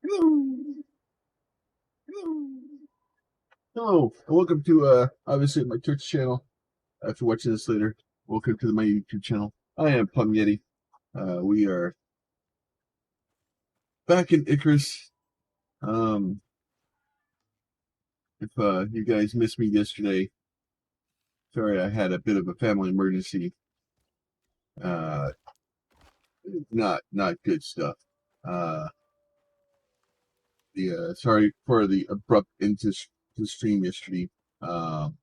Hello, and welcome to obviously my Twitch channel. If you're watching this later, welcome to my YouTube channel. I am Plum Yeti. We are back in Icarus. If you guys missed me yesterday, sorry, I had a bit of a family emergency. Not good stuff. Sorry for the abrupt end to the stream yesterday. But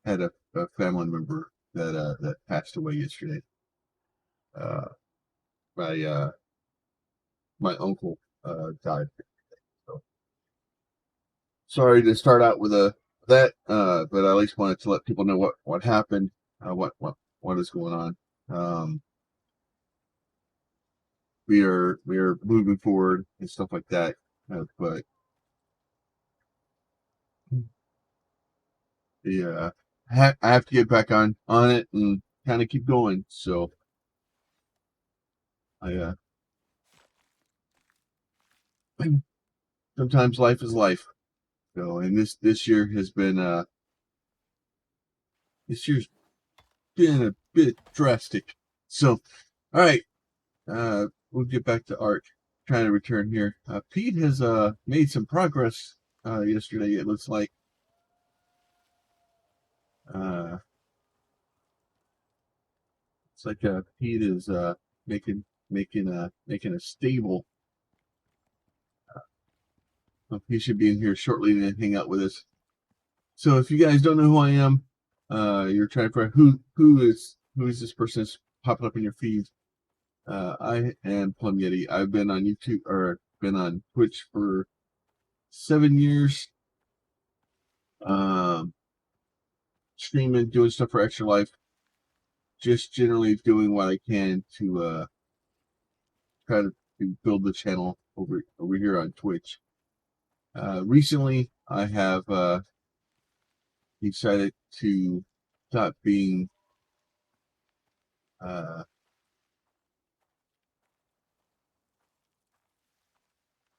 had a family member that passed away yesterday. My my uncle died. So sorry to start out with that, but I at least wanted to let people know what happened, what is going on. We are moving forward and stuff like that, but yeah, I have to get back on it and kind of keep going. So I sometimes life is life. So and this year has been this year's been a bit drastic. So all right, we'll get back to art. Trying to return here. Pete has made some progress yesterday. It looks like uh, Pete is making making a stable. He should be in here shortly to hang out with us. So if you guys don't know who I am, you're trying to find who is this person that's popping up in your feed. I am Plum Yeti. I've been on YouTube or been on Twitch for 7 years. Streaming, doing stuff for Extra Life, just generally doing what I can to try to build the channel over here on Twitch. Recently, I have decided to stop being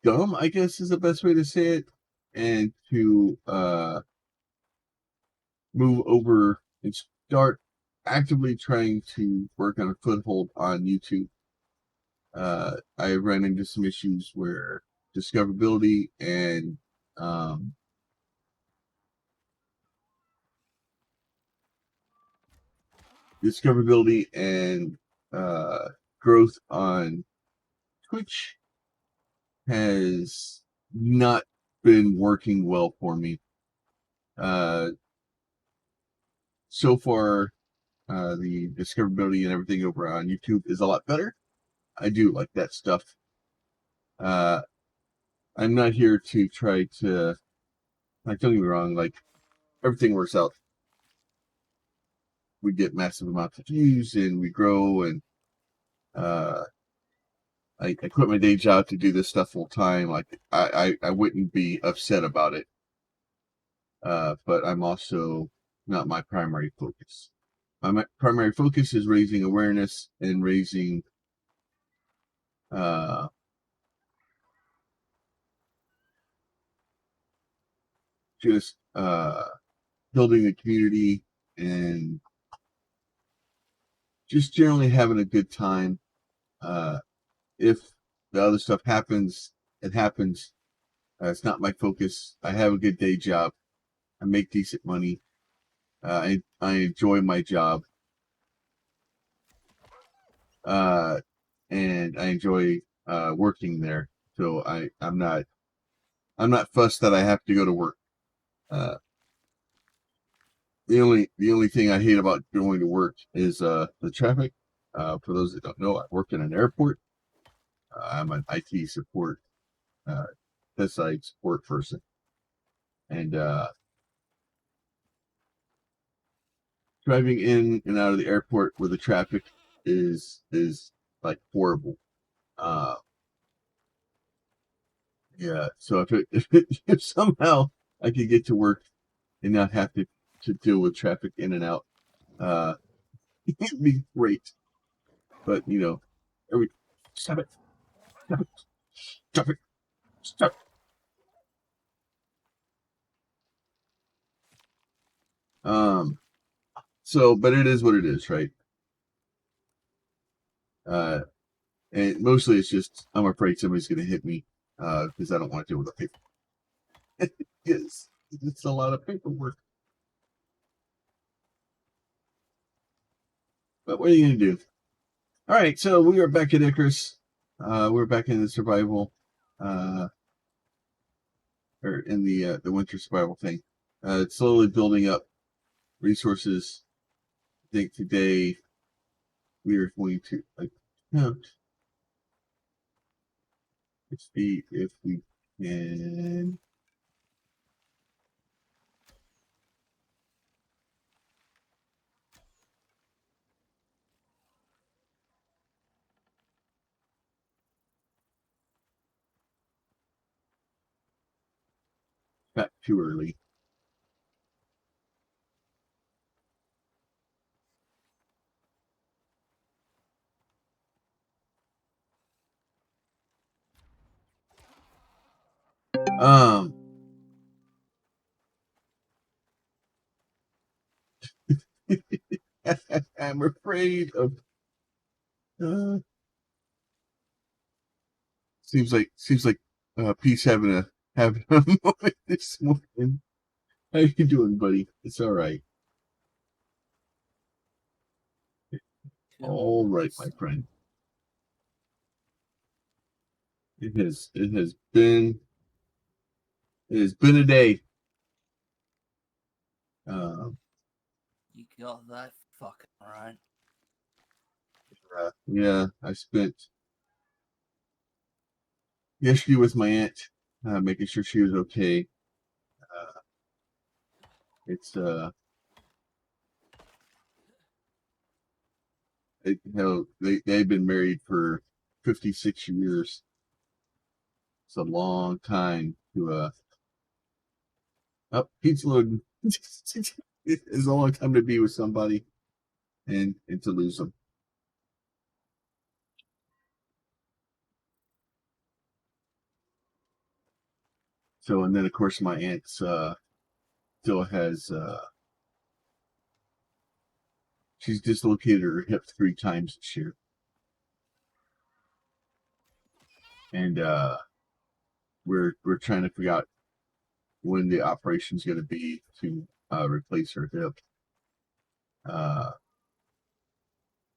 dumb, I guess is the best way to say it, and to move over and start actively trying to work on a foothold on YouTube. I ran into some issues where discoverability and growth on Twitch has not been working well for me. So far, the discoverability and everything over on YouTube is a lot better. I do like that stuff. I'm not here to try to, like, don't get me wrong, like, everything works out. We get massive amounts of views and we grow, and I quit my day job to do this stuff full time. Like, I wouldn't be upset about it. But I'm also not my primary focus. My primary focus is raising awareness and raising just building a community and just generally having a good time. If the other stuff happens, it happens. It's not my focus. I have a good day job. I make decent money. I enjoy my job. And I enjoy working there. So I'm not fussed that I have to go to work. The only thing I hate about going to work is the traffic. For those that don't know, I work in an airport. I'm an IT support, side support person, and driving in and out of the airport with the traffic is like horrible. Yeah. So if somehow I could get to work and not have to deal with traffic in and out, it'd be great. But every Stop it. Stop it. Stop it. Stop. So, but it is what it is, right? And mostly it's just I'm afraid somebody's going to hit me because I don't want to deal with the paper. Yes, it's a lot of paperwork. But what are you going to do? All right, so we are back at Icarus. We're back in the survival, or in the winter survival thing. It's slowly building up resources. I think today we are going to attempt to see if we can. Back too early. Um, I'm afraid of. Uh, seems like Peace having a moment this morning. How you doing, buddy? It's all right. All right, my friend. It has been a day. Um, You got that fucking right. yeah, I spent yesterday with my aunt, making sure she was okay. Uh, it's they've been married for 56 years. It's a long time to pizza loading. It's a long time to be with somebody and to lose them. So, and then of course my aunt still has she's dislocated her hip 3 times this year, and we're trying to figure out when the operation's going to be to replace her hip. Uh,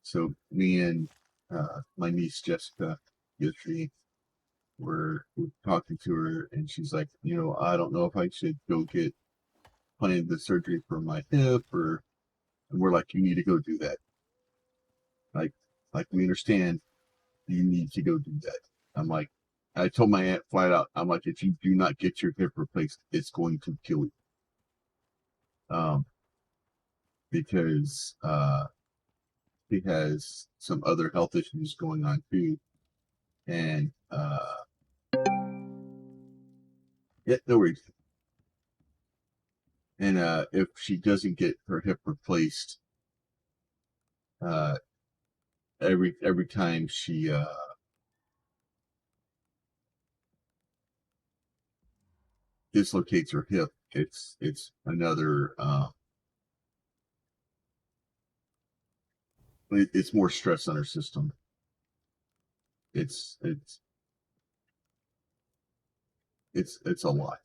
so me and my niece Jessica yesterday were talking to her, and she's like, I don't know if I should go get planned the surgery for my hip, and we're like, you need to go do that. Like, we understand you need to go do that. I'm like, I told my aunt flat out, I'm like, if you do not get your hip replaced, it's going to kill you. Because he has some other health issues going on too, and yeah, no worries. And if she doesn't get her hip replaced, uh, every time she dislocates her hip, it's another it's more stress on her system. It's it's a lot.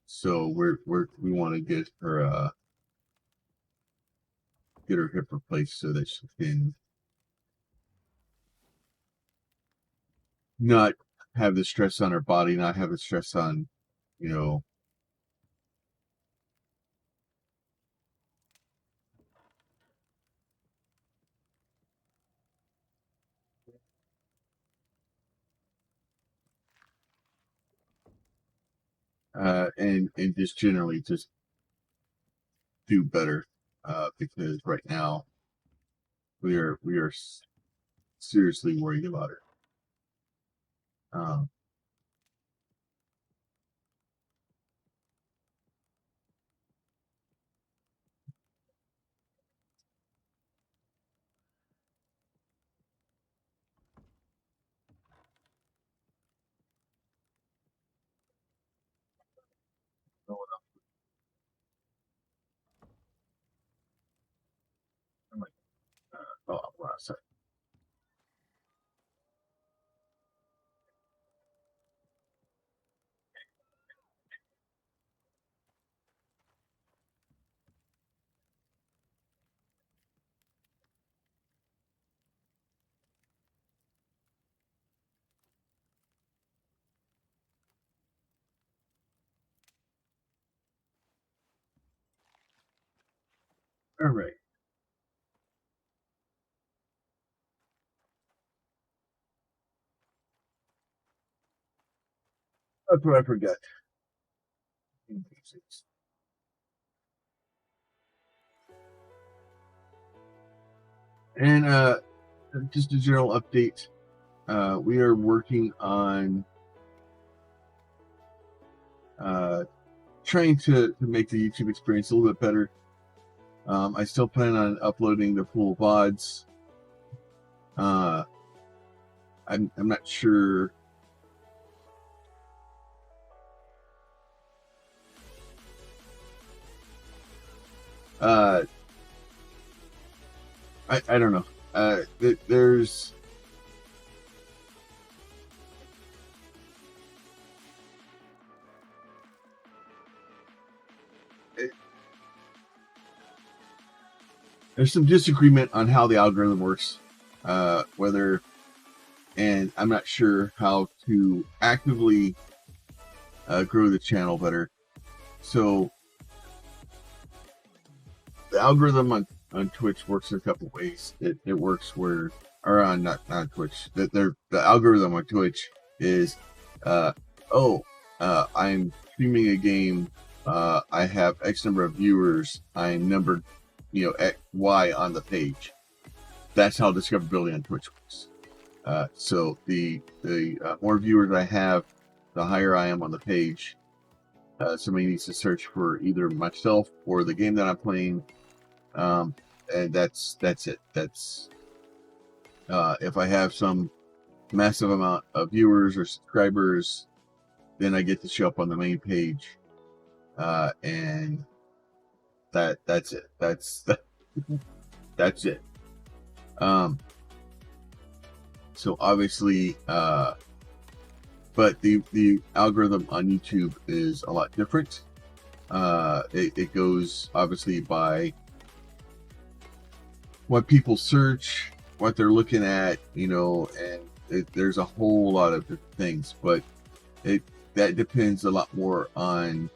So we want to get her hip replaced so that she can not have the stress on her body, not have the stress on, you know, and just generally just do better, because right now we are seriously worried about her. Um, All right. That's what I forgot. And just a general update. We are working on trying to make the YouTube experience a little bit better. I still plan on uploading the full VODs. I'm not sure. I don't know. There's some disagreement on how the algorithm works. Whether, and I'm not sure how to actively grow the channel better. So the algorithm on Twitch works in a couple ways. It works where, or on not Twitch. The algorithm on Twitch is, I'm streaming a game. I have X number of viewers. I'm numbered, X, Y on the page. That's how discoverability on Twitch works. So the more viewers I have, the higher I am on the page. Somebody needs to search for either myself or the game that I'm playing. And that's it. That's if I have some massive amount of viewers or subscribers, then I get to show up on the main page, and that's it. That's it. So obviously, but the algorithm on YouTube is a lot different. It goes obviously by what people search, what they're looking at, and there's a whole lot of different things, but that depends a lot more on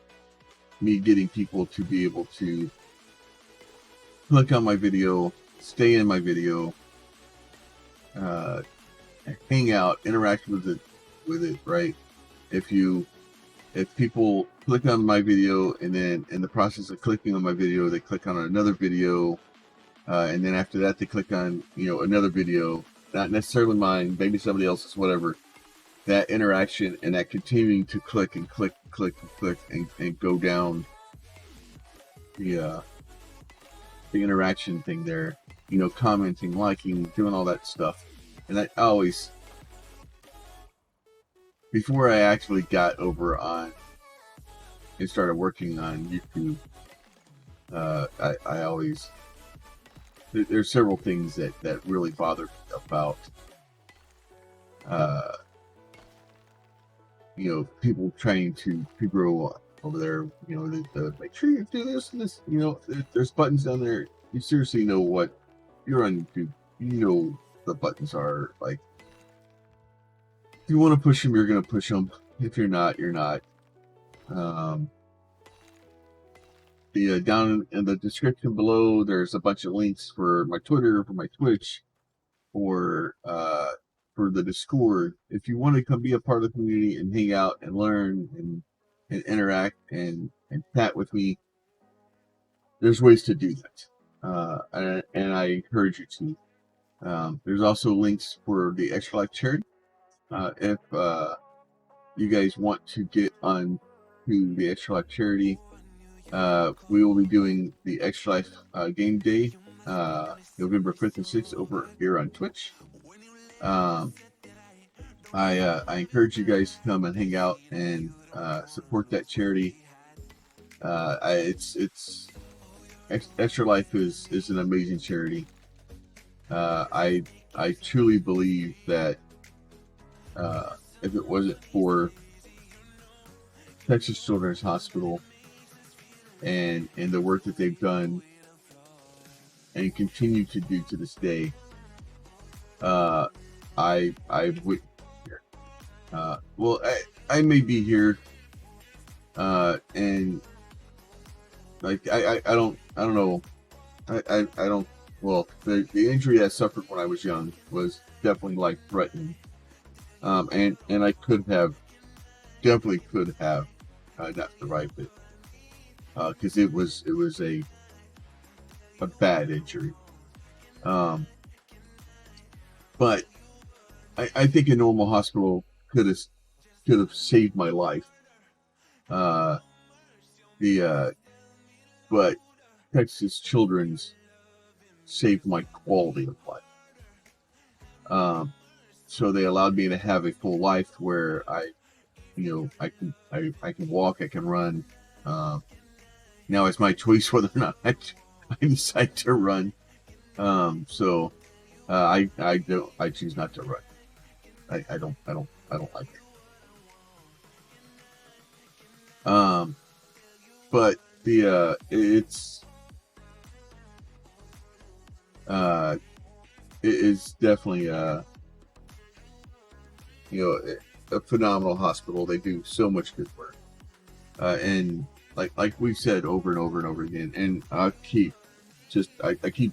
me getting people to be able to click on my video, stay in my video, hang out, interact with it, right? If people click on my video and then in the process of clicking on my video, they click on another video, and then after that they click on another video, not necessarily mine, maybe somebody else's, whatever. That interaction and that continuing to click and click and click and click and go down the interaction thing there, commenting, liking, doing all that stuff. And I always, before I actually got over on and started working on YouTube, I always, there's several things that really bother me about people trying to grow over there. Make sure you do this and this. There's buttons down there. You seriously know what you're on YouTube. The buttons are like. If you want to push them, you're going to push them. If you're not, you're not. Down in the description below, there's a bunch of links for my Twitter, for my Twitch, for the Discord. If you want to come be a part of the community and hang out and learn and interact and chat with me, there's ways to do that. And I encourage you to. There's also links for the Extra Life charity. If you guys want to get on to the Extra Life charity, we will be doing the Extra Life game day November 5th and 6th over here on Twitch. I encourage you guys to come and hang out and support that charity. It's Extra Life is an amazing charity. I truly believe that if it wasn't for Texas Children's Hospital and the work that they've done and continue to do to this day, I would here. Well, I may be here, and like I don't know I don't. Well, the injury I suffered when I was young was definitely life threatening. And I definitely could have not survived it because it was a bad injury. But I think a normal hospital could have saved my life. But Texas Children's saved my quality of life. So they allowed me to have a full life where I can walk, I can run. Now it's my choice whether or not I decide to run. I choose not to run. I don't like it. But it is definitely a phenomenal hospital. They do so much good work, and like we've said over and over and over again, and I keep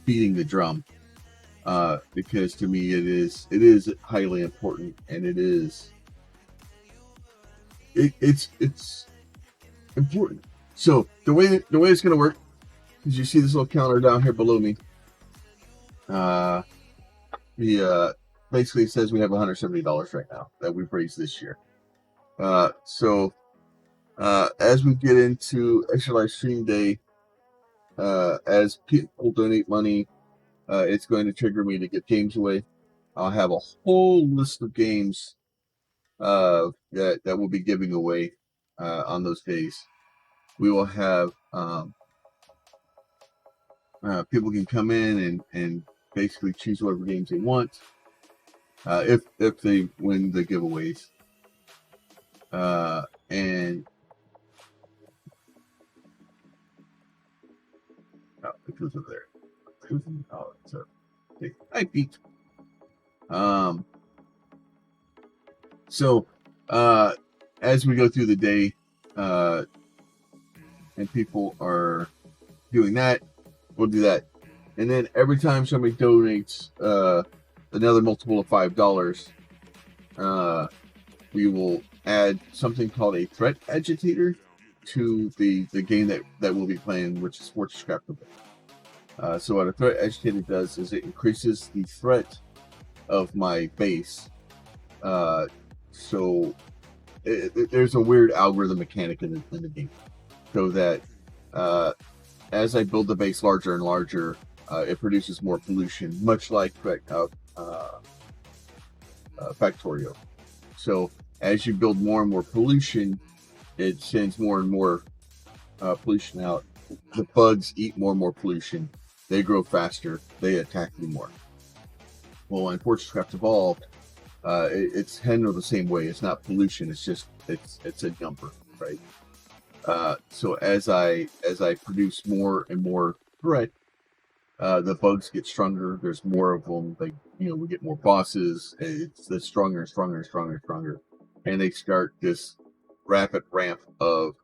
beating the drum because to me it is highly important, and it's important. So the way it's going to work is, you see this little counter down here below me. Basically it says we have $170 right now that we've raised this year. So as we get into Extra Life Stream Day, as people donate money, it's going to trigger me to give games away. I'll have a whole list of games that we'll be giving away on those days. We will have people can come in and basically choose whatever games they want if they win the giveaways. And it goes over there. Oh, so hi, Pete. So as we go through the day, and people are doing that, we'll do that. And then every time somebody donates another multiple of $5, we will add something called a threat agitator to the game that we'll be playing, which is Fortress Craftable. So what a threat agitator does is it increases the threat of my base. So there's a weird algorithm mechanic in the game, so that as I build the base larger and larger, it produces more pollution, much like Factorio. So as you build more and more pollution, it sends more and more pollution out. The bugs eat more and more pollution. They grow faster. They attack you more. Well, in Fortress Craft Evolved, it's handled the same way. It's not pollution. It's just it's a number, right? So as I produce more and more threat, the bugs get stronger. There's more of them. We get more bosses. It's the stronger and stronger and stronger and stronger, and they start this rapid ramp of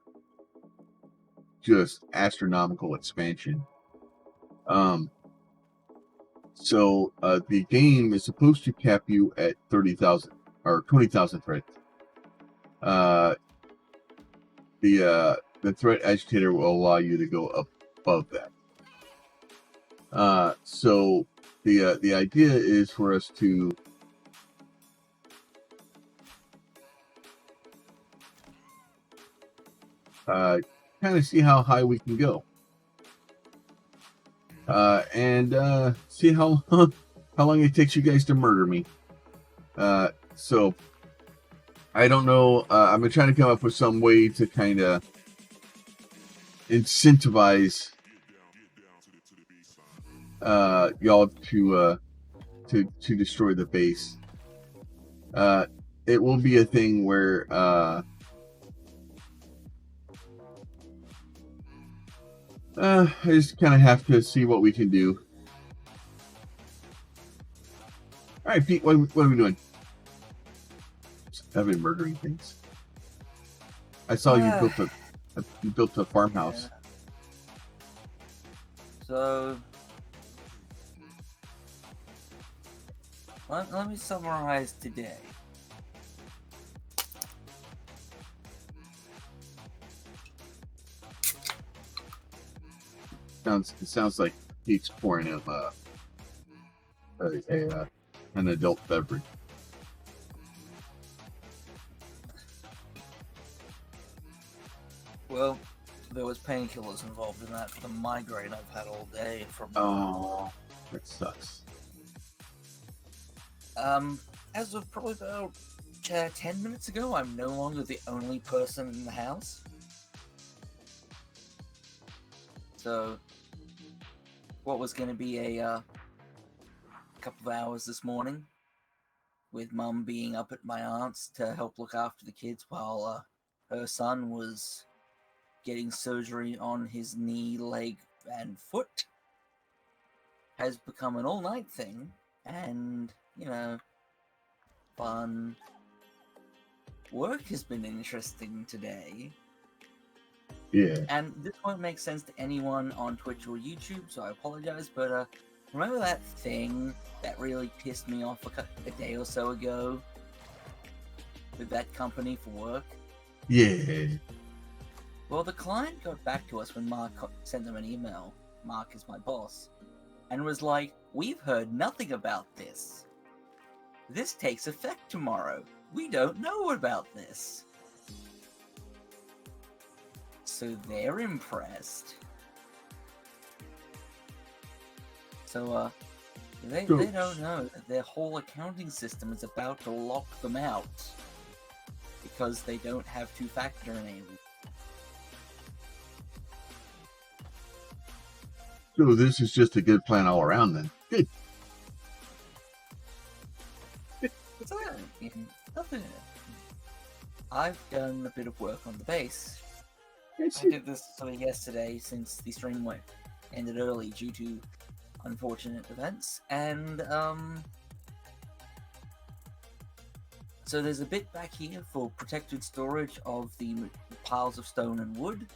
just astronomical expansion. So the game is supposed to cap you at 30,000 or 20,000 threat. The threat agitator will allow you to go up above that. So the idea is for us to kind of see how high we can go. And see how long it takes you guys to murder me. So I don't know. I'm trying to come up with some way to kind of incentivize y'all to destroy the base. It will be a thing where I just kind of have to see what we can do. All right, Pete, what are we doing? I've been murdering things. I saw you built a farmhouse. So Let me summarize today. It sounds like he's pouring him an adult beverage. Well, there was painkillers involved in that for the migraine I've had all day from. Oh, that sucks. As of probably about 10 minutes ago, I'm no longer the only person in the house. So, what was going to be a couple of hours this morning, with Mum being up at my aunt's to help look after the kids while her son was getting surgery on his knee, leg, and foot, has become an all-night thing, and, fun. Work has been interesting today. Yeah. And this won't make sense to anyone on Twitch or YouTube, so I apologize, but remember that thing that really pissed me off a day or so ago with that company for work? Yeah. Well, the client got back to us when Mark sent them an email. Mark is my boss. And was like, "We've heard nothing about this. This takes effect tomorrow. We don't know about this." So they're impressed. So, they don't know that their whole accounting system is about to lock them out because they don't have two-factor enabled. So this is just a good plan all around then. Good. It's nothing. I've done a bit of work on the base. I did this sort of yesterday since the stream ended early due to unfortunate events, and so there's a bit back here for protected storage of the piles of stone and wood.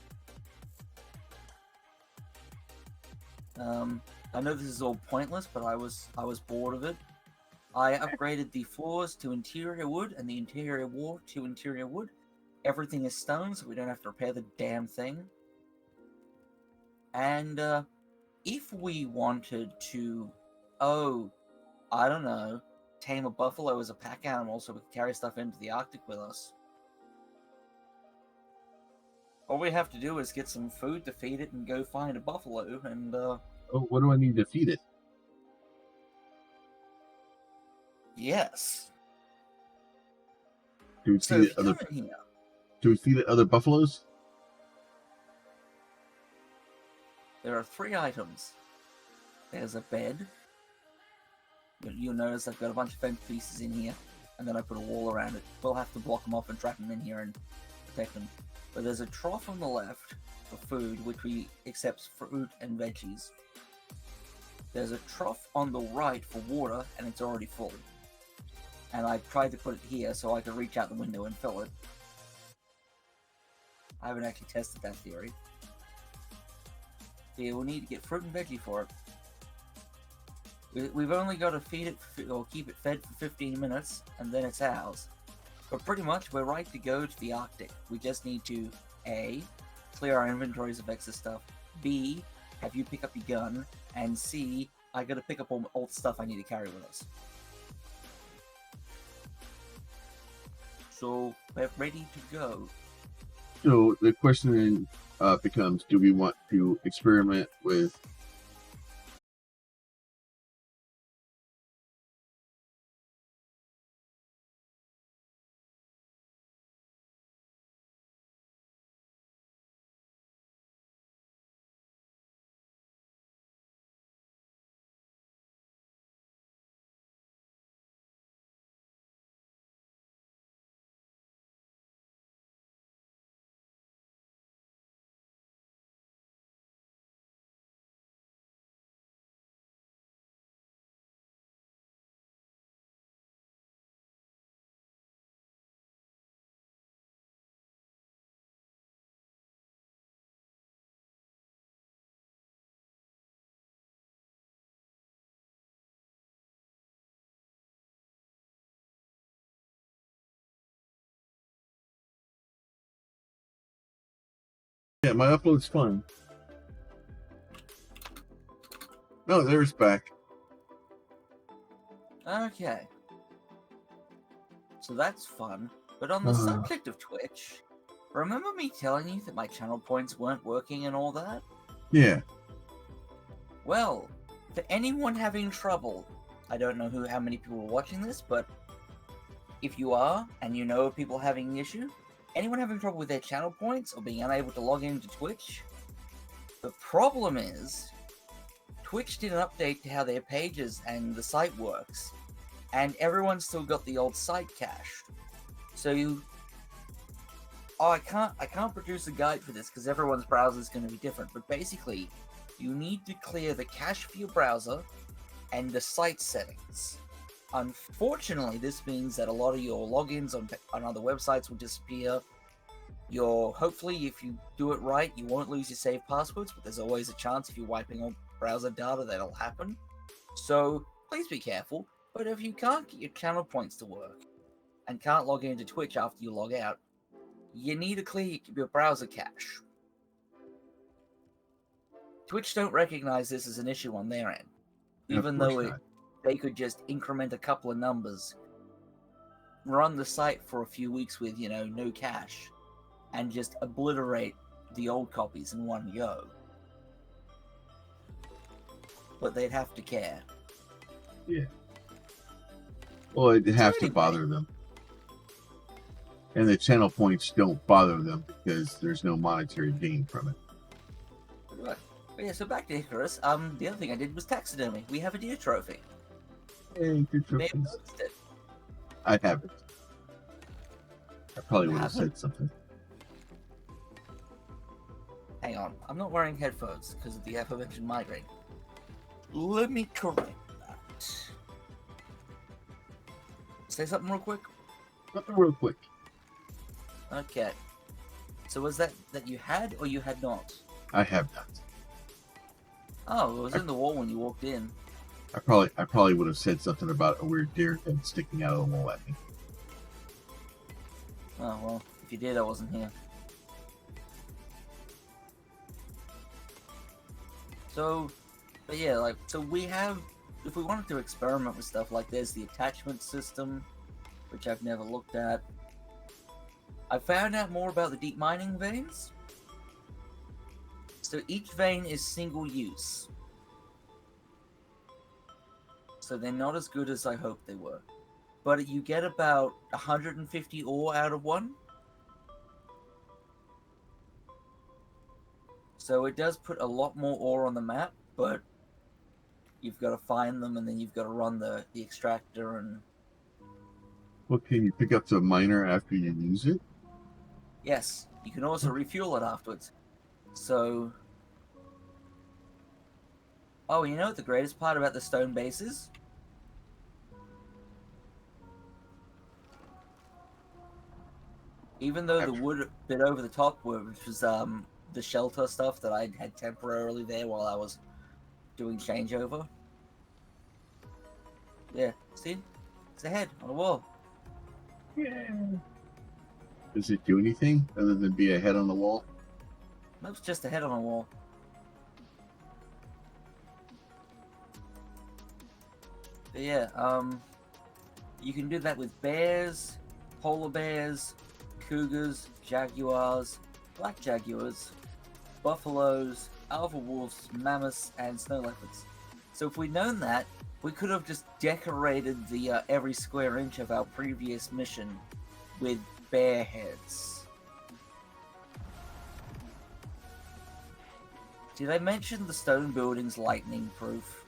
I know this is all pointless, but I was bored of it. I upgraded the floors to interior wood and the interior wall to interior wood. Everything is stone, so we don't have to repair the damn thing. And if we wanted to, I don't know, tame a buffalo as a pack animal so we can carry stuff into the Arctic with us, all we have to do is get some food to feed it and go find a buffalo, and what do I need to feed it? yes. Do we So feed if it you other? come in here, Do we feed it other buffaloes? there are 3 items. There's a bed. You'll notice I've got a bunch of fence pieces in here, and then I put a wall around it. We'll have to block them off and trap them in here and protect them. But there's a trough on the left for food, which we accept fruit and veggies. There's a trough on the right for water, and it's already full. And I tried to put it here so I could reach out the window and fill it. I haven't actually tested that theory. Yeah, we'll need to get fruit and veggie for it. We've only got to feed it or keep it fed for 15 minutes, and then it's ours. But pretty much, we're right to go to the Arctic. We just need to, A, clear our inventories of excess stuff, B, have you pick up your gun, and C, I gotta pick up all the stuff I need to carry with us. So, we're ready to go. So the question then becomes: do we want to experiment with Yeah, my upload's fine. No, there's back. Okay. So that's fun. But on the subject of Twitch, remember me telling you that my channel points weren't working and all that? Yeah. Well, for anyone having trouble, I don't know how many people are watching this, but if you are, and you know of people having the issue, anyone having trouble with their channel points or being unable to log into Twitch, the problem is Twitch did an update to how their pages and the site works, and everyone's still got the old site cached. So I can't produce a guide for this because everyone's browser is going to be different, but basically, you need to clear the cache for your browser and the site settings. Unfortunately, this means that a lot of your logins on other websites will disappear. Hopefully, if you do it right, you won't lose your saved passwords, but there's always a chance if you're wiping all browser data that'll happen. So please be careful. But if you can't get your channel points to work and can't log into Twitch after you log out, you need to clear your browser cache. Twitch don't recognize this as an issue on their end, even though they could just increment a couple of numbers, run the site for a few weeks with, no cache, and just obliterate the old copies in one go. But they'd have to care. Yeah. Well, it'd have to bother them. And the channel points don't bother them because there's no monetary gain from it. Right. But yeah, so back to Icarus. The other thing I did was taxidermy. We have a deer trophy. Hey, good You may have trophies. noticed it. I haven't. I probably would have said something. Hang on, I'm not wearing headphones because of the aforementioned migraine. Let me correct that. Say something real quick. Something real quick. Okay. So was that you had or you had not? I have not. Oh, it was in the wall when you walked in. I probably would have said something about a weird deer head sticking out of the wall at me. Oh well, if you did, I wasn't here. So, but yeah, so we have, if we wanted to experiment with stuff, there's the attachment system, which I've never looked at. I found out more about the deep mining veins. So each vein is single use. So they're not as good as I hoped they were. But you get about 150 ore out of one. So it does put a lot more ore on the map, but you've got to find them and then you've got to run the extractor and... Well, can you pick up the miner after you use it? Yes, you can also refuel it afterwards. So... Oh, you know what the greatest part about the stone base is? Even though the wood bit over the top, which was the shelter stuff that I had temporarily there while I was doing changeover. Yeah, see? It's a head on a wall. Yeah. Does it do anything other than be a head on the wall? Nope, it's just a head on a wall. But yeah, you can do that with bears, polar bears, cougars, jaguars, black jaguars, buffaloes, alpha wolves, mammoths, and snow leopards. So if we'd known that, we could have just decorated the every square inch of our previous mission with bear heads. Did I mention the stone building's lightning proof?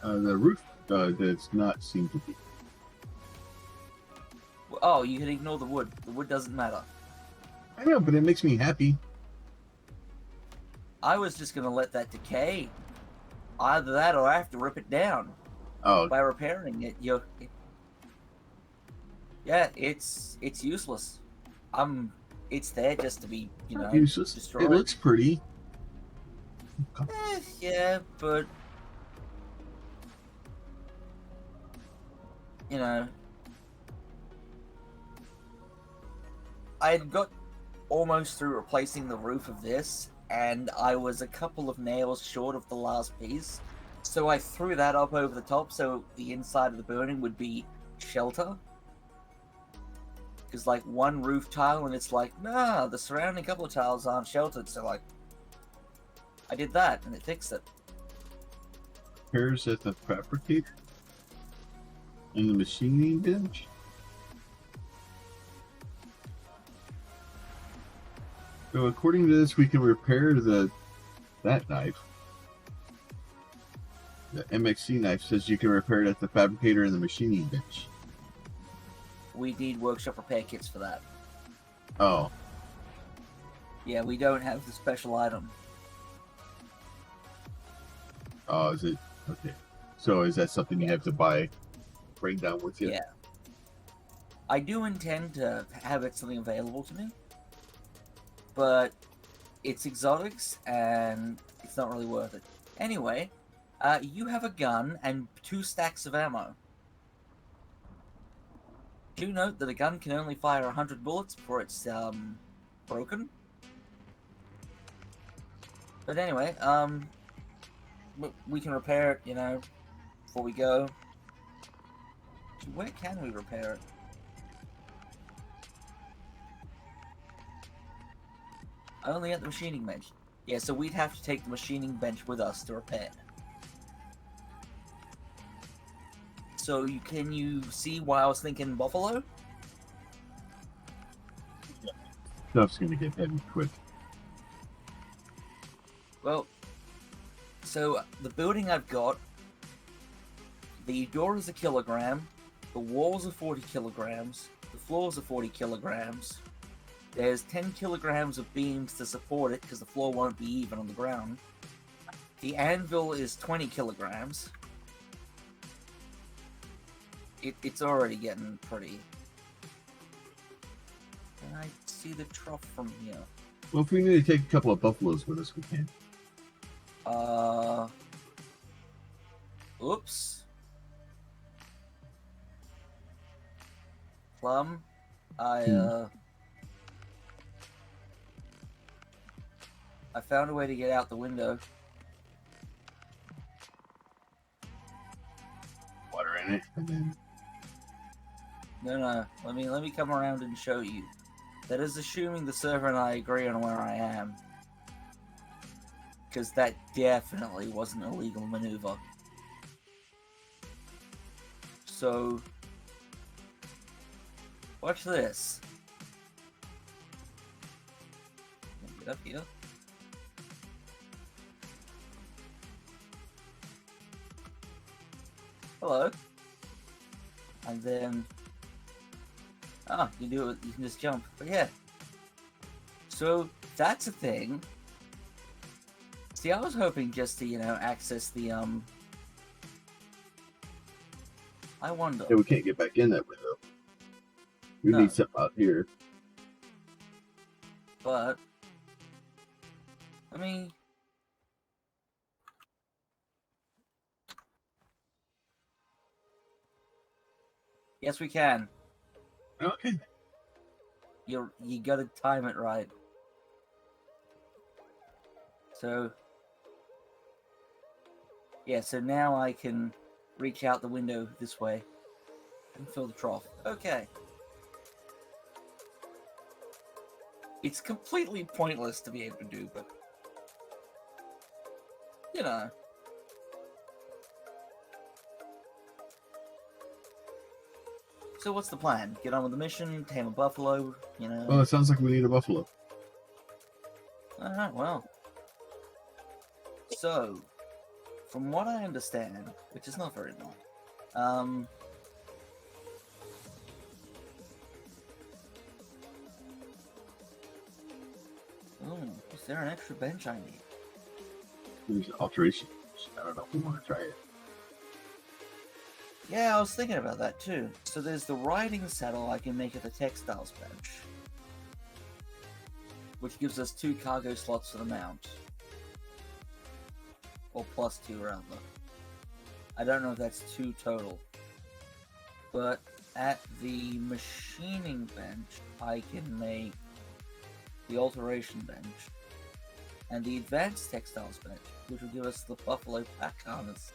The roof does not seem to be. Oh, you can ignore the wood. The wood doesn't matter. I know, but it makes me happy. I was just gonna let that decay. Either that or I have to rip it down. Oh. By repairing it, yeah, it's useless. It's there just to be, useless. destroyed. It looks pretty. Yeah, but I had got almost through replacing the roof of this, and I was a couple of nails short of the last piece. So I threw that up over the top so the inside of the building would be shelter. Because, like, one roof tile, and it's like, nah, the surrounding couple of tiles aren't sheltered, so, like, I did that, and it fixed it. Repairs at the fabricator? And the machining bench? So according to this, we can repair that knife. The MXC knife says you can repair it at the fabricator and the machining bench. We need workshop repair kits for that. Oh. Yeah, we don't have the special item. Oh, is it? Okay. So is that something you have to bring down with you? Yeah. I do intend to have it something available to me, but it's exotics and it's not really worth it. Anyway, you have a gun and 2 stacks of ammo. Do note that a gun can only fire 100 bullets before it's broken. But anyway, we can repair it, you know, before we go. Where can we repair it? Only at the machining bench. Yeah, so we'd have to take the machining bench with us to repair. So can you see why I was thinking buffalo? Stuff's gonna get heavy quick. Well, so the building I've got, the door is 1 kilogram, the walls are 40 kilograms, the floors are 40 kilograms, there's 10 kilograms of beams to support it because the floor won't be even on the ground, the anvil is 20 kilograms, it's already getting pretty. Can I see the trough from here? Well, if we need to take a couple of buffaloes with us, we can. Oops. Plum, I found a way to get out the window. Water in it, and then No, let me come around and show you. That is assuming the server and I agree on where I am. Because that definitely wasn't a legal maneuver. So, watch this. Get up here. Hello. And then, you do it. You can just jump. But yeah. So that's a thing. See, I was hoping just to, access the I wonder. yeah, we can't get back in that window. We No. need something out here. But I mean, yes, we can. Okay. You gotta time it right. So yeah, so now I can reach out the window this way and fill the trough. Okay. It's completely pointless to be able to do, but you know. So what's the plan? Get on with the mission, tame a buffalo, Well, it sounds like we need a buffalo. Alright, well. So, from what I understand, which is not very long, is there an extra bench I need? There's an alteration. I don't know if we want to try it. Yeah, I was thinking about that too. So there's the riding saddle I can make at the textiles bench, which gives us 2 cargo slots for the mount. Or +2 rather. I don't know if that's 2 total. But at the machining bench, I can make the alteration bench, and the advanced textiles bench, which will give us the buffalo pack harness,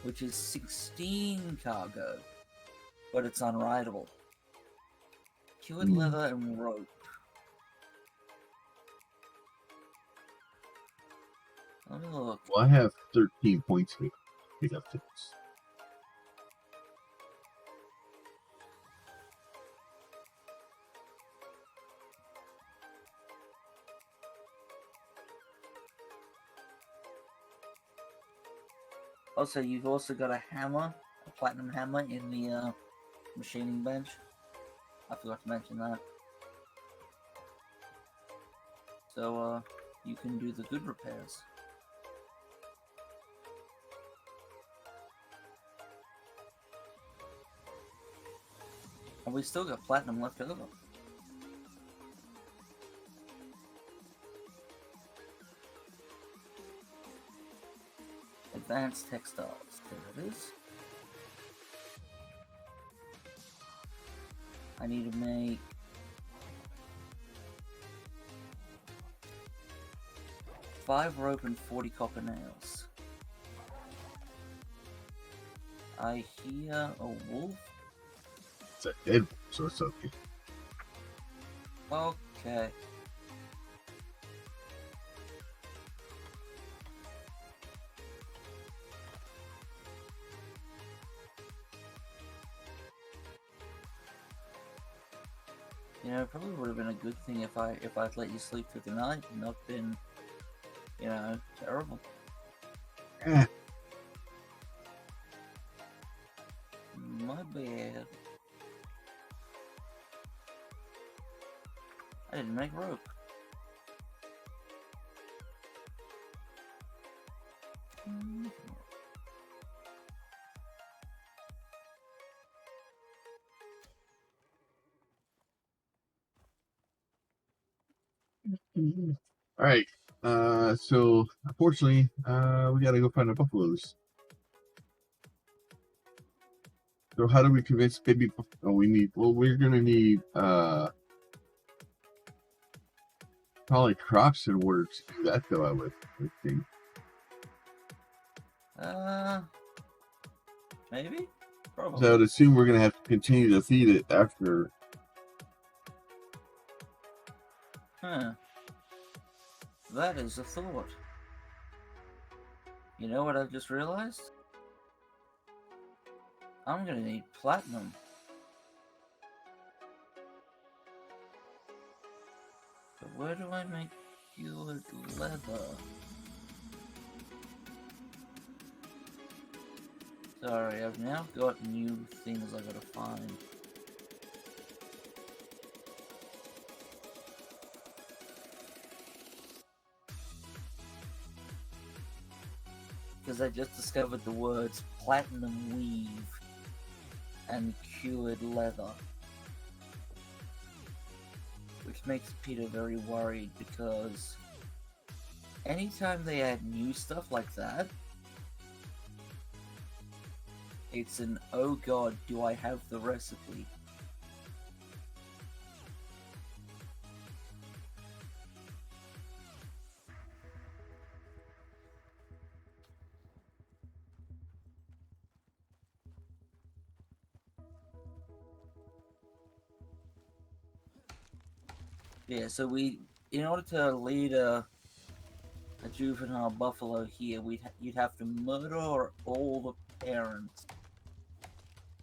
which is 16 cargo, but it's unrideable. Cured leather and rope. Let me look. Well, I have 13 points to pick up things. Also, you've also got a hammer, a platinum hammer in the machining bench. I forgot to mention that. So, you can do the good repairs. And we still got platinum left over. Advanced textiles. There it is. I need to make 5 rope and 40 copper nails. I hear a wolf. It's a dead one, so it's okay. Okay. You know, it probably would have been a good thing if I'd let you sleep through the night and not been, you know, terrible. Eh, My bad. I didn't make rope. all right. So unfortunately, we gotta go find the buffaloes. So how do we convince baby? Oh, we're gonna need probably crops in order to do that, though. I would think. Maybe? So I Probably. would assume we're gonna have to continue to feed it after. Huh. That is a thought. You know what I've just realized? I'm gonna need platinum. But where do I make cured leather? Sorry, I've now got new things I gotta find. Because I just discovered the words platinum weave and cured leather. Which makes Peter very worried because anytime they add new stuff like that, it's an oh god, do I have the recipe? Yeah, so in order to lead a juvenile buffalo here, you'd have to murder all the parents,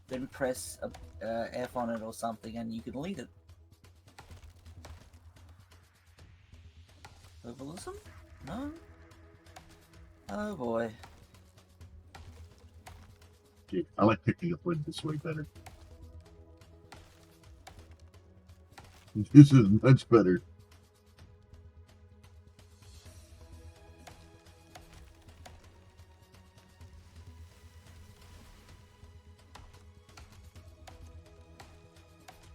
then press a F on it or something, and you can lead it. Herbalism? No? Oh boy. Okay, I like picking up wood this way better. This is much better.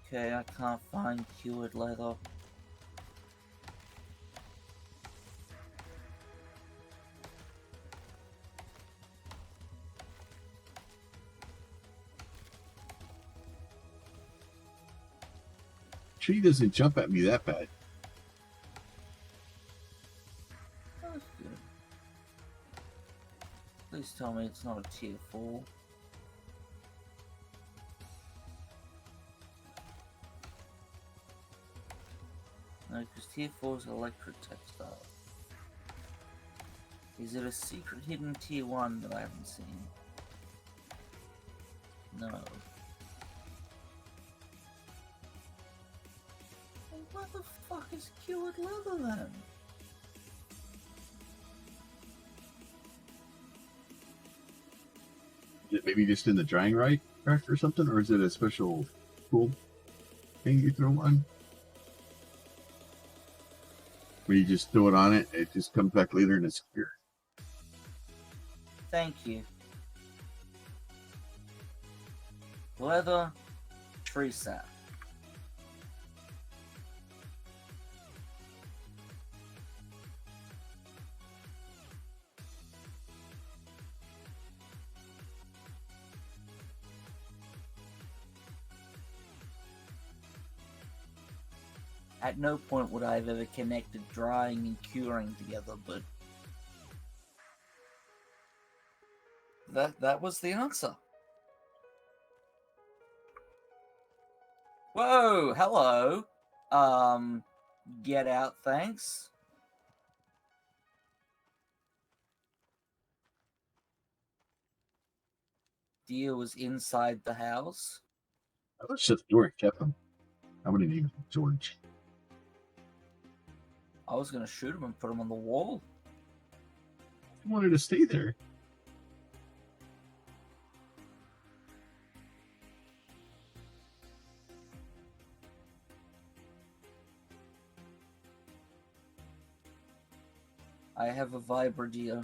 Okay, I can't find cured leather. Tree doesn't jump at me that bad. That's good. Please tell me it's not a tier 4. No, because tier 4 is electric textile. Is it a secret hidden tier 1 that I haven't seen? No. Well, what the fuck is cured leather then? Is it maybe just in the drying rack or something, or is it a special cool thing you throw on? Where you just throw it on it just comes back later and it's secure. Thank you. Leather, tree sap. At no point would I have ever connected drying and curing together, but that was the answer. Whoa, hello. Get out, thanks. Deer was inside the house. I would shut the door and kept him. I wouldn't even George. I was gonna shoot him and put him on the wall. I wanted to stay there. I have a Vibra deer.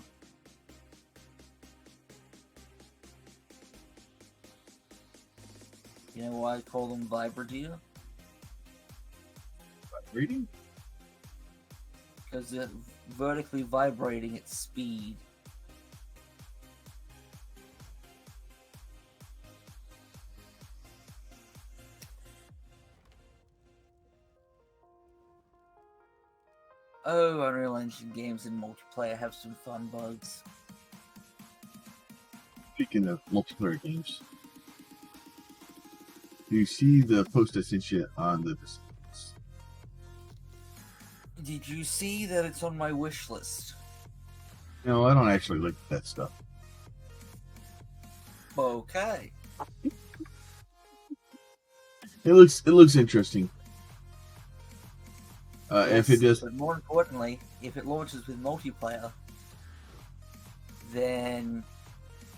You know why I call them Vibra deer? Reading? Because they're vertically vibrating at speed. Oh, Unreal Engine games in multiplayer have some fun bugs. Speaking of multiplayer games, do you see the post I sent you on the Discord? Did you see that it's on my wish list? No, I don't actually look at that stuff. Okay. It looks interesting. If it does, but more importantly, if it launches with multiplayer, then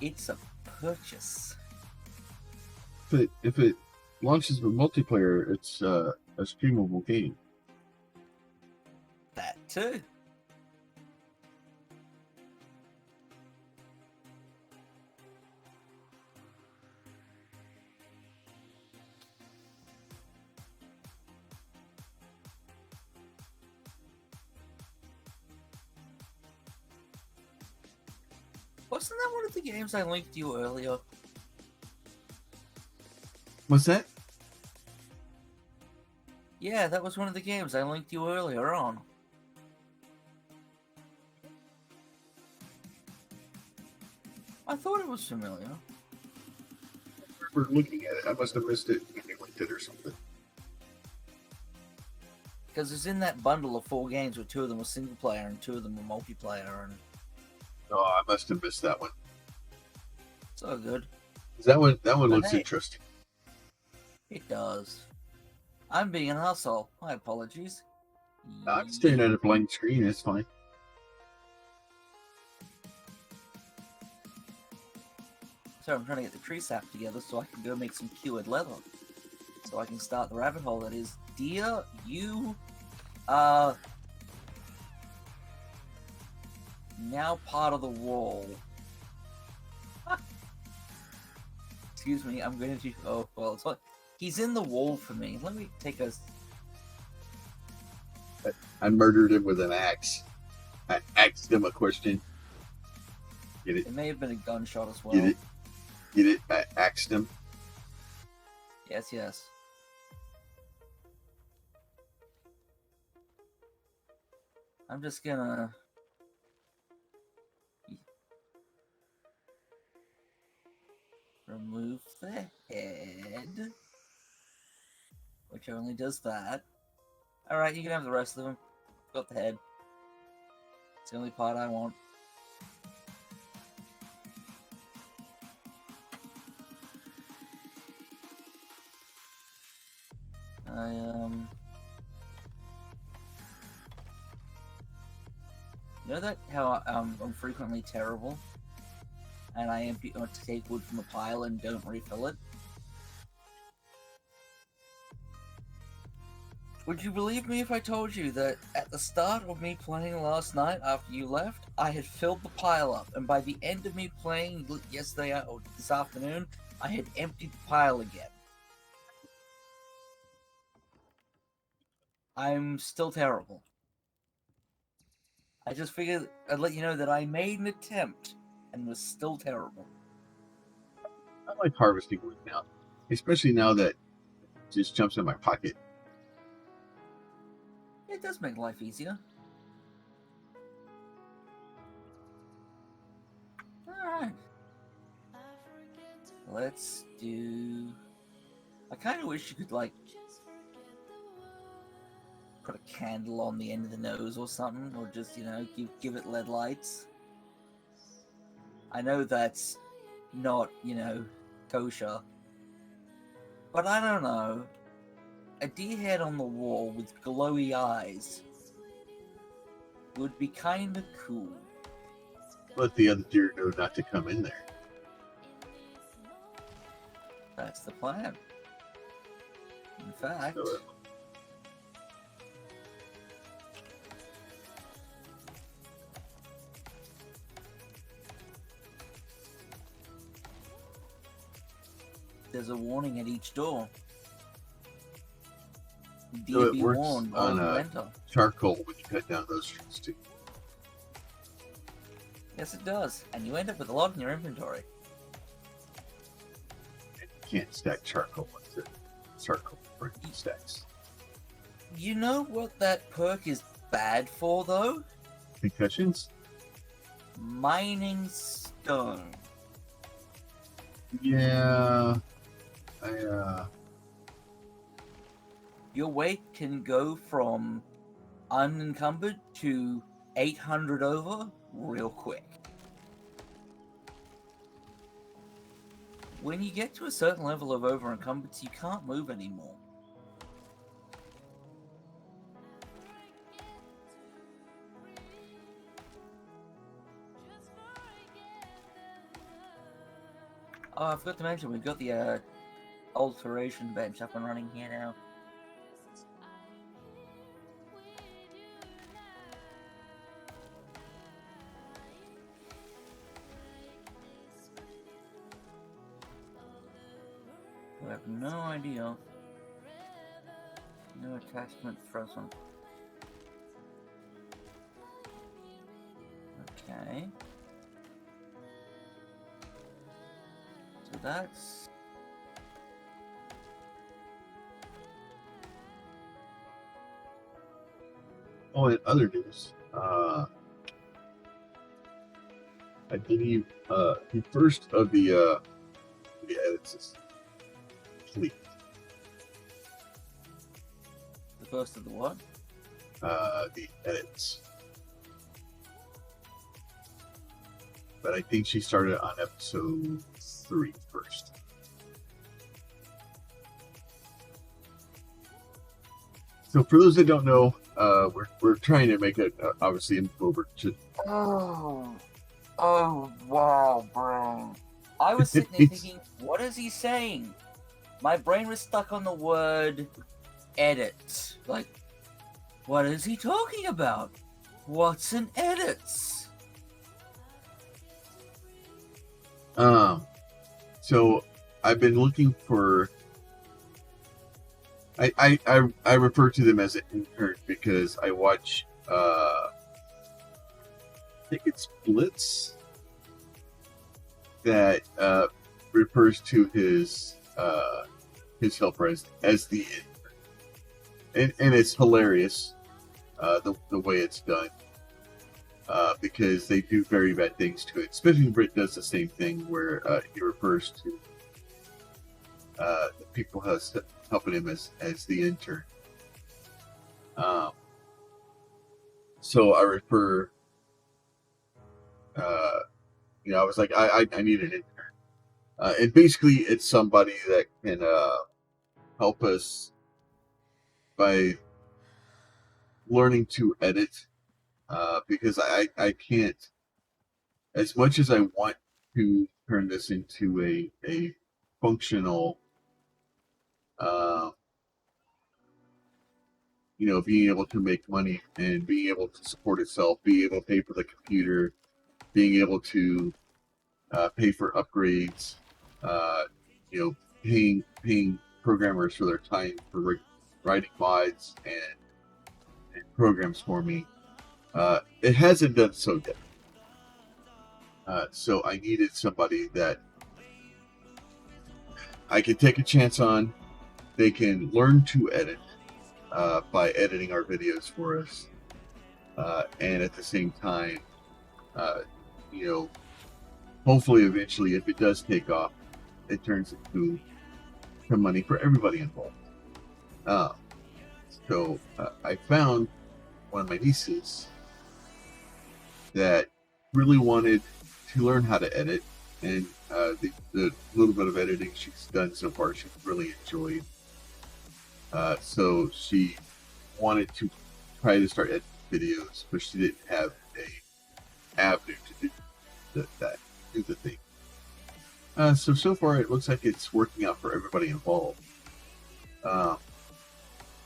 it's a purchase. if it launches with multiplayer, it's a streamable game. That too. Wasn't that one of the games I linked to you earlier? What's that? Yeah, that was one of the games I linked you earlier on. I thought it was familiar. We're looking at it. I must have missed it when you linked it or something. Because it's in that bundle of 4 games where 2 of them were single player and 2 of them were multiplayer, and Oh, I must have missed that one. it's all good. That one looks hey. interesting. It does. I'm being an asshole. My apologies. I'm staring at a blank screen. It's fine. So I'm trying to get the tree sap together so I can go make some cured leather. So I can start the rabbit hole that is, dear, you are now part of the wall. Excuse me, I'm going to... Oh, well, it's like... He's in the wall for me. Let me take a... I murdered him with an axe. I asked him a question. Get it? It may have been a gunshot as well. Get it? Get it? I axed him. Yes, yes. I'm just gonna Remove the head, which only does that. Alright, you can have the rest of them. Got the head. It's the only part I want. You know that how I'm frequently terrible, and I take wood from a pile and don't refill it? Would you believe me if I told you that at the start of me playing last night after you left, I had filled the pile up, and by the end of me playing yesterday or this afternoon, I had emptied the pile again. I'm still terrible. I just figured I'd let you know that I made an attempt and was still terrible. I like harvesting wood now, especially now that it just jumps in my pocket. It does make life easier. Alright. Let's do... I kind of wish you could, like, put a candle on the end of the nose or something, or just, you know, give it LED lights. I know that's not, you know, kosher. But I don't know. A deer head on the wall with glowy eyes would be kinda cool. Let the other deer know not to come in there. That's the plan. In fact... So, there's a warning at each door. so Deer it be works warned on while you enter. charcoal when you cut down those trees too. Yes, it does. And you end up with a lot in your inventory. And you can't stack charcoal with the charcoal breaking stacks. You know what that perk is bad for, though? Concussions? Mining stone. Yeah. Your weight can go from unencumbered to 800 over real quick. When you get to a certain level of over encumbrance, you can't move anymore. Oh, I forgot to mention, we've got the alteration bench up and running here now. I have no idea. No attachment frozen. Okay. So that's... Oh, and other news. I believe the first of the edits is complete. the first of the what? The edits. But I think she started on episode 3 first. So for those that don't know, we're trying to make it obviously move over to. Oh, wow, brain. I was sitting there thinking, what is he saying? My brain was stuck on the word edit. Like, what is he talking about? What's an edit? So I've been looking for. I refer to them as an intern because I watch. I think it's Blitz that refers to his helper as the intern, and it's hilarious the way it's done because they do very bad things to it. Especially Britt does the same thing where he refers to the people helping him as the intern. So I refer, I was like, I need an intern. And basically, it's somebody that can help us by learning to edit, because I can't, as much as I want to turn this into a functional, uh, being able to make money and being able to support itself, being able to pay for the computer, being able to pay for upgrades, uh, paying programmers for their time for writing mods and programs for me. It hasn't done so yet. So I needed somebody that I can take a chance on. They can learn to edit by editing our videos for us, and at the same time, uh, you know, hopefully eventually, if it does take off, it turns into some money for everybody involved. So I found one of my nieces that really wanted to learn how to edit, and the little bit of editing she's done so far, she's really enjoyed. So she wanted to try to start editing videos, but she didn't have a avenue to do the thing. So far it looks like it's working out for everybody involved.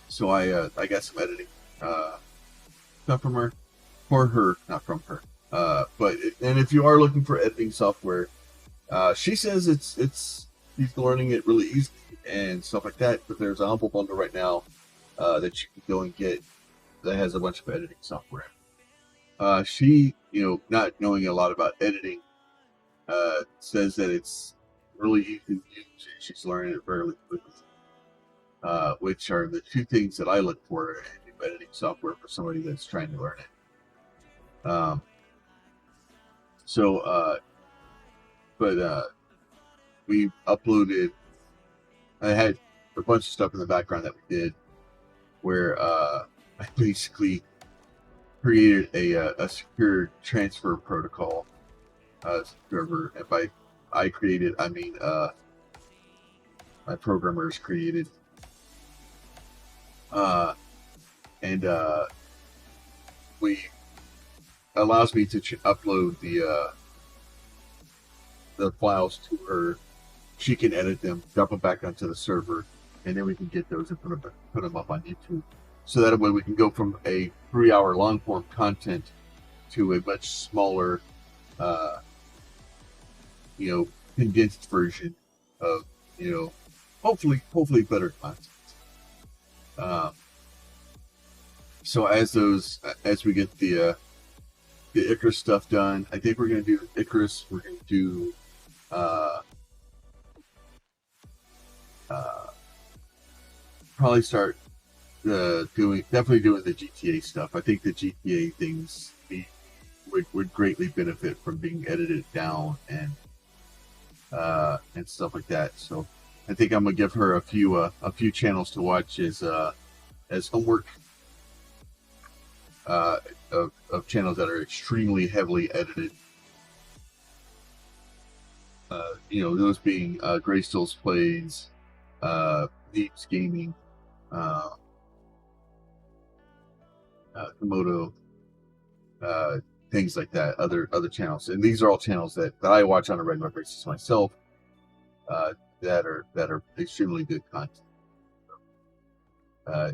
So I got some editing stuff from her, for her, not from her. And if you are looking for editing software, she says she's learning it really easy and stuff like that. But there's a Humble Bundle right now that you can go and get that has a bunch of editing software. She, not knowing a lot about editing, says that it's really easy to use and she's learning it very quickly. Which are the two things that I look for in editing software for somebody that's trying to learn it. We uploaded. I had a bunch of stuff in the background that we did, where I basically created a secure transfer protocol server, and by I created, I mean my programmers created, and we allows me to upload the files to her. She can edit them, dump them back onto the server, and then we can get those and put them up on YouTube. So that way we can go from a 3-hour long form content to a much smaller, condensed version of, hopefully better content. So as we get the Icarus stuff done, I think we're going to do Icarus. We're going to do probably start doing the GTA stuff. I think the GTA things would greatly benefit from being edited down and stuff like that. So I think I'm gonna give her a few channels to watch as homework of channels that are extremely heavily edited. Those being Graystill's Plays, Deeps Gaming, Komodo, things like that. Other channels, and these are all channels that I watch on a regular basis myself. That are extremely good content.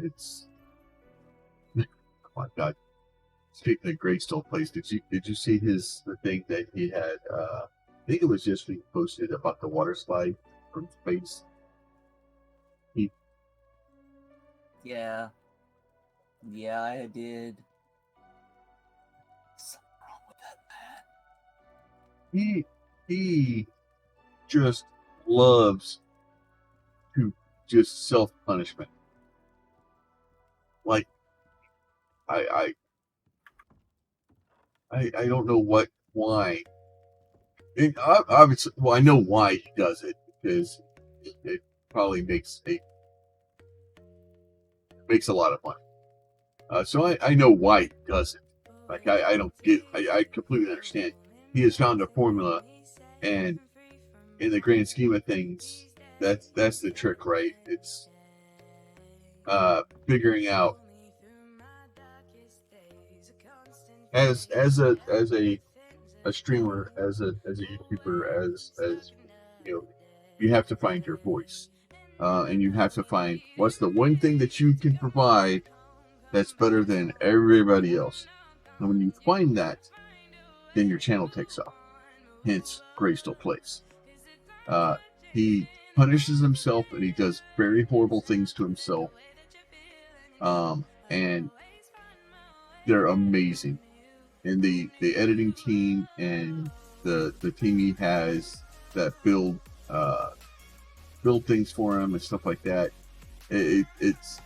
It's oh my god. Speaking of Graystill Place, did you see the thing that he had? I think it was just being posted about the water slide from space. Yeah, I did. Something wrong with that man. He just loves to just self-punishment. Like I don't know why. Obviously, well, I know why he does it, because it probably makes a lot of money. So I know why he does it. Like I don't get. I completely understand. He has found a formula, and in the grand scheme of things, that's the trick, right? It's figuring out as a streamer, as a YouTuber, as you know, you have to find your voice, and you have to find what's the one thing that you can provide that's better than everybody else. And when you find that, then your channel takes off. Hence, Greystone Plays. He punishes himself, and he does very horrible things to himself. And they're amazing. And the editing team and the team he has that build things for him and stuff like that. It's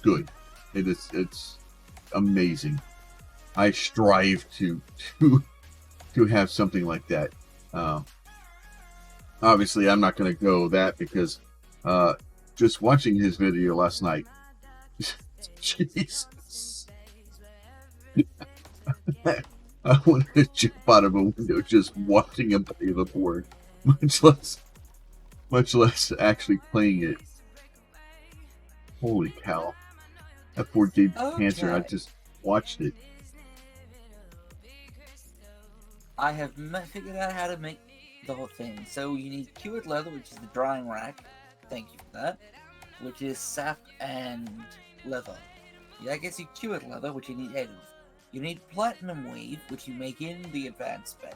good. It's amazing. I strive to have something like that. Obviously, I'm not going to go that because just watching his video last night, Jesus, I wanted to jump out of a window just watching him play the board, much less actually playing it. Holy cow! That board gave cancer. I just watched it. I have figured out how to make the whole thing. So you need cured leather, which is the drying rack. Thank you for that. Which is sap and leather. Yeah, I guess you cured leather, which you need 8 of. You need platinum weave, which you make in the advanced bench.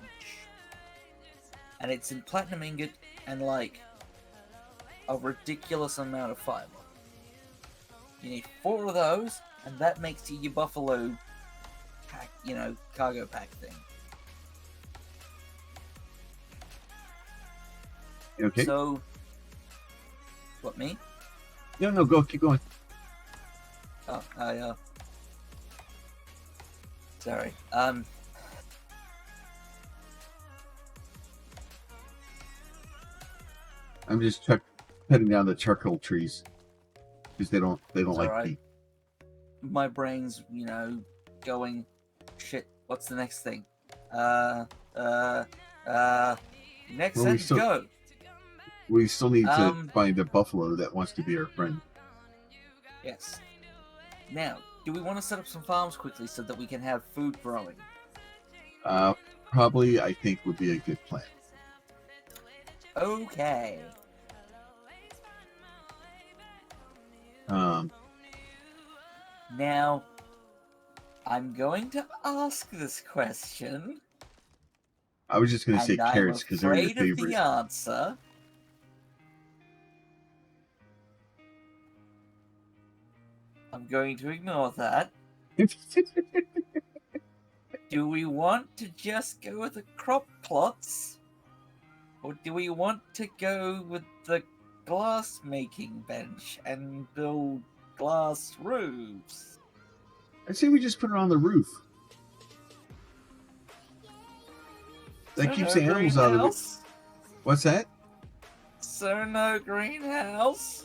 And it's in platinum ingot and like a ridiculous amount of fiber. You need 4 of those, and that makes you your buffalo pack, cargo pack thing. Okay. So, what, me? No, go, keep going. Oh, sorry. I'm just cutting down the charcoal trees because they don't like right. heat. My brain's, going, shit, what's the next thing? Next sentence, go. We still need to find a buffalo that wants to be our friend. Yes. Now, do we want to set up some farms quickly so that we can have food growing? Probably, I think, would be a good plan. Okay. Now, I'm going to ask this question. I was just going to say carrots because they're your I'm afraid favorite. of the answer. I'm going to ignore that. Do we want to just go with the crop plots? Or do we want to go with the glass making bench and build glass roofs? I'd say we just put it on the roof. That keeps the animals out of it. What's that? So no greenhouse?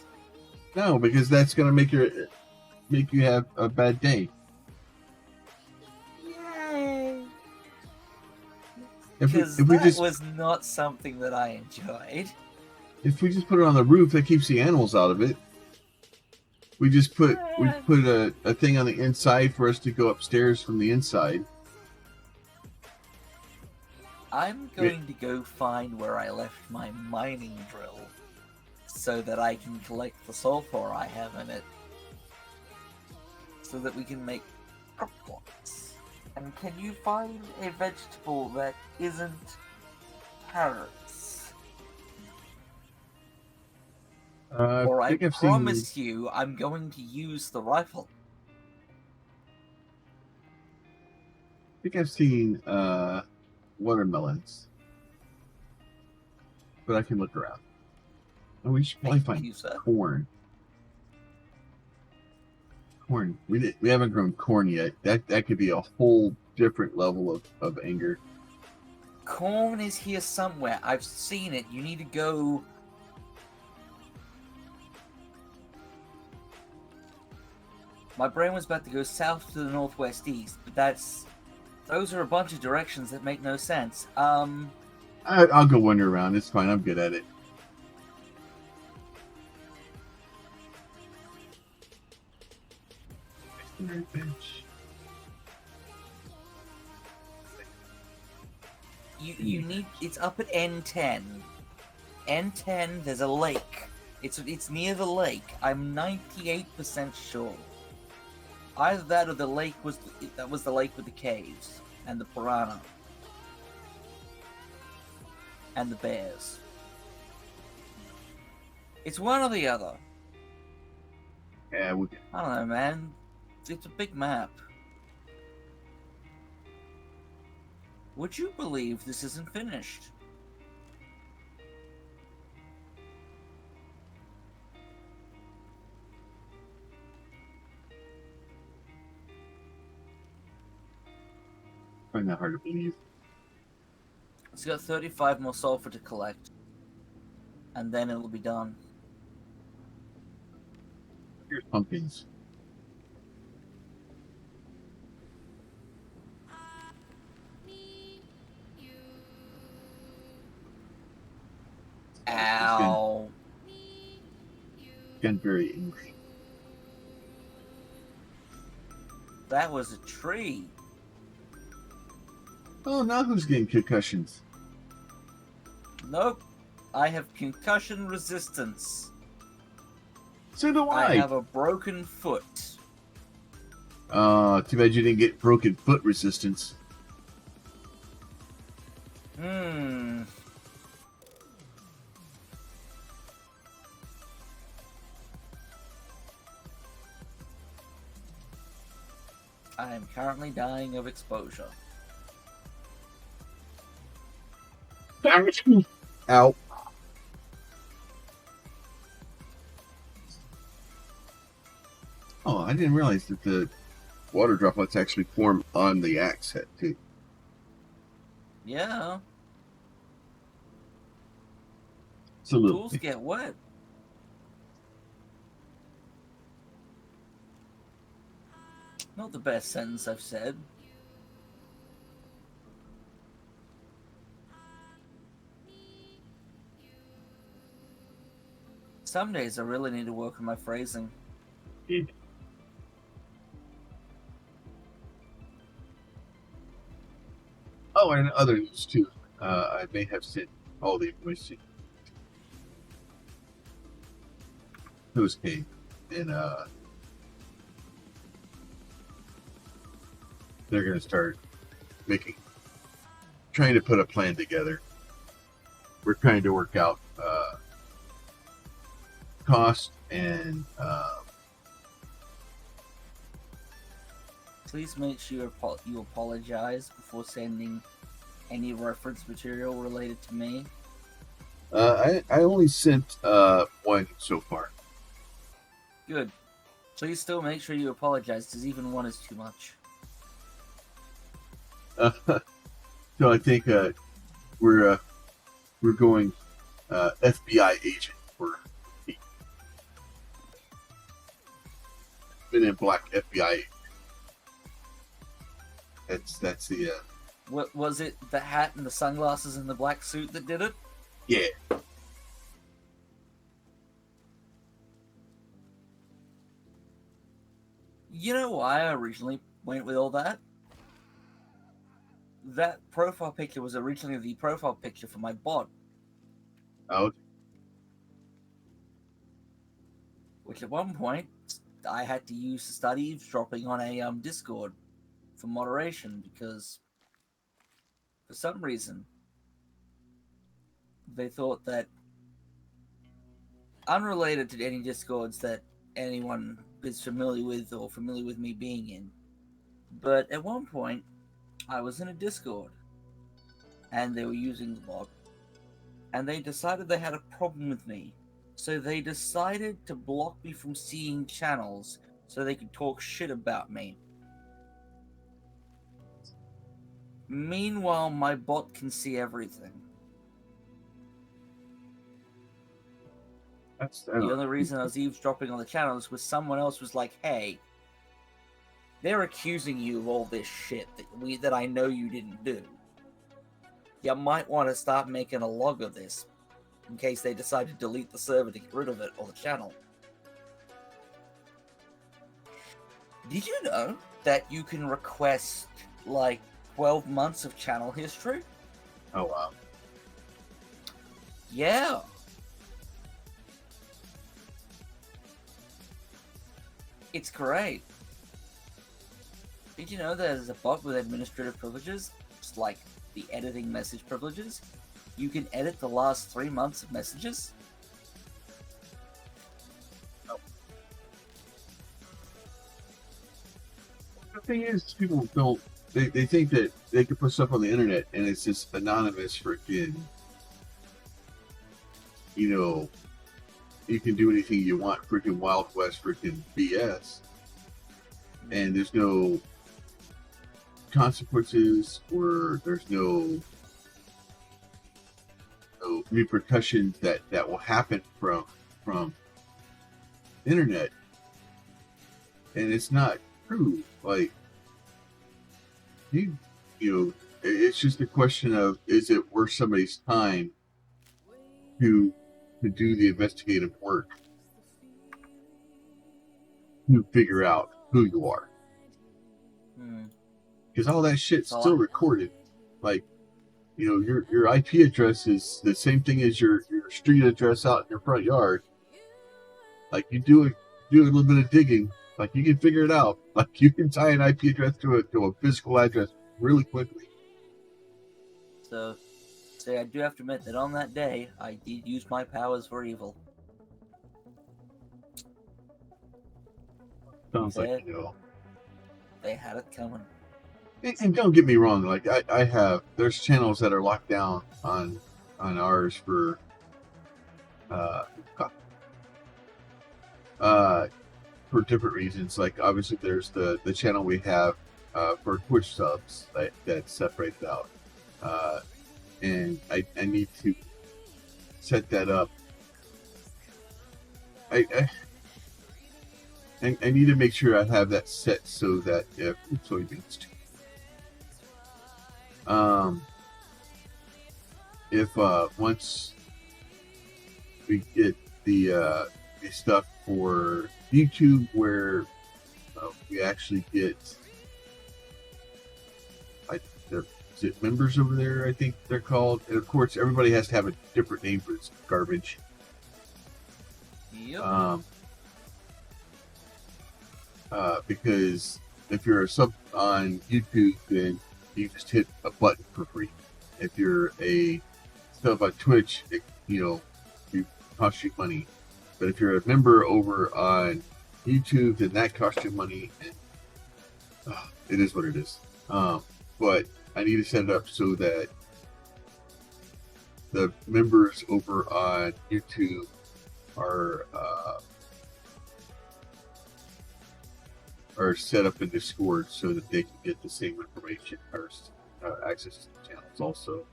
No, because that's going to make you have a bad day. Yay! If That we just was not something that I enjoyed. If we just put it on the roof, that keeps the animals out of it. We just put a thing on the inside for us to go upstairs from the inside. I'm going to go find where I left my mining drill so that I can collect the sulfur I have in it so that we can make crop plots. And can you find a vegetable that isn't carrots? Or I promise you I'm going to use the rifle. I think I've seen watermelons, but I can look around. And we should probably find corn. Corn. We haven't grown corn yet. That could be a whole different level of anger. corn is here somewhere. I've seen it. You need to go... My brain was about to go south to the northwest east, but those are a bunch of directions that make no sense. I'll go wander around. It's fine. I'm good at it. Bench. You need... It's up at N10. N10, there's a lake. It's near the lake. I'm 98% sure. Either that or the lake was the lake with the caves and the piranha and the bears. It's one or the other. Yeah, I don't know, man. It's a big map. Would you believe this isn't finished? find that hard to believe. It's got 35 more sulfur to collect. And then it'll be done. Here's pumpkins. Ow. Getting very angry. That was a tree. Oh, now who's getting concussions? Nope. I have concussion resistance. So do I I. have a broken foot. Too bad you didn't get broken foot resistance. I am currently dying of exposure. Ow. Oh, I didn't realize that the water droplets actually form on the axe head, too. Yeah. It's a little... Tools get wet. Not the best sentence I've said. Some days I really need to work on my phrasing. Oh, and other news, too. I may have sent all the information to his cave. And, they're going to start trying to put a plan together. We're trying to work out cost and Please make sure you apologize before sending any reference material related to me. I only sent one so far. Good. Please still make sure you apologize, because even one is too much. So I think we're going FBI agent for me. Men in Black FBI. That's the What was it? The hat and the sunglasses and the black suit that did it? yeah. You know why I originally went with all that? That profile picture was originally the profile picture for my bot, Out. which at one point I had to use to start eavesdropping on a Discord for moderation, because for some reason they thought that, unrelated to any Discords that anyone is familiar with or familiar with me being in, but at one point I was in a Discord and they were using the bot, and they decided they had a problem with me, so they decided to block me from seeing channels so they could talk shit about me. Meanwhile, my bot can see everything. The only reason I was eavesdropping on the channels was someone else was like, "Hey, they're accusing you of all this shit that I know you didn't do. You might want to start making a log of this in case they decide to delete the server to get rid of it or the channel." Did you know that you can request like 12 months of channel history? Oh wow. Yeah. It's great. Did you know there's a bot with administrative privileges, just like the editing message privileges? You can edit the last 3 months of messages. The thing is, people don't. They think that they can put stuff on the internet and it's just anonymous freaking. You know, you can do anything you want, freaking Wild West, freaking BS, and there's no consequences or there's no repercussions that will happen from internet, and it's not true. Like you know, it's just a question of, is it worth somebody's time to do the investigative work to figure out who you are, because all that shit's still recorded. Like, you know, your IP address is the same thing as your street address out in your front yard. Like, you do a little bit of digging, like you can figure it out. Like, you can tie an IP address to a physical address really quickly. So I do have to admit that on that day, I did use my powers for evil. Sounds like, you know, they had it coming. And don't get me wrong, like I have, there's channels that are locked down on ours for different reasons. Like, obviously there's the channel we have for Twitch subs that's separated out, and I need to set that up. I need to make sure I have that set so that if soybeans too. If once we get the stuff for YouTube, where we actually get, is it members over there? I think they're called, and of course everybody has to have a different name for this garbage. Yep. Because if you're a sub on YouTube, then you just hit a button for free. If you're a sub on Twitch, it costs you money. But if you're a member over on YouTube, then that costs you money. And, it is what it is. But I need to set it up so that the members over on YouTube are set up in Discord so that they can get the same information or access to the channels also.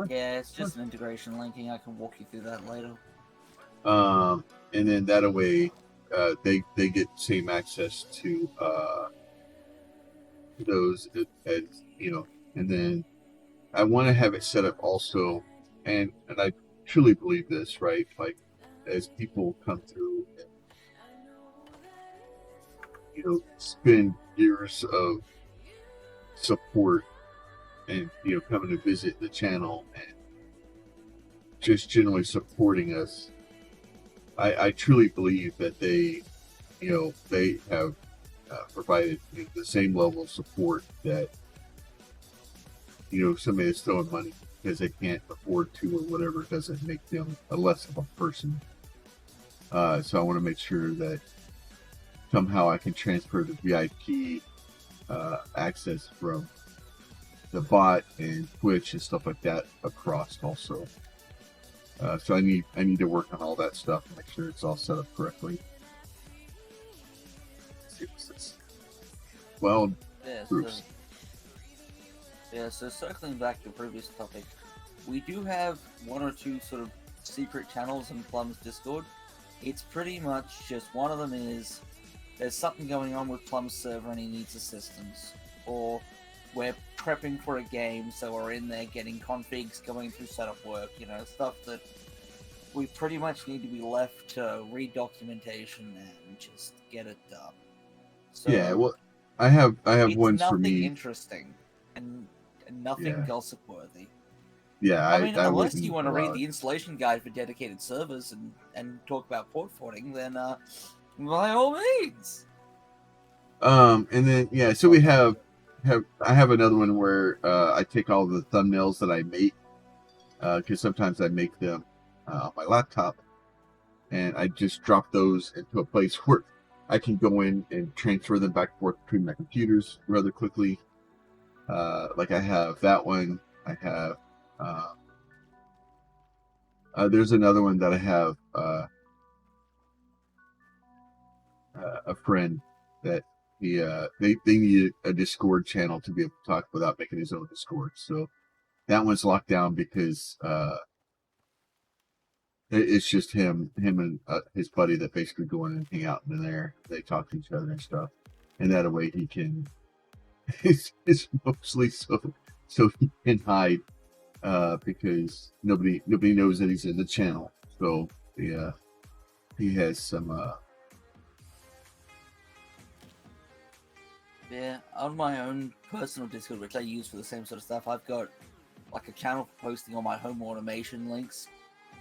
Yeah, it's just an integration linking. I can walk you through that later. And then that way, they get same access to those, as you know. And then I want to have it set up also, and I truly believe this, right? Like, as people come through and, spend years of support and, coming to visit the channel and just generally supporting us, I truly believe that they have provided the same level of support that, somebody that's throwing money because they can't afford to or whatever doesn't make them a less of a person. So I want to make sure that somehow I can transfer the VIP access from the bot and Twitch and stuff like that across also. So I need to work on all that stuff and make sure it's all set up correctly. Let's see what's this. Well, Yeah, groups. Yeah, so circling back to the previous topic, we do have one or two sort of secret channels in Plum's Discord. It's pretty much just one of them is there's something going on with Plum's server and he needs assistance. Or we're prepping for a game, so we're in there getting configs, going through setup work, stuff that we pretty much need to be left to read documentation and just get it done. So Yeah, well, I have it's ones for nothing me. interesting and nothing Yeah, gossip worthy. yeah, I mean, I unless you wouldn't want to allow read it. the installation guide for dedicated servers and talk about port forwarding, then by all means. And then yeah, so we have I have another one where I take all the thumbnails that I make because sometimes I make them on my laptop, and I just drop those into a place where I can go in and transfer them back and forth between my computers rather quickly. Like I have that one. I have uh, there's another one that I have a friend that they need a Discord channel to be able to talk without making his own Discord. So that one's locked down because it's just him and his buddy that basically go in and hang out in there. They talk to each other and stuff, and that way he can. It's mostly so he can hide because nobody knows that he's in the channel. So yeah, he has some. Yeah, on my own personal Discord, which I use for the same sort of stuff, I've got like a channel for posting all my home automation links.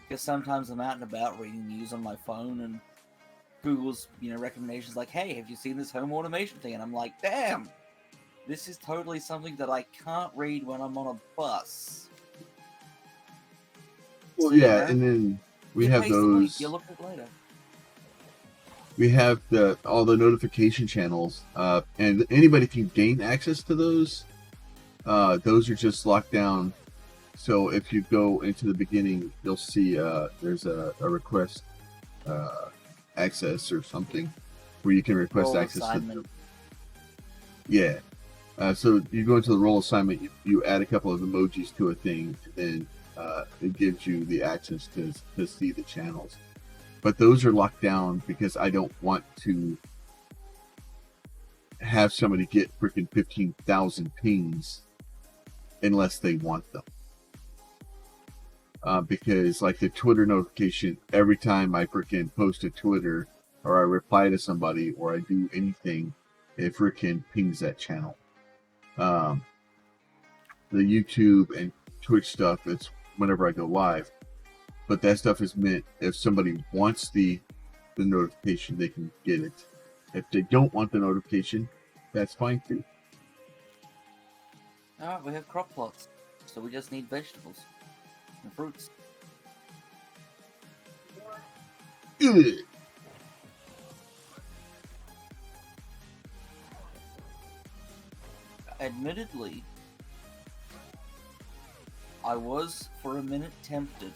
Because sometimes I'm out and about reading news on my phone and Google's, recommendations like, hey, have you seen this home automation thing? And I'm like, damn, this is totally something that I can't read when I'm on a bus. Well, So, yeah, and then we you have paste the link, you those. look at it later. We have all the notification channels, and anybody can gain access to those. Those are just locked down. So if you go into the beginning, you'll see there's a request access or something where you can request Role access to assignment. Yeah. So you go into the role assignment, you add a couple of emojis to a thing, and then it gives you the access to see the channels. But those are locked down because I don't want to have somebody get freaking 15,000 pings unless they want them. Because like the Twitter notification, every time I freaking post to Twitter or I reply to somebody or I do anything, it freaking pings that channel. The YouTube and Twitch stuff, it's whenever I go live. But that stuff is meant if somebody wants the notification, they can get it. If they don't want the notification, that's fine too. Alright, we have crop plots. So we just need vegetables and fruits. Ugh. Admittedly, I was for a minute tempted.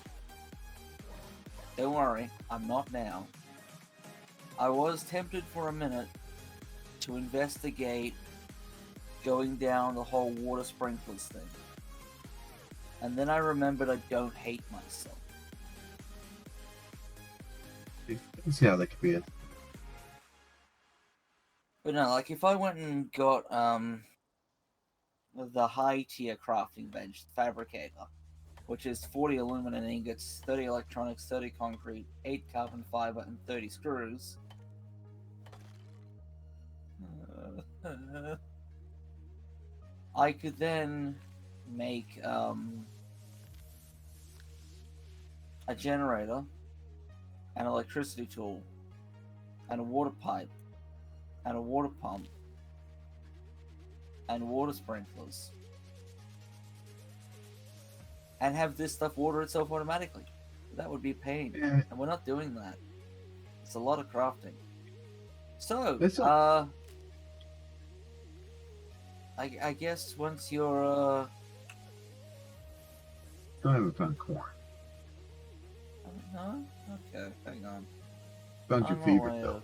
Don't worry, I'm not now. I was tempted for a minute to investigate going down the whole water sprinklers thing. And then I remembered I don't hate myself. Let's see how that could be it. But no, like if I went and got the high tier crafting bench, the fabricator, which is 40 aluminum ingots, 30 electronics, 30 concrete, 8 carbon fiber, and 30 screws. I could then make a generator, an electricity tool, and a water pipe, and a water pump, and water sprinklers. And have this stuff water itself automatically. That would be a pain. Yeah. And we're not doing that. It's a lot of crafting. So, I guess once you're, Still haven't found corn. no? Okay, hang on. Found your favorite though.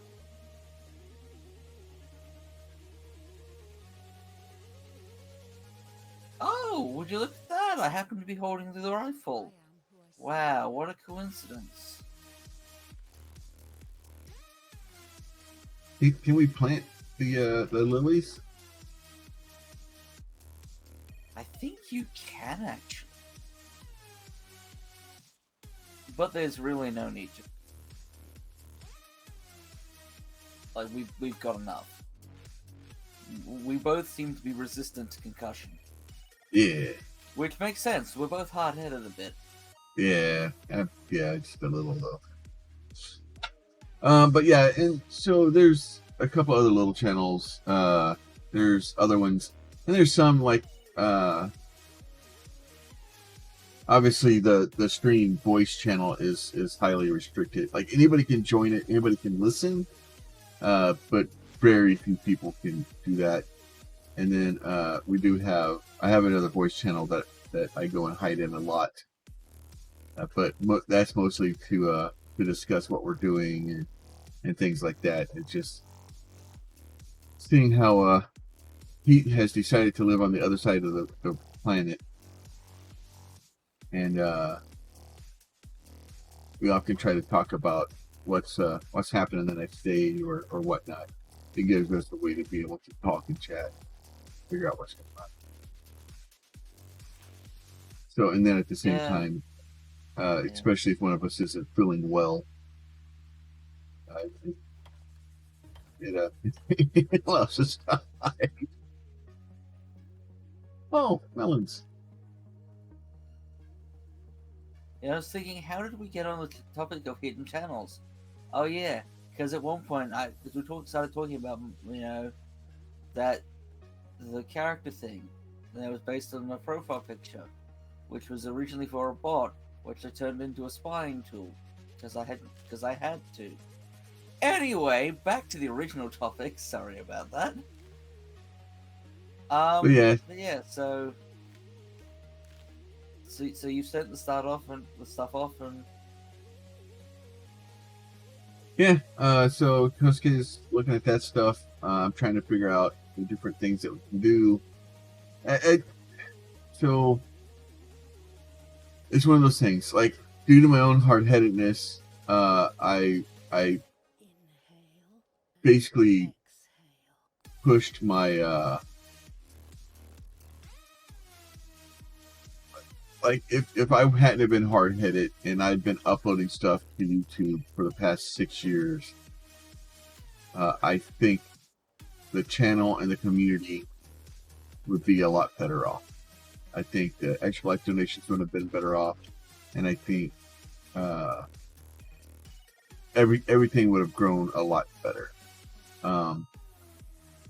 would you look at that? I happen to be holding the rifle. Wow, what a coincidence. Can we plant the lilies? I think you can actually. But there's really no need to. Like, we've got enough. We both seem to be resistant to concussion. Yeah. Which makes sense. We're both hard-headed a bit. Yeah. Yeah, just a little though. But yeah, and so there's a couple other little channels. There's other ones, and there's some like obviously the stream voice channel is highly restricted. Like anybody can join it, anybody can listen, but very few people can do that. And then I have another voice channel that I go and hide in a lot, but that's mostly to discuss what we're doing and things like that. It's just seeing how Pete has decided to live on the other side of the planet, and we often try to talk about what's happening the next day or whatnot. It gives us a way to be able to talk and chat, figure out what's going on. So, and then at the same time, especially if one of us isn't feeling well, it allows us to hide. Oh, melons. I was thinking, how did we get on the topic of hidden channels? Oh yeah, because at one point, we started talking about, that the character thing that was based on a profile picture, which was originally for a bot, which I turned into a spying tool because I had to. Anyway, back to the original topic. Sorry about that. But yeah, so you sent the stuff off and yeah. So Kosuke is looking at that stuff. I'm trying to figure out the different things that we can do. So it's one of those things. Like due to my own hard-headedness, I basically pushed my like if I hadn't have been hard-headed and I'd been uploading stuff to YouTube for the past 6 years, I think the channel and the community would be a lot better off. I think the extra life donations would have been better off, and I think everything would have grown a lot better.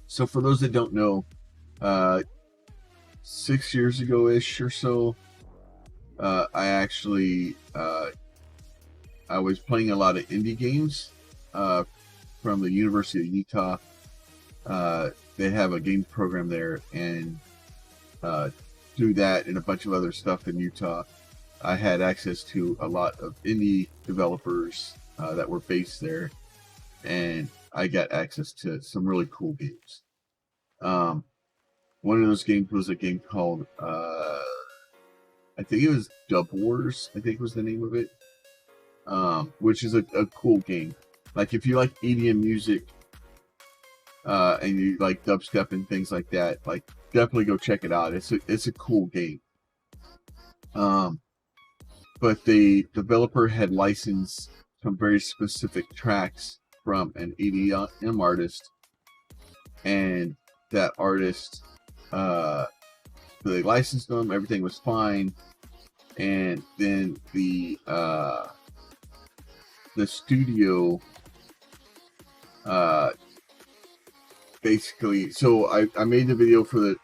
So for those that don't know, 6 years ago-ish or so, I was playing a lot of indie games from the University of Utah. They have a games program there, and through that and a bunch of other stuff in Utah, I had access to a lot of indie developers that were based there, and I got access to some really cool games. One of those games was a game called I think it was Dub Wars, I think was the name of it, which is a cool game. Like if you like EDM music and you like dubstep and things like that, like definitely go check it out. It's a cool game. But the developer had licensed some very specific tracks from an EDM artist, and that artist, they licensed them, everything was fine, and then the studio basically, so I made the video for the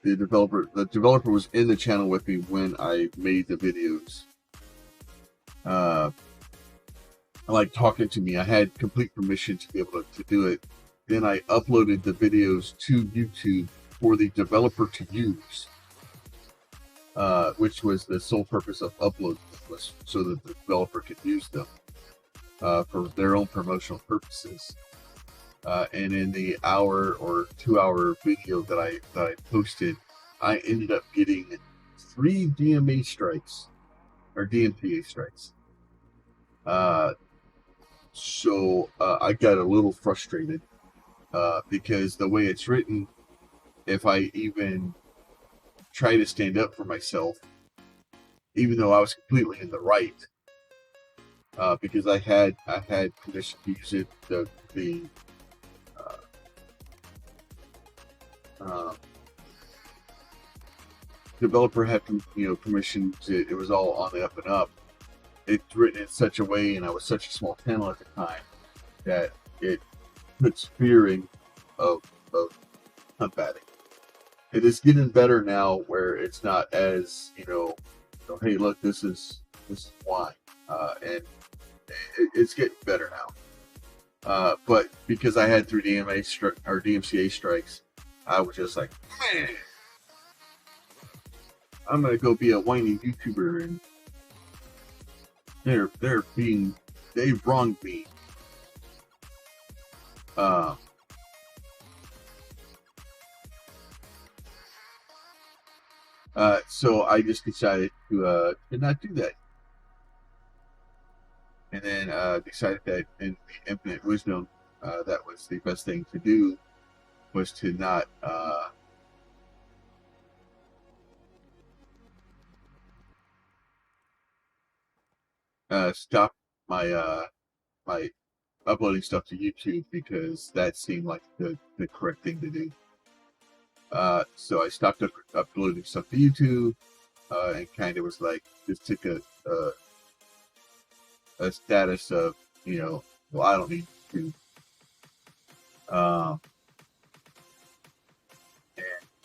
developer. The developer was in the channel with me when I made the videos. Like talking to me, I had complete permission to be able to do it. Then I uploaded the videos to YouTube for the developer to use, which was the sole purpose of uploading them, was so that the developer could use them for their own promotional purposes. And in the hour or 2 hour video that I posted, I ended up getting 3 DMA strikes or DMTA strikes. So I got a little frustrated because the way it's written, if I even try to stand up for myself, even though I was completely in the right, because I had permission to use it, the developer had permission to, it was all on the up and up. It's written in such a way, and I was such a small channel at the time, that it puts fear in of combating. It is getting better now, where it's not as hey, look, this is why, and it's getting better now. But because I had 3 DMCA strikes, I was just like, man, I'm gonna go be a whiny YouTuber, and they've wronged me. So I just decided to not do that, and then decided that in the infinite wisdom, that was the best thing to do, was to not stop my uploading stuff to YouTube, because that seemed like the correct thing to do. So I stopped uploading stuff to YouTube, and kind of was like, just took a status of, well, I don't need to. And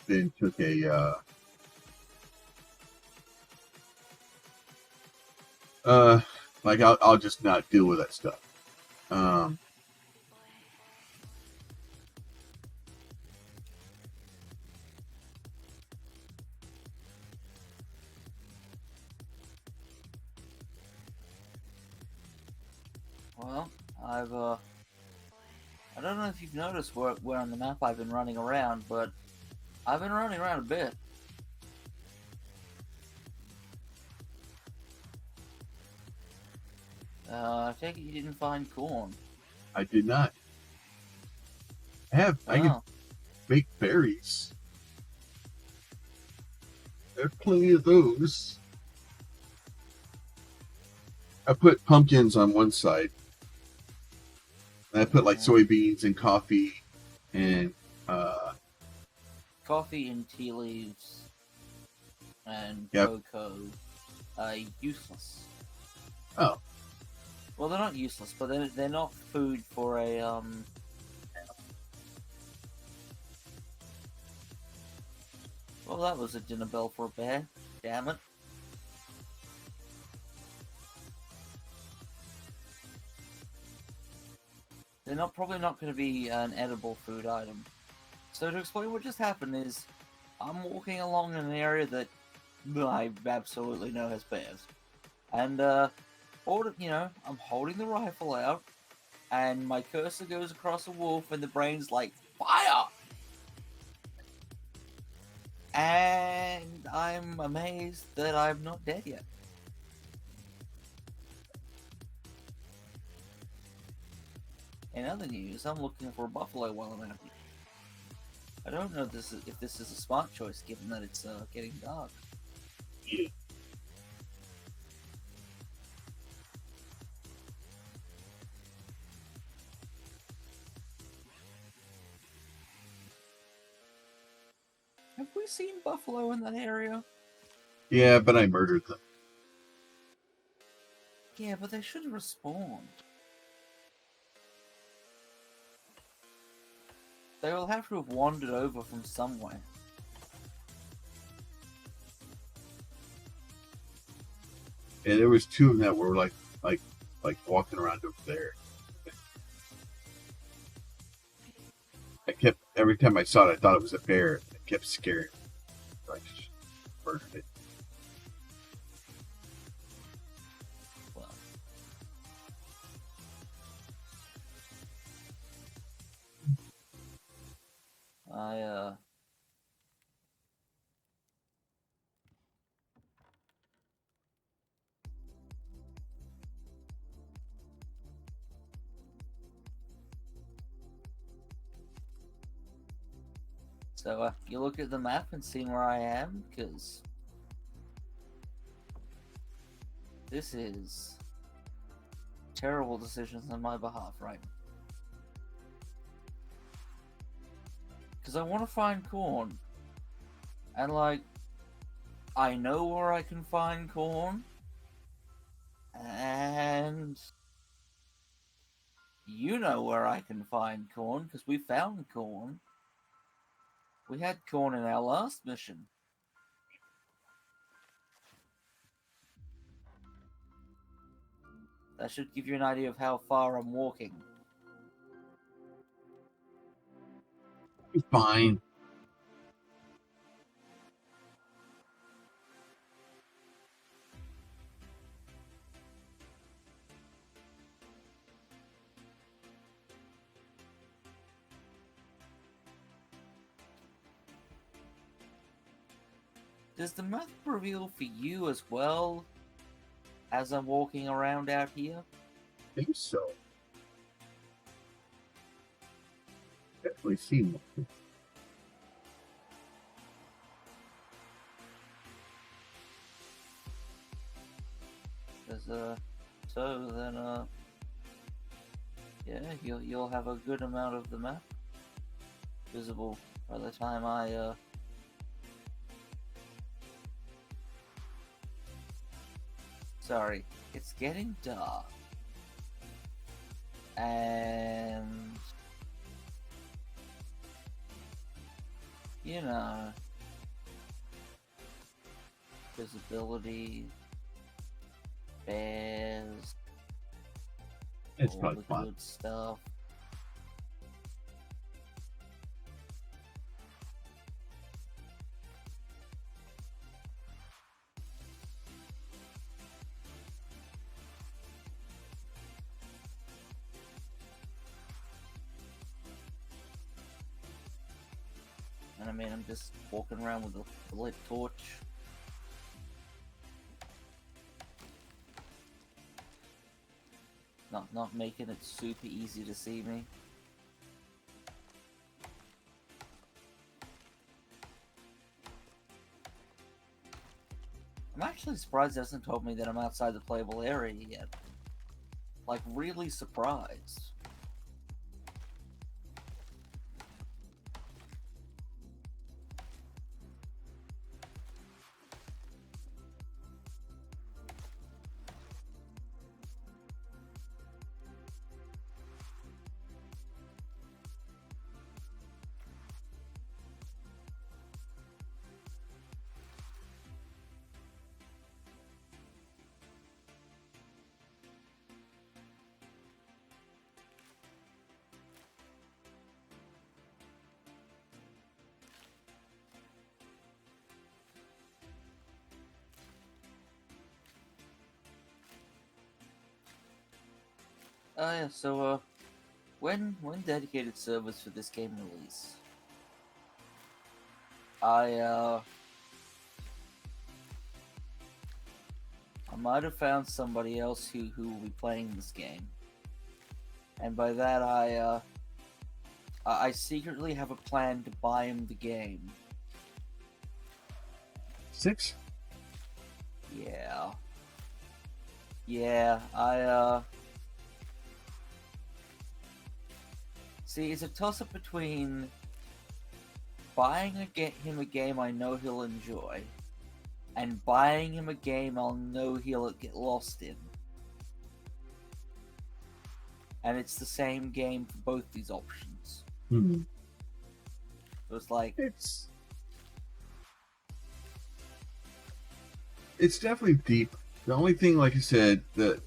then took like I'll just not deal with that stuff. Well, I don't know if you've noticed where on the map I've been running around, but I've been running around a bit. I take it you didn't find corn. I did not. I can make berries. There's plenty of those. I put pumpkins on one side. And I put like soybeans and coffee and coffee and tea leaves and cocoa. Useless. Oh. Well, they're not useless, but they're not food for a Well, that was a dinner bell for a bear. Damn it. They're probably not going to be an edible food item. So to explain what just happened is, I'm walking along in an area that I absolutely know has bears. And, I'm holding the rifle out, and my cursor goes across a wolf, and the brain's like, fire! And I'm amazed that I'm not dead yet. In other news, I'm looking for a buffalo while I'm out here. I don't know if this is a smart choice, given that it's getting dark. Yeah. Have we seen buffalo in that area? Yeah, but I murdered them. Yeah, but they should have respawned. They will have to have wandered over from somewhere. Yeah, there was 2 of them that were like walking around over there. I kept, every time I saw it, I thought it was a bear. It kept scaring me. So I just murdered it. So you look at the map and see where I am, because this is terrible decisions on my behalf, right? Because I want to find corn, and like, I know where I can find corn, and you know where I can find corn, because we found corn. We had corn in our last mission. That should give you an idea of how far I'm walking. Fine. Does the map reveal for you as well as I'm walking around out here? I think so. Definitely seen one. Because, so then, yeah, you'll have a good amount of the map visible by the time I, Sorry, it's getting dark. And... you know... visibility... bears... It's all probably the fun. good stuff. And I mean, I'm just walking around with a lit torch. Not making it super easy to see me. I'm actually surprised it hasn't told me that I'm outside the playable area yet. Like, really surprised. Yeah, so, when dedicated servers for this game release, I might have found somebody else who will be playing this game. And by that, I secretly have a plan to buy him the game. 6? Yeah. Yeah, See, it's a toss-up between buying him a game I know he'll enjoy, and buying him a game I'll know he'll get lost in. And it's the same game for both these options. Hmm. So it's like... It's definitely deep. The only thing, like I said, that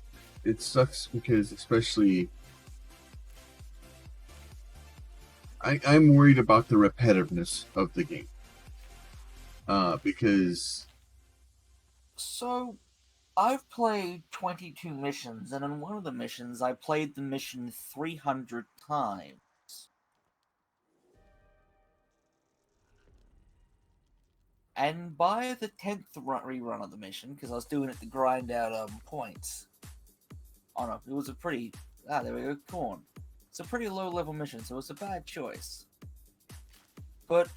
it sucks because especially... I'm worried about the repetitiveness of the game. Because... So, I've played 22 missions, and in one of the missions, I played the mission 300 times. And by the 10th rerun of the mission, because I was doing it to grind out points. Oh no, it was a pretty... Ah, there we go, corn. It's a pretty low-level mission, so it's a bad choice. But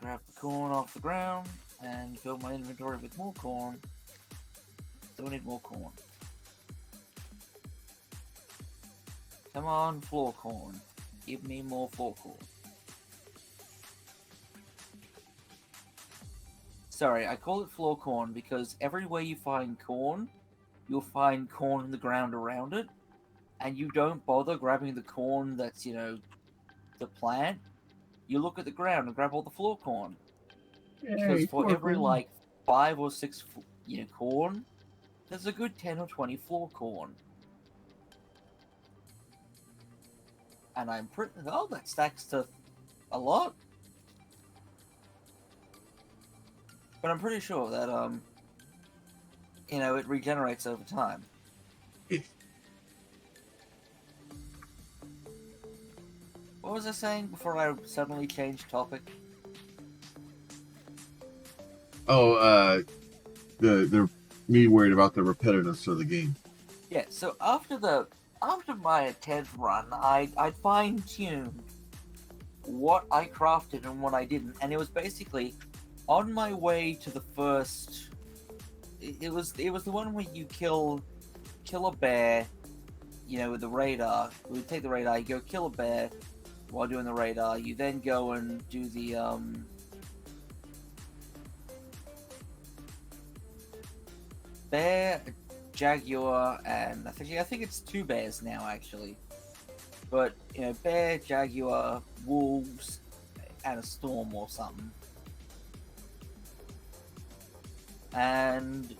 grab the corn off the ground and fill my inventory with more corn. So we need more corn. Come on, floor corn. Give me more floor corn. Sorry, I call it floor corn because everywhere you find corn, you'll find corn in the ground around it, and you don't bother grabbing the corn that's, the plant. You look at the ground and grab all the floor corn. Because Yay, for floor every, corn. 5 or 6, corn, there's a good 10 or 20 floor corn. And I'm pretty... Oh, that stacks to a lot. But I'm pretty sure that, it regenerates over time. What was I saying before I suddenly changed topic? Oh, the me worried about the repetitiveness of the game. Yeah, so after my 10th run, I fine-tuned what I crafted and what I didn't, and it was basically on my way to the first. It was the one where you kill a bear, with the radar. We would take the radar, you go kill a bear while doing the radar. You then go and do the bear, jaguar, and I think it's 2 bears now actually. But bear, jaguar, wolves, and a storm or something. And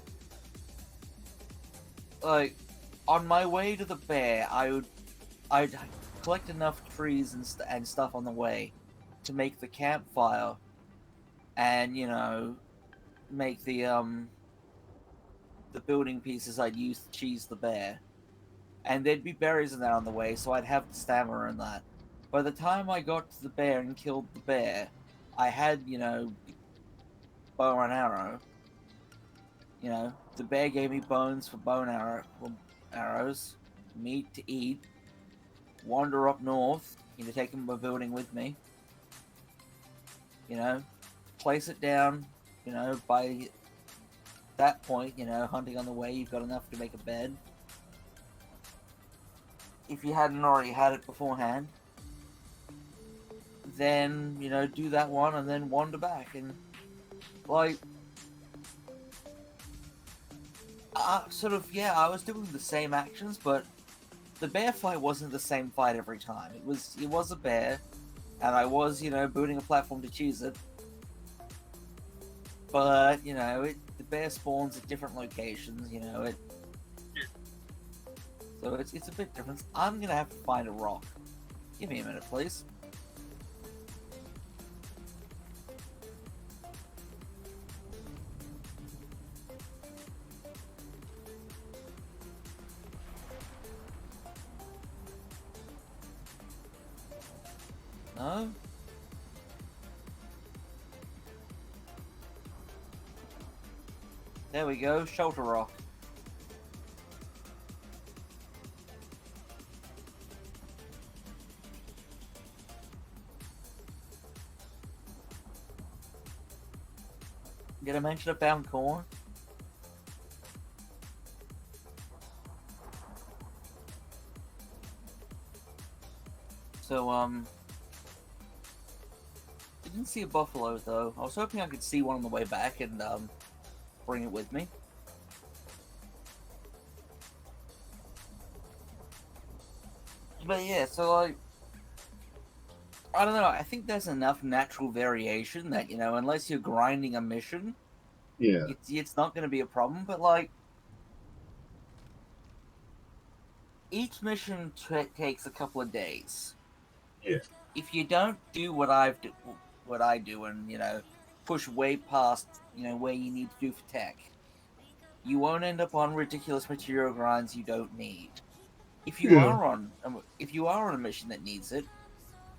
on my way to the bear, I'd collect enough trees and stuff on the way to make the campfire, and make the building pieces I'd use to cheese the bear. And there'd be berries in that on the way, so I'd have the stamina in that. By the time I got to the bear and killed the bear, I had, bow and arrow. The bear gave me bones for arrows, meat to eat, wander up north, taking my building with me. Place it down, by that point, hunting on the way, you've got enough to make a bed. If you hadn't already had it beforehand, then, do that one and then wander back. And, I was doing the same actions, but the bear fight wasn't the same fight every time. It was a bear, and I was, building a platform to cheese it. But, the bear spawns at different locations, so it's a bit different. I'm gonna have to find a rock. Give me a minute, please. No? There we go, shelter rock. Did I mention I found corn? So, I didn't see a buffalo, though. I was hoping I could see one on the way back and, bring it with me. But yeah, so, I don't know, I think there's enough natural variation that, unless you're grinding a mission, Yeah. it's not going to be a problem, but, each mission takes a couple of days. Yeah. If you don't do what I do and, push way past, where you need to do for tech, you won't end up on ridiculous material grinds you don't need. If you Yeah. are on a mission that needs it,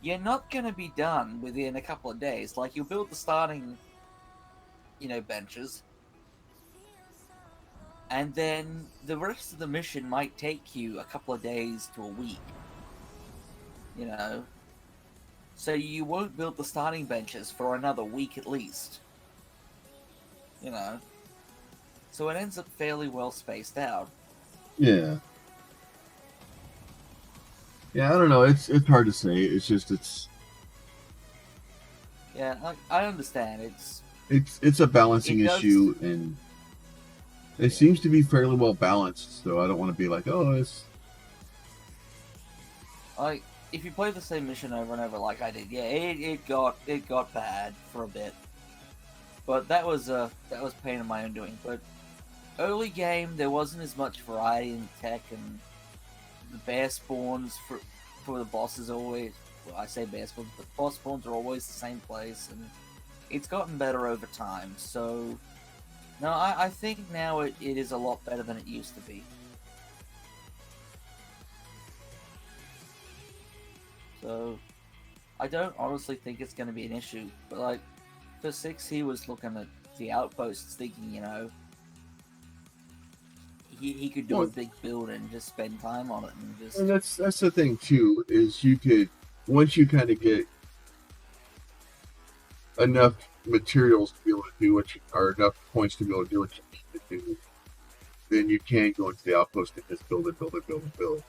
you're not going to be done within a couple of days. Like, you'll build the starting, benches, and then the rest of the mission might take you a couple of days to a week. So you won't build the starting benches for another week at least. You know. So it ends up fairly well spaced out. Yeah. Yeah, I don't know. It's hard to say. It's just Yeah, I understand. it's a balancing It does. issue, and it Yeah. seems to be fairly well balanced. So I don't want to be like, oh, it's Like, if you play the same mission over and over like I did, yeah, it got bad for a bit. But that was pain of my own doing. But early game there wasn't as much variety in tech, and the bear spawns for the bosses always. Well, I say bear spawns, but boss spawns are always the same place, and it's gotten better over time. So no, I think now it is a lot better than it used to be. So I don't honestly think it's going to be an issue. But like for 6, he was looking at the outposts, thinking, he could do a well, big build and just spend time on it and just. and that's the thing too, is you could, once you kind of get enough materials to be able to do what you, or enough points to be able to do what you need to do, then you can go into the outpost and just build it, build it, build it, build.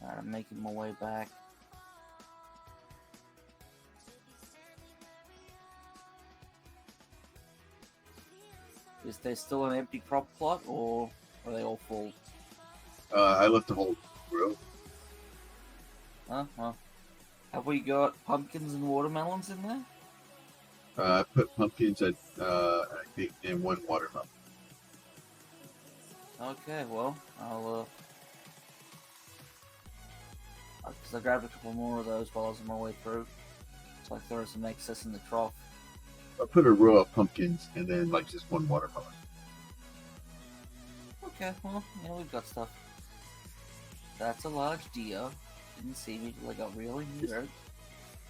Alright, I'm making my way back. Is there still an empty crop plot, or are they all full? I left the whole row. Huh? Well, have we got pumpkins and watermelons in there? I put pumpkins at I think in one watermelon. Okay, well, I'll because I grabbed a couple more of those while I was on my way through, so I throw some excess in the trough. I put a row of pumpkins and then like just one watermelon. Okay, well, yeah, we've got stuff. That's a large deer. Didn't see me till I got really near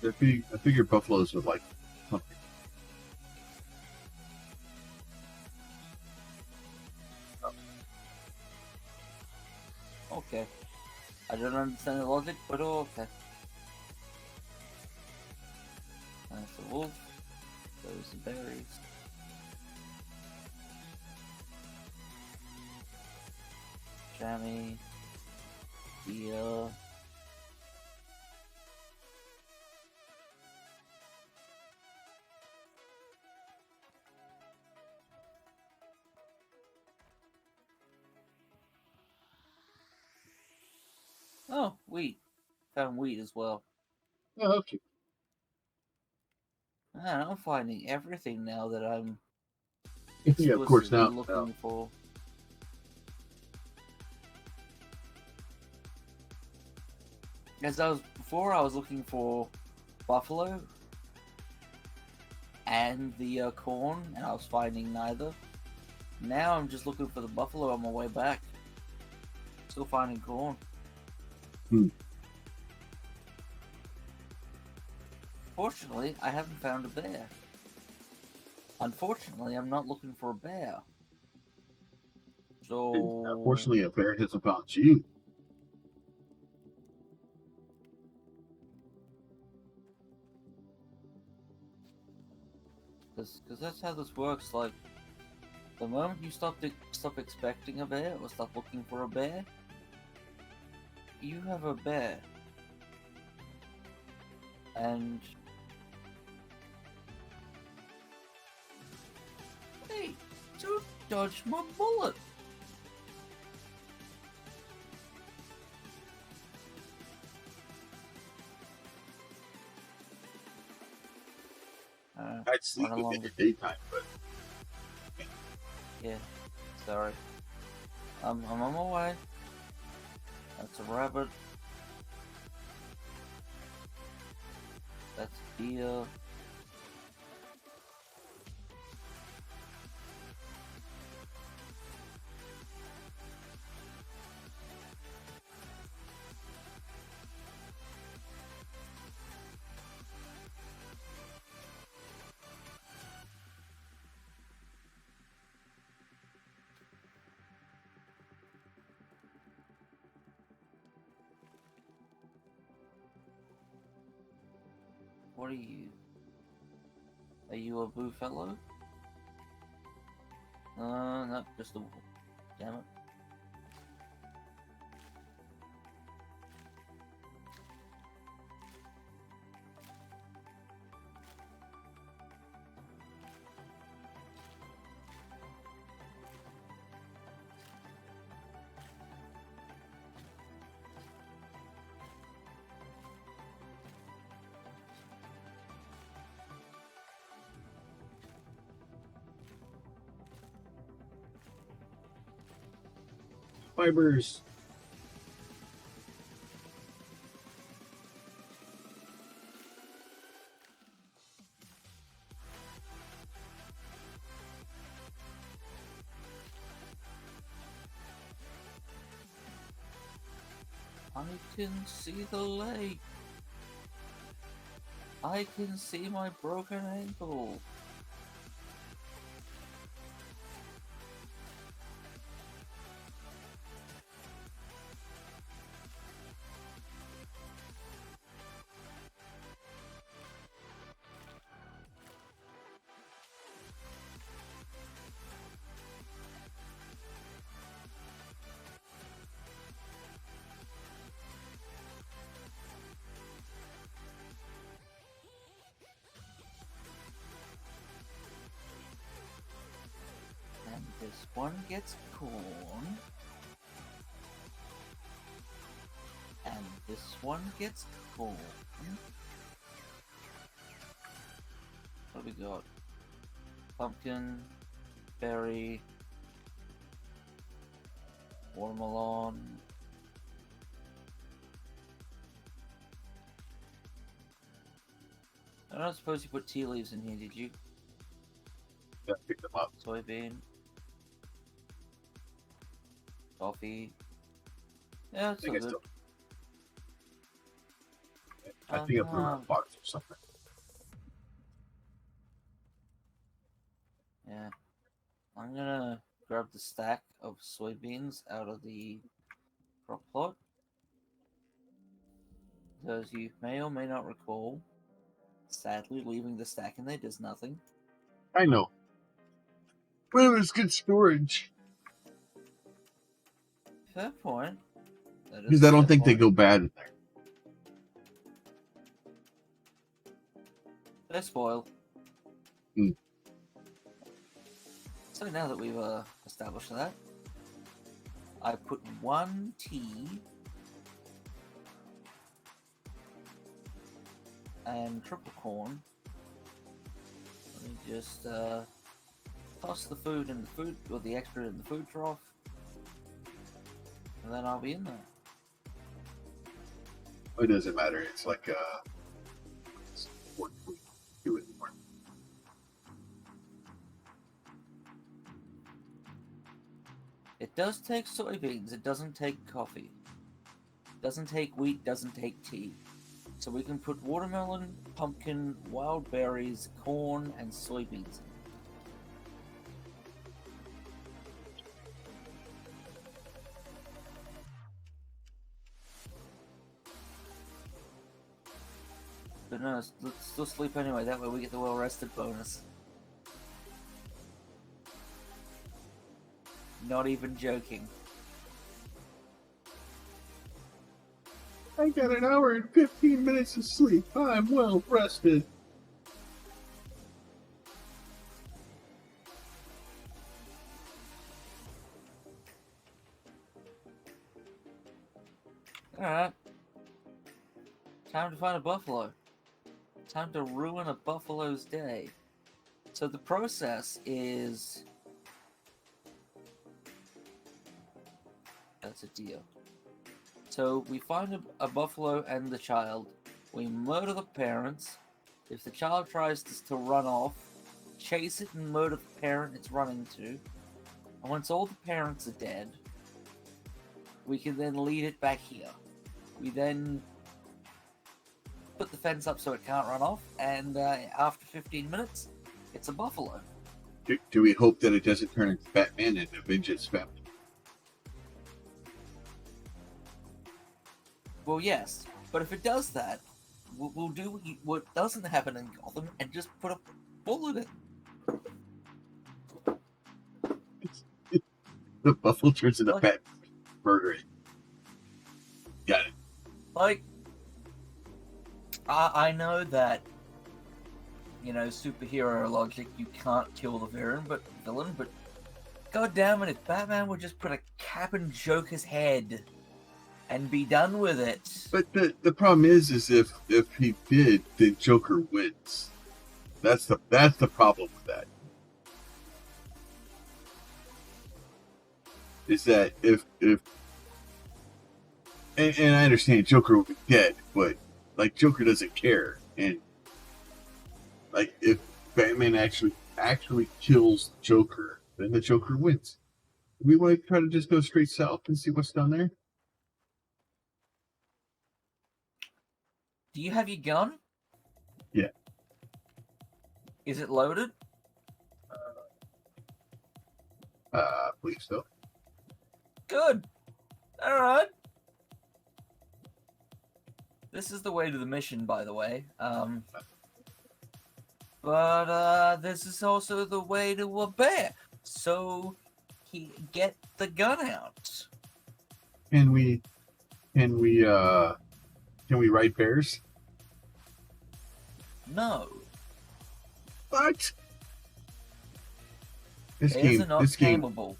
it. I figure buffaloes would like pumpkins. Okay. I don't understand the logic, but okay. That's a wolf. Those are berries. Jammy. Deer. Oh, wheat. Found wheat as well. Oh, okay. Man, I'm finding everything now that I'm Yeah, of course explicitly now. looking for. As I was before, I was looking for buffalo and the corn, and I was finding neither. Now I'm just looking for the buffalo on my way back. Still finding corn. Hmm. Fortunately, I haven't found a bear. Unfortunately, I'm not looking for a bear. So, Unfortunately, a bear has found you. because that's how this works. Like, the moment you stop expecting a bear or stop looking for a bear, you have a bear. And hey, don't dodge my bullet. I'd sleep Run with along in the the daytime, but yeah. Sorry. I'm on my way. That's a rabbit. That's a deer. What are you? Are you a blue fellow? No, just a wolf. Damn it. Fibers. I can see the lake. I can see my broken ankle. And this one gets corn. And this one gets corn. What do we got? Pumpkin, berry, watermelon. I don't suppose you put tea leaves in here, did you? Yeah, pick them up. Soybean. Coffee. Yeah, it's I so think good. I think I put them in a box or something. Yeah. I'm gonna grab the stack of soybeans out of the crop plot. Because you may or may not recall, sadly, leaving the stack in there does nothing. I know. Well, it's good storage. Fair point. That is Because a I don't fair think they point. go bad in there. They spoil. Hmm. So now that we've established that, I put 1 tea and triple corn. Let me just toss the food in the food, or the extra in the food trough, and then I'll be in there. It doesn't matter. It's like it's what we do it more. It does take soybeans, it doesn't take coffee. Doesn't take wheat, doesn't take tea. So we can put watermelon, pumpkin, wild berries, corn, and soybeans in. But no, let's still sleep anyway, that way we get the well-rested bonus. Not even joking. I got an hour and 15 minutes of sleep. I'm well rested. Alright. Time to find a buffalo. Time to ruin a buffalo's day. So the process is... That's a deer. So we find a buffalo and the child. We murder the parents. If the child tries to run off, chase it and murder the parent it's running to. And once all the parents are dead, we can then lead it back here. We then put the fence up so it can't run off, and after 15 minutes, it's a buffalo. Do we hope that it doesn't turn into Batman and avenge its family? Well, yes, but if it does that, We'll do what doesn't happen in Gotham and just put a bullet in. The buffalo turns into Like, pet murdering. Got it. like, I know that, superhero logic, you can't kill the villain, but god damn it, if Batman would just put a cap in Joker's head and be done with it. But the problem is if he did, then Joker wins. That's the problem with that. Is that if and I understand Joker will be dead, but like Joker doesn't care, and like if Batman actually kills Joker, then the Joker wins. We want to try to just go straight south and see what's down there. Do you have your gun? Yeah. Is it loaded? Please so. Good. Alright. This is the way to the mission, by the way. But this is also the way to a bear. So, get the gun out. Can we ride bears? No. What? This Bears game are not this game tameable.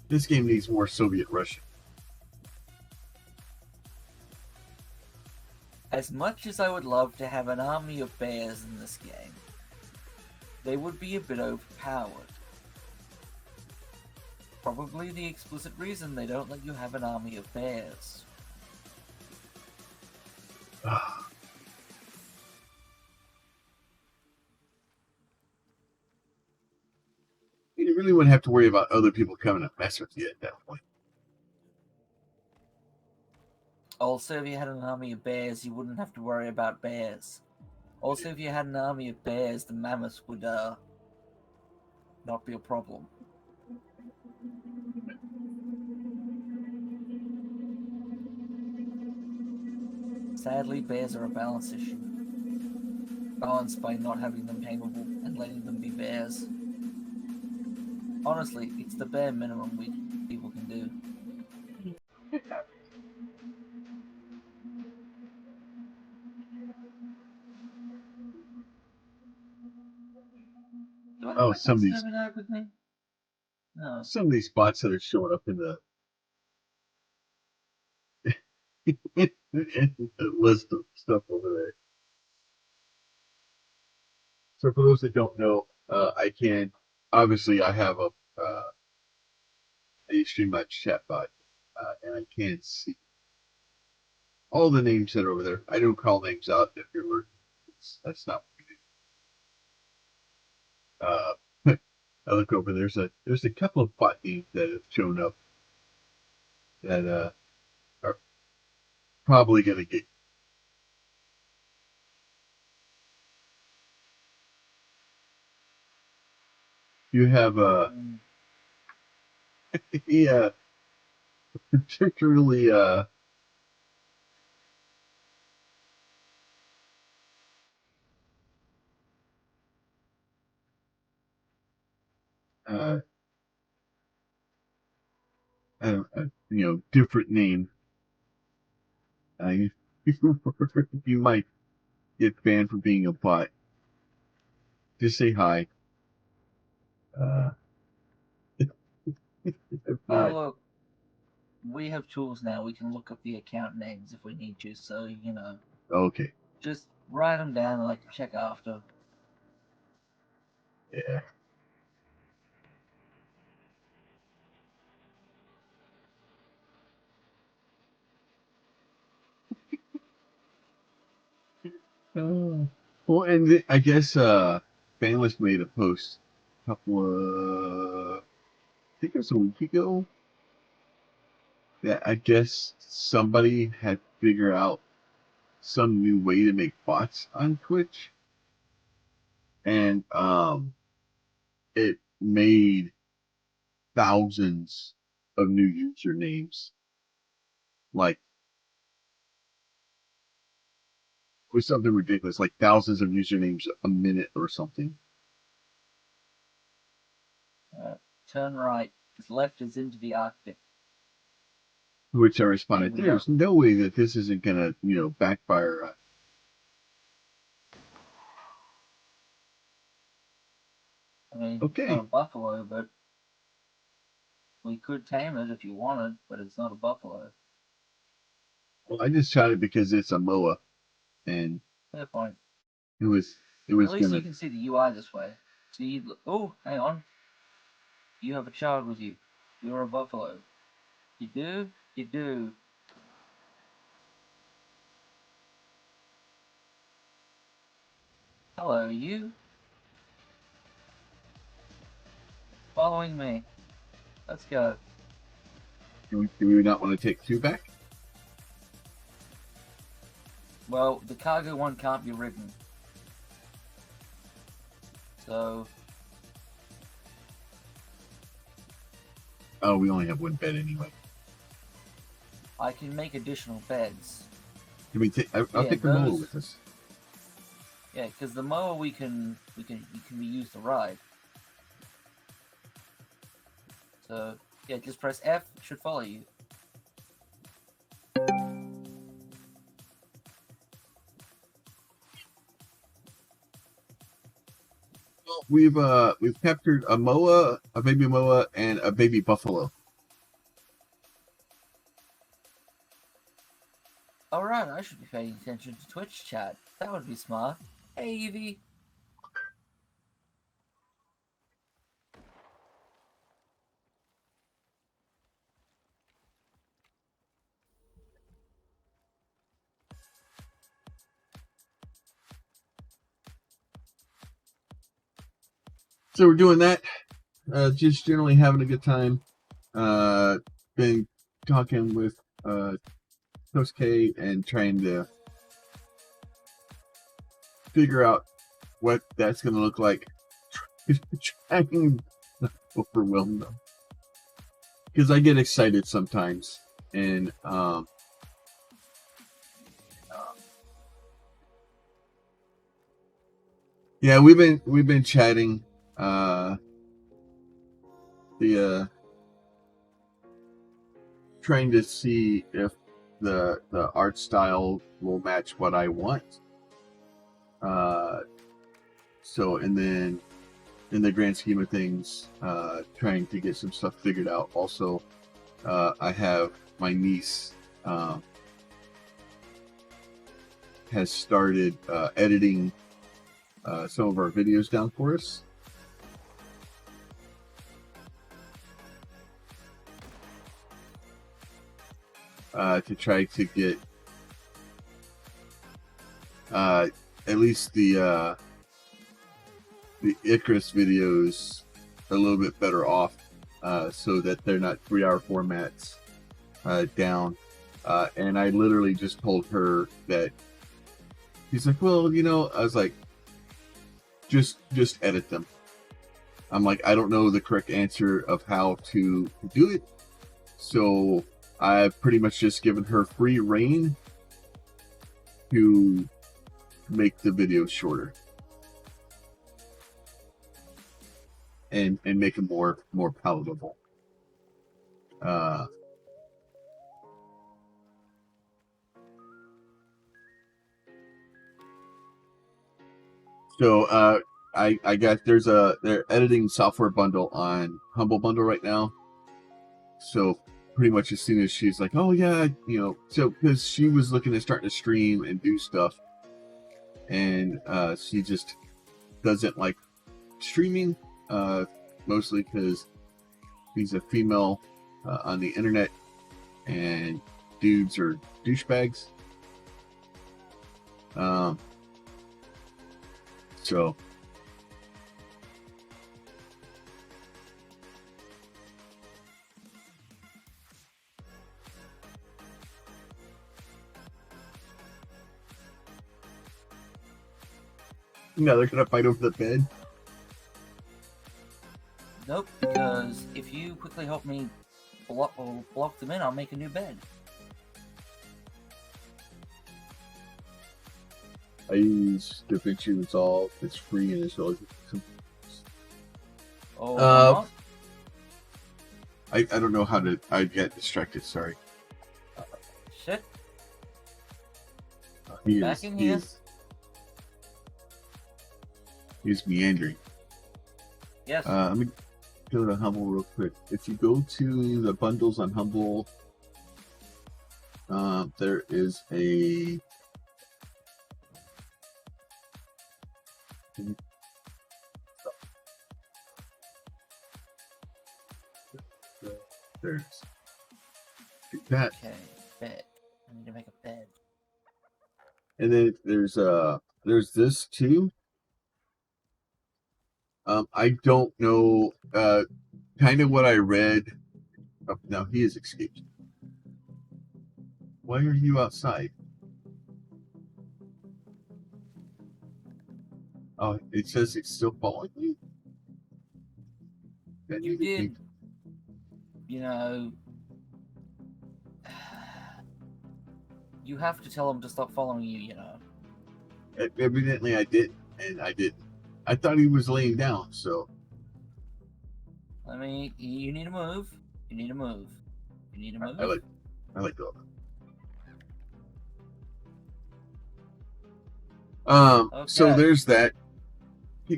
this game needs more Soviet Russia. As much as I would love to have an army of bears in this game, they would be a bit overpowered. Probably the explicit reason they don't let you have an army of bears. You really wouldn't have to worry about other people coming to mess with you at that point. Also, if you had an army of bears, you wouldn't have to worry about bears. Also, if you had an army of bears, the mammoths would, not be a problem. Sadly, bears are a balance issue. Balanced by not having them tameable and letting them be bears. Honestly, it's the bare minimum people can do. Do I Oh, some of these with me? No. some of these bots that are showing up in the in the list of stuff over there. So for those that don't know, I can obviously I have a stream chat bot, and I can see all the names that are over there. I don't call names out if you're that's not what we do. I look over. There's a couple of bot names that have shown up that are probably gonna get. You have yeah, particularly uh, different name. You, you might get banned for being a bot. Just say hi. Uh, if Well, not, look, we have tools now. We can look up the account names if we need to, so, okay. just write them down and like check after. Yeah. Well, and I guess Fanless made a post a couple of, I think it was a week ago, that I guess somebody had figured out some new way to make bots on Twitch, and it made thousands of new Hmm. usernames. Like was something ridiculous, like thousands of usernames a minute or something. Turn right. Left is into the Arctic. To which I responded, we "There's no way that this isn't gonna, backfire." I mean, it's not Okay, a buffalo, but we could tame it if you wanted, but it's not a buffalo. well, I just shot it because it's a MOA, and Fair point. it was it was At least you gonna. can see the UI this way. So you oh, hang on. You have a child with you. You're a buffalo. You do? You do. Hello, you. Following me. Let's go. Do we not want to take two back? Well, the cargo one can't be ridden. So, Oh, we only have one bed anyway. I can make additional beds. Can we take? I'll Yeah, take the MOA those- with us. Yeah, because the mower we can be used to ride. So yeah, just press F. It should follow you. We've captured a MOA, a baby MOA, and a baby buffalo. Alright, I should be paying attention to Twitch chat. That would be smart. Hey, Evie. So we're doing that. Just generally having a good time. Been talking with Coach K and trying to figure out what that's going to look like. Trying not to overwhelm them, because I get excited sometimes, and yeah, we've been chatting. Trying to see if the art style will match what I want. So, and then in the grand scheme of things, trying to get some stuff figured out. Also, I have my niece has started editing some of our videos down for us. To try to get at least the Icarus videos a little bit better off, so that they're not 3-hour formats down. And I literally just told her that. He's like, well, I was like, just edit them. I'm like, I don't know the correct answer of how to do it, so I've pretty much just given her free reign to make the videos shorter and make them more palatable. So I got their editing software bundle on Humble Bundle right now. So pretty much as soon as she's like, oh yeah, so because she was looking at starting to stream and do stuff, and she just doesn't like streaming, mostly because she's a female on the internet, and dudes are douchebags. So now they're gonna fight over the bed. Nope, because if you quickly help me block them in, I'll make a new bed. I use DaVinci Resolve. It's free and it's really Oh, why not? I don't know how to. I get distracted. Sorry. Shit. He Back is. in He here. is. He's meandering. Yes. Let me go to Humble real quick. If you go to the bundles on Humble, there is a. There's that, Okay, bed. I need to make a bed. and then there's this too. I don't know. Kind of what I read. Oh, now he has escaped. Why are you outside? Oh, it says it's still following me. You did, you know. You have to tell him to stop following you, you know. Evidently, I did, and I didn't. I thought he was laying down, so. I mean, you need to move. You need to move. You need to move. I like that. So Okay. there's that.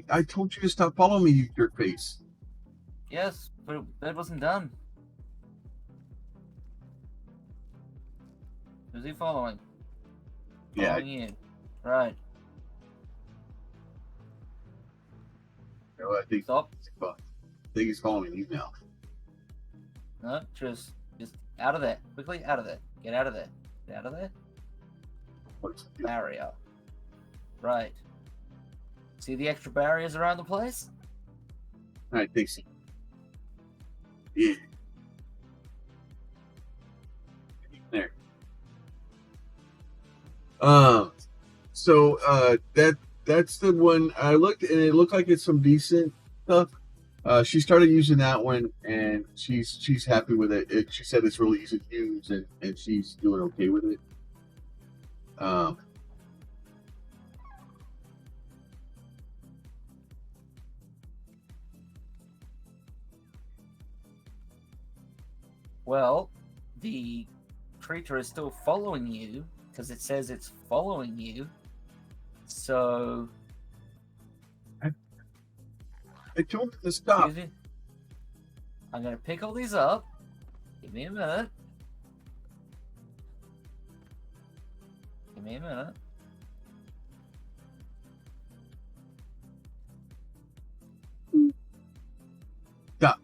I told you to stop following me, you dirt face. Yes, but bed wasn't done. Who's he following? Yeah. Following you. Right. I think Stop. I think he's following you now. No, just out of there. Quickly, out of there. Get out of there. Get out of there. What's Barrier. Right. See the extra barriers around the place? All right, thanks. Yeah. There. So that's the one I looked, and it looked like it's some decent stuff. She started using that one, and she's happy with it. She said it's really easy to use, and she's doing okay with it. Well, the creature is still following you because it says it's following you. So. I told him to stop. Excuse me. I'm gonna pick all these up. Give me a minute. Give me a minute. Stop.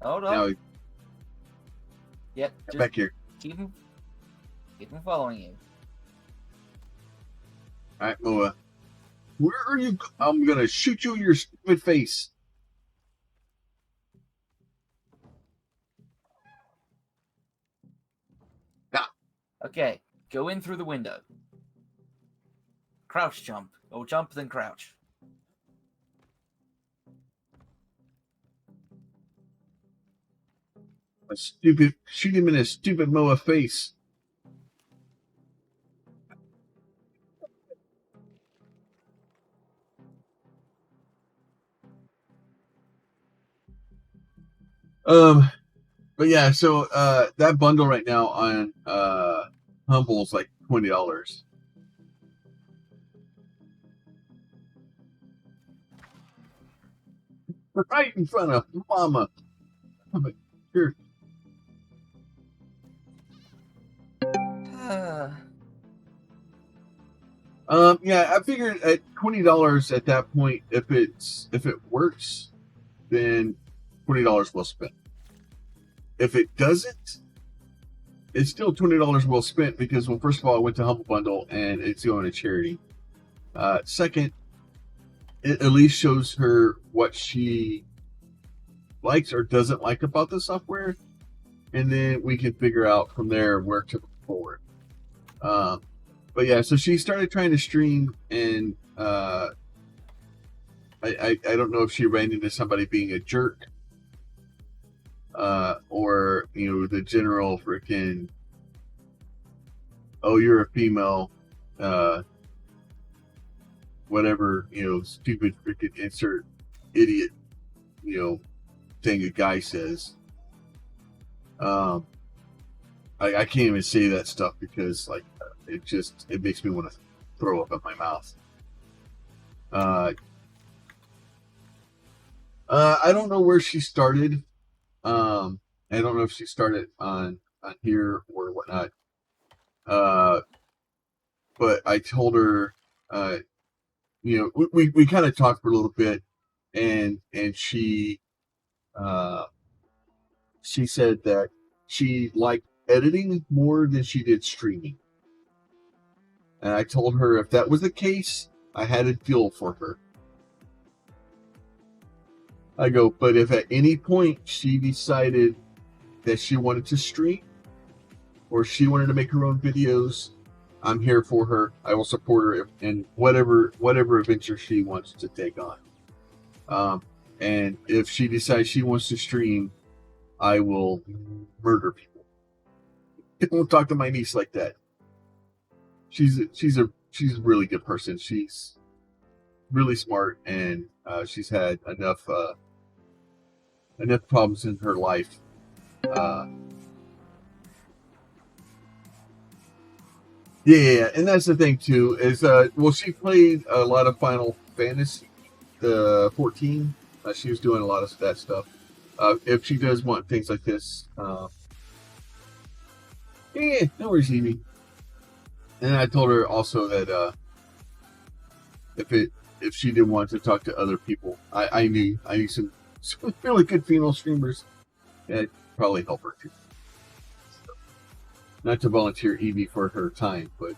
Hold on. Now, Yep. get back here. Keep him following you. All right, Moa. Where are you? I'm gonna shoot you in your stupid face. Now. Okay, go in through the window. Crouch jump. Or jump then crouch. Shoot him in his stupid Moa face. But yeah, so that bundle right now on Humble is like $20. Right in front of Mama. Here. Yeah, I figured at $20 at that point, if it works, then $20 well spent. If it doesn't, it's still $20 well spent because, well, first of all, I went to Humble Bundle and it's going to charity. Second, it at least shows her what she likes or doesn't like about the software, and then we can figure out from there where to move forward. But yeah, so she started trying to stream, and I don't know if she ran into somebody being a jerk, or the general freaking, oh, you're a female, whatever, stupid freaking insert idiot, thing a guy says. I can't even say that stuff because it makes me want to throw up in my mouth. I don't know where she started. I don't know if she started on here or whatnot. But I told her, we kind of talked for a little bit, and she said that she liked editing more than she did streaming. And I told her if that was the case, I had a deal for her. I go, but if at any point she decided that she wanted to stream or she wanted to make her own videos, I'm here for her. I will support her in whatever adventure she wants to take on. And if she decides she wants to stream, I will murder people. I won't talk to my niece like that. She's a really good person. She's really smart, and she's had enough problems in her life. Yeah, and that's the thing too. Is she played a lot of Final Fantasy, 14. She was doing a lot of that stuff. If she does want things like this, yeah, no worries, Evie. And I told her also that if she did want to talk to other people, I knew some really good female streamers that probably help her too. So, not to volunteer Evie for her time, but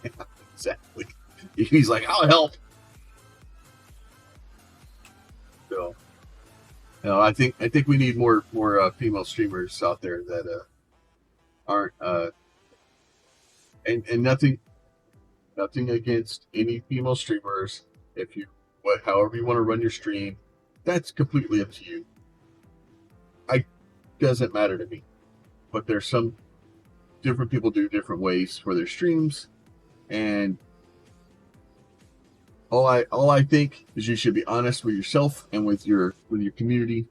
yeah, exactly. Evie's like, I'll help. So, I think we need more female streamers out there that aren't and nothing against any female streamers. If you however you want to run your stream, that's completely up to you. Doesn't matter to me. But there's some different people do different ways for their streams, and all I think is you should be honest with yourself and with your community.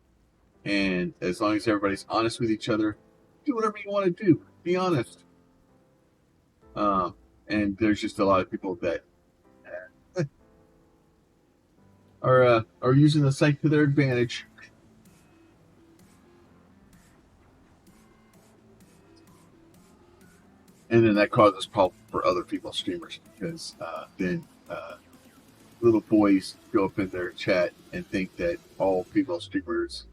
And as long as everybody's honest with each other, do whatever you want to do. Be honest. And there's just a lot of people that are using the site to their advantage. And then that causes problems for other people's streamers because then little boys go up in their chat and think that all female streamers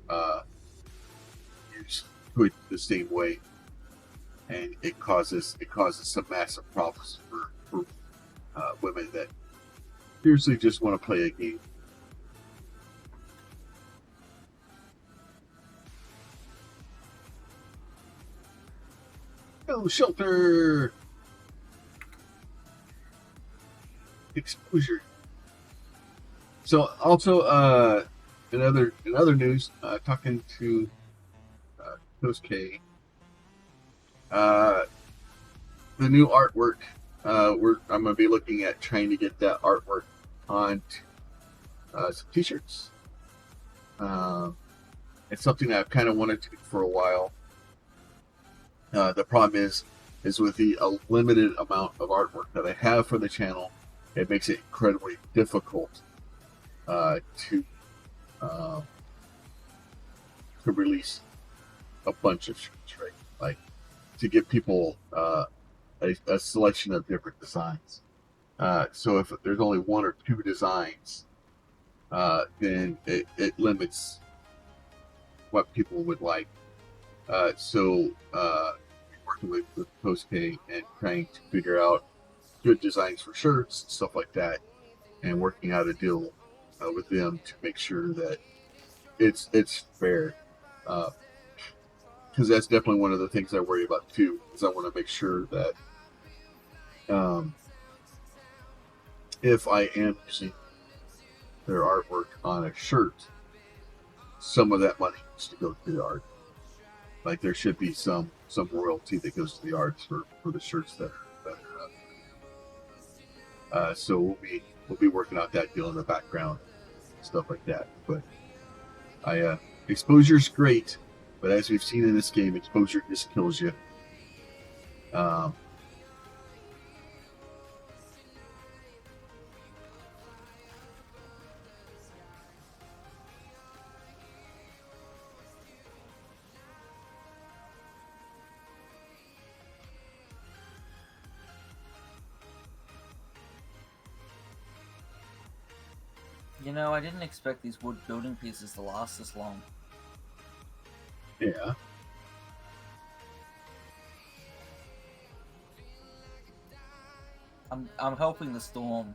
use Twitch the same way, and it causes some massive problems for women that seriously just want to play a game. No shelter. Exposure. So also in other news, talking to Coach K, the new artwork. I'm gonna be looking at trying to get that artwork on some t-shirts. It's something that I've kind of wanted to do for a while. The problem is with the limited amount of artwork that I have for the channel, it makes it incredibly difficult to release a bunch of shirts, right? Like to give people a selection of different designs. So if there's only one or two designs, then it limits what people would like. So working with Post K and trying to figure out good designs for shirts and stuff like that, and working out a deal with them to make sure that it's fair. Because that's definitely one of the things I worry about too. Is I want to make sure that if I am using their artwork on a shirt, some of that money needs to go to the art. Like there should be some royalty that goes to the arts for the shirts that are So we'll be working out that deal in the background, stuff like that. But exposure's great, but as we've seen in this game, exposure just kills you. Um, You know, I didn't expect these wood building pieces to last this long. yeah. I'm helping the storm.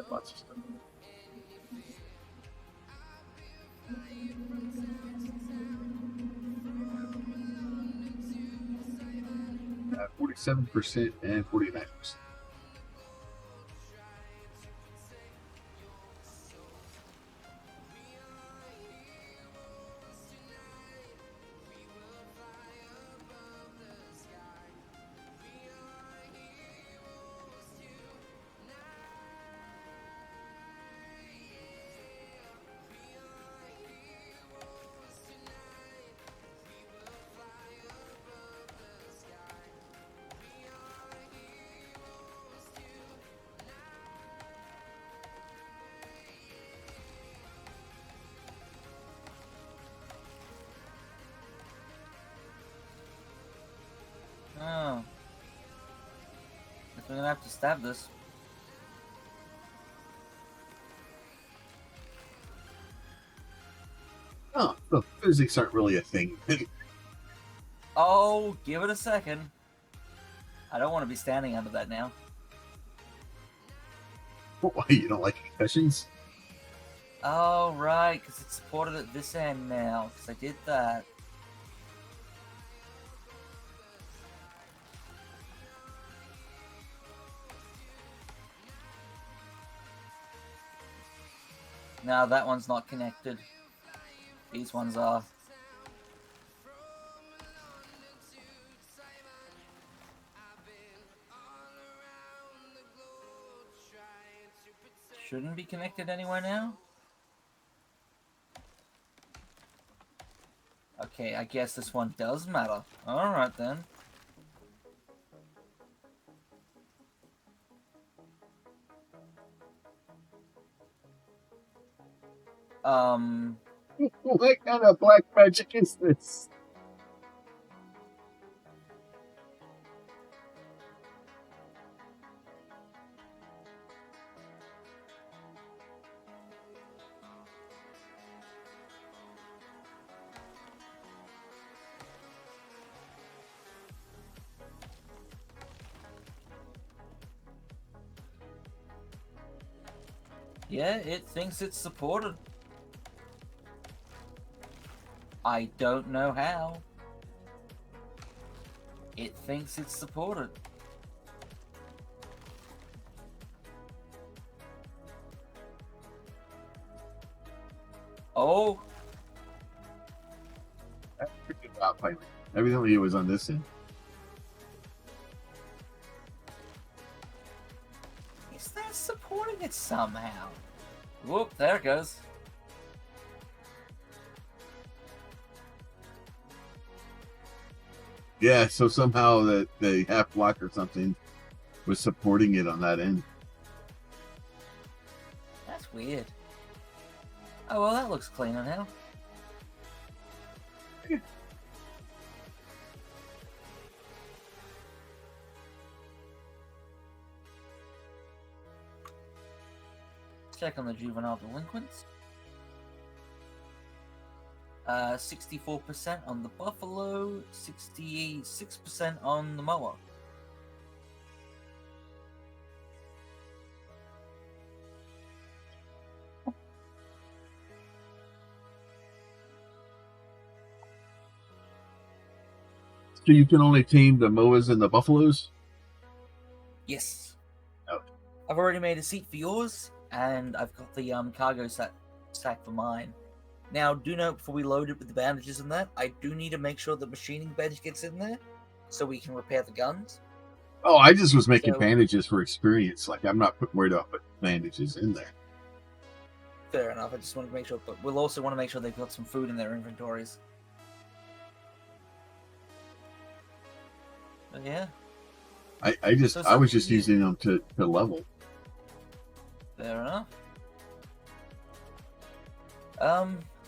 Lots of stuff. 47% and 49%. Oh. Guess we're gonna have to stab this. Oh, the physics aren't really a thing. Oh, give it a second. I don't want to be standing under that now. Why, you don't like concussions? Oh, right, because it's supported at this end now, because I did that. No, that one's not connected. These ones are. Shouldn't be connected anywhere now? Okay, I guess this one does matter. Alright then. What kind of black magic is this? Yeah, it thinks it's supported. I don't know how. It thinks it's supported. Oh, I figured it out finally. Evidently, it was on this end. is that supporting it somehow? Whoop, there it goes. Yeah, so somehow the half block or something was supporting it on that end. That's weird. Oh, well, that looks cleaner now. Check on the juvenile delinquents. 64% on the buffalo, 66% on the mower. So you can only tame the moas and the buffaloes? Yes. Oh. I've already made a seat for yours, and I've got the cargo sack for mine. Now, do note before we load it with the bandages and that, I do need to make sure the machining bench gets in there so we can repair the guns. Oh, I just was making So- bandages for experience. Like, I'm not worried about putting bandages in there. Fair enough. I just want to make sure, but we'll also want to make sure they've got some food in their inventories. But yeah, I So was just something- using them to level. fair enough.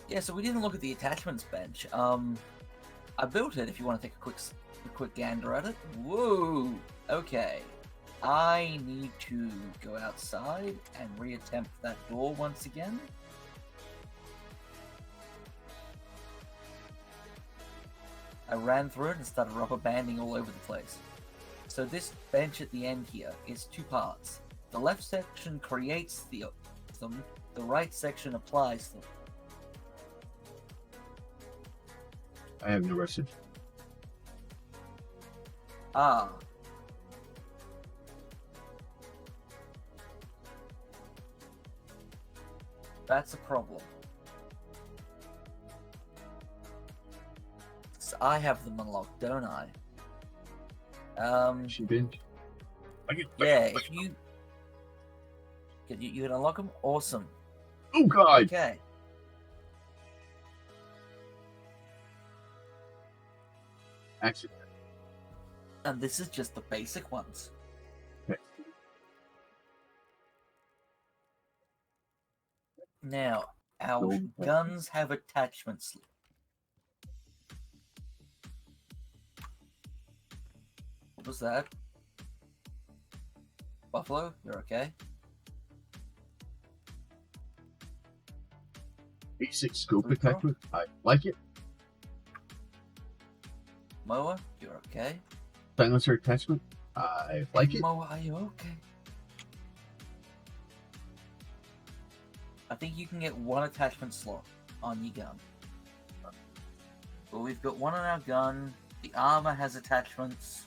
Yeah, so we didn't look at the attachments bench. I built it if you want to take a quick gander at it. Whoa! Okay. I need to go outside and reattempt that door once again. I ran through it and started rubber banding all over the place. So this bench at the end here is two parts. The left section creates them, the right section applies them. I have no recipe. Ah. That's a problem. So I have them unlocked, don't I? She binge. Yeah, if you can unlock them, awesome. Oh God! Okay. Actually, And this is just the basic ones. okay. Now, our Golden guns have attachments. What was that? Buffalo, you're okay? Basic scope Blue Pearl? attachment. I like it. Moa, you're okay? Silencer attachment. I like it. Moa, are you okay? I think you can get one attachment slot on your gun. Well, we've got one on our gun. The armor has attachments.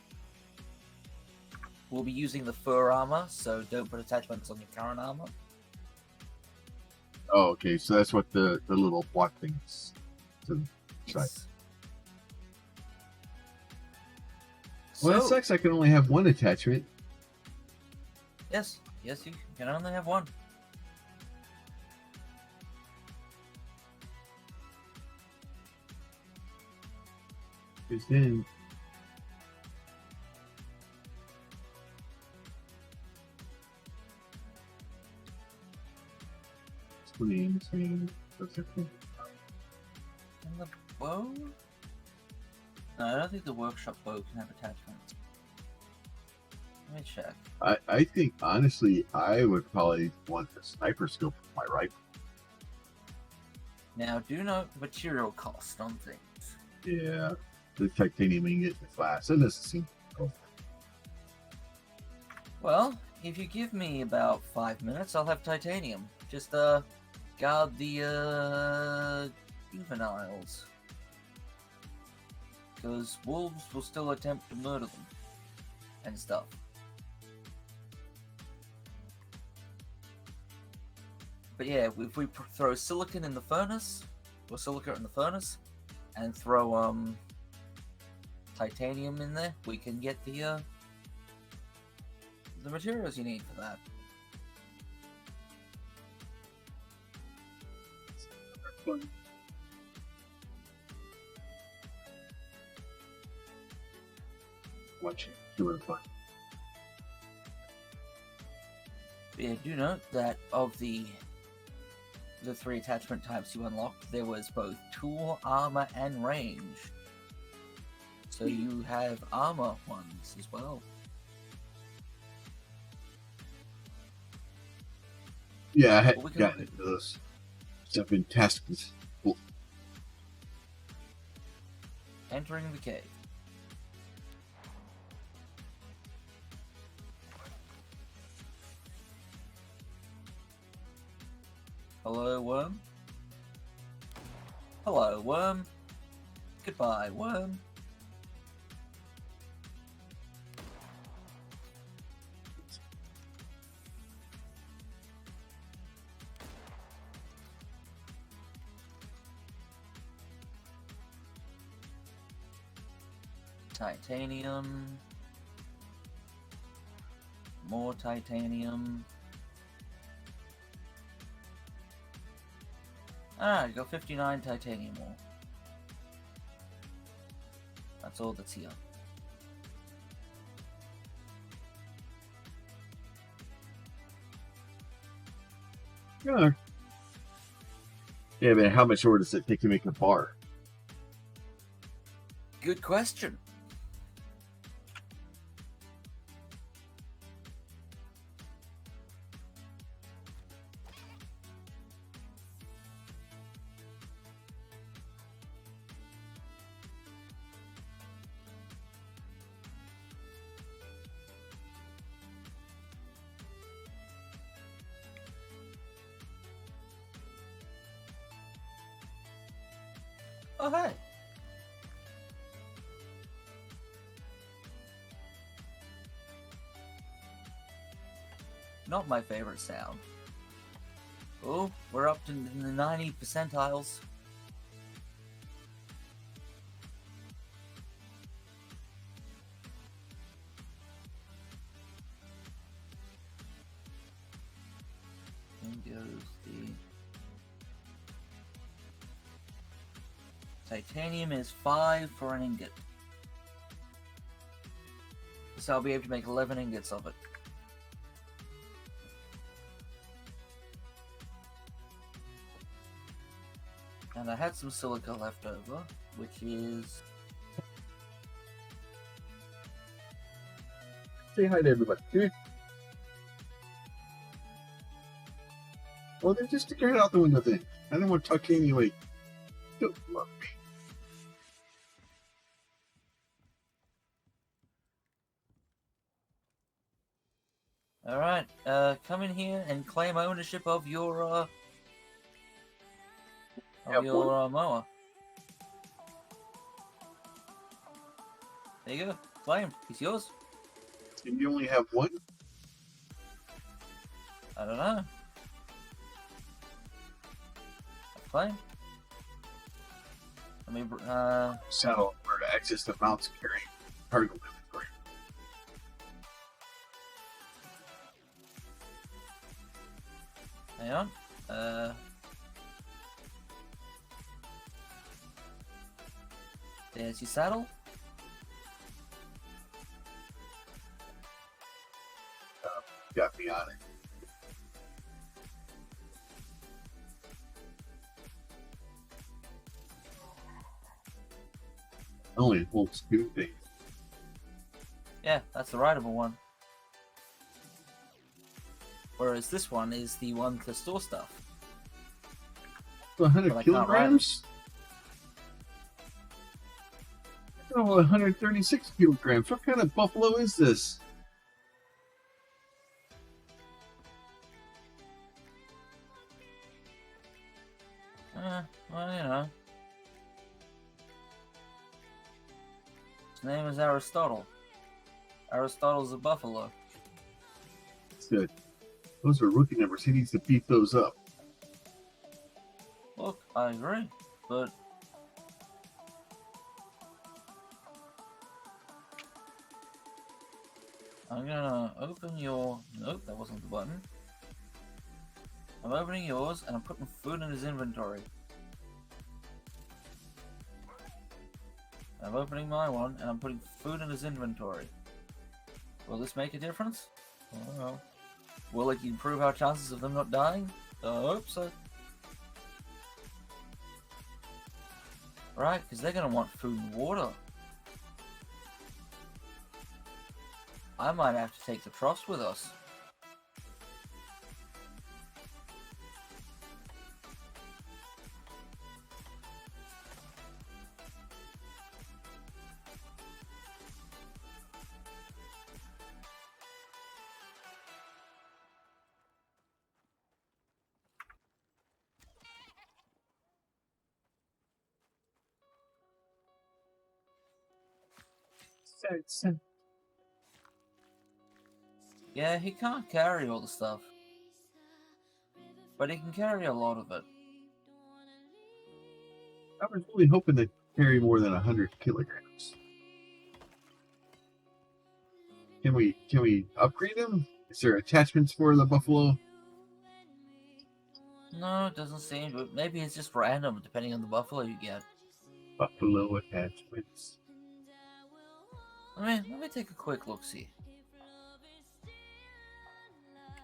We'll be using the fur armor, so don't put attachments on your current armor. Oh, okay. So that's what the little block things. To the side. Yes. Well, that So- sucks. I can only have one attachment. Yes, you can only have one. Because then screen. And the bow? No, I don't think the workshop bow can have attachments. Let me check. I think honestly, I would probably want the sniper scope for my rifle. Now, do note material cost on things. Yeah, the titanium ingot, the glass. That doesn't seem cool. Well, if you give me about 5 minutes, I'll have titanium. Just, guard the, juveniles. Because wolves will still attempt to murder them. And stuff. But yeah, if we throw silicon in the furnace, or silica in the furnace, and throw, titanium in there, we can get the materials you need for that. Watch it. Doing fun. Yeah, do note that of the 3 attachment types you unlocked, there was both tool, armor, and range. So you have armor ones as well. Yeah, I had Well, we can gotten look into those stuff in tasks. Well, Entering the cave. Hello, worm. Hello, worm. Goodbye, worm. titanium. More titanium. Alright, got 59 titanium ore. That's all that's here. Yeah. Yeah, man, how much ore does it take to make a bar? Good question. Oh, hey. Not my favorite sound. Oh, we're up to the 90 percentiles. And goes the titanium is 5 for an ingot. So I'll be able to make 11 ingots of it. And I had some silica left over, which is... Say hi to everybody. Come here. Well, then just stick your head out the window then. I don't want to talk to you anyway. Don't love me. Alright, come in here and claim ownership of your, mower. There you go. Claim. It's yours. And you only have one? I don't know. Claim. Let me, Saddle or to access the mounts carrying cargo inventory. hang on. There's your saddle. Got me on it. Only holds 2 things. Yeah, that's the rideable one. Whereas this one is the one to store stuff. 100 But I can't ride kilograms? Oh, 136 kilograms. What kind of buffalo is this? Well, you know. His name is Aristotle. Aristotle's a buffalo. It's good. Those are rookie numbers. He needs to beat those up. Look, I agree, but I'm gonna open your... Nope, that wasn't the button. I'm opening yours, and I'm putting food in his inventory. I'm opening my one, and I'm putting food in his inventory. Will this make a difference? I don't know. Will it improve our chances of them not dying? I hope so. Right, because they're going to want food and water. I might have to take the troughs with us. Yeah, he can't carry all the stuff. But he can carry a lot of it. I was really hoping to carry more than 100 kilograms. Can we upgrade them? Is there attachments for the buffalo? No, it doesn't seem, but maybe it's just random depending on the buffalo you get. Buffalo attachments. Let me take a quick look see.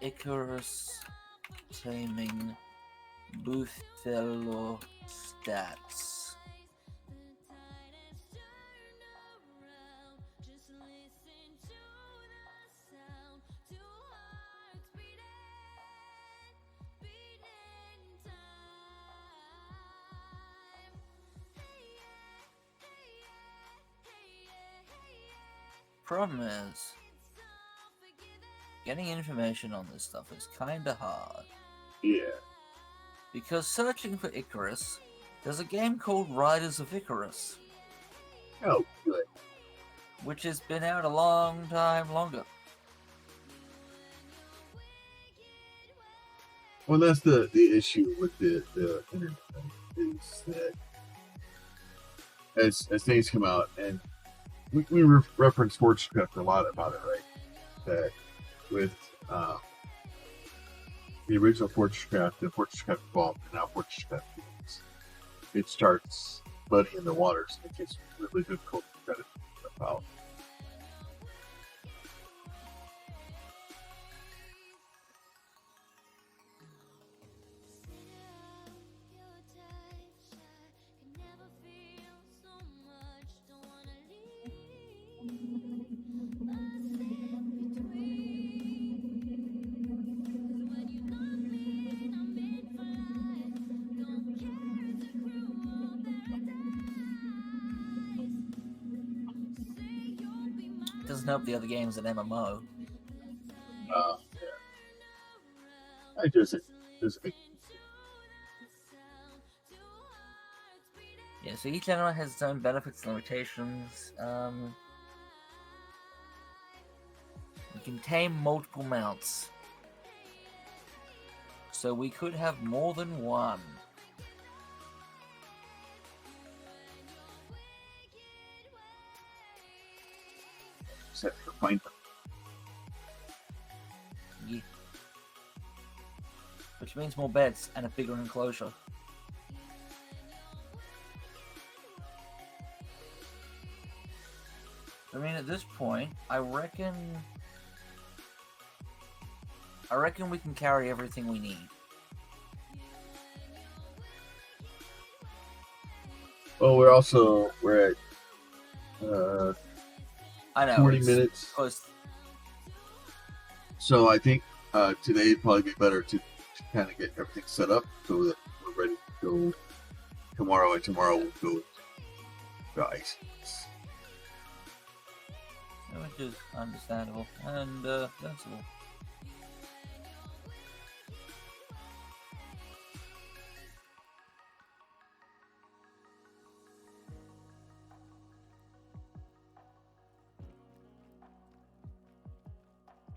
Icarus Taming Buffalo stats. Problem is, getting information on this stuff is kinda hard. Yeah. Because searching for Icarus, there's a game called Riders of Icarus, Oh, good. which has been out a long time longer. Well, that's the issue with the internet is that as things come out, and we reference Fortune a lot about it, right? That with the original Fortune the Fortune evolved, and now Fortune it starts muddying the waters, and it gets really difficult to credit stuff out. Doesn't help the other game's an MMO. Yeah. I just Yeah, so each animal has its own benefits and limitations. You can tame multiple mounts. So we could have more than one. set to find them. Yeah. Which means more beds and a bigger enclosure. I mean, at this point, I reckon we can carry everything we need. Well, we're at I know 40 minutes. Close. So I think today would probably be better to kind of get everything set up so that we're ready to go tomorrow, and tomorrow we'll go to ice. Which is understandable and sensible.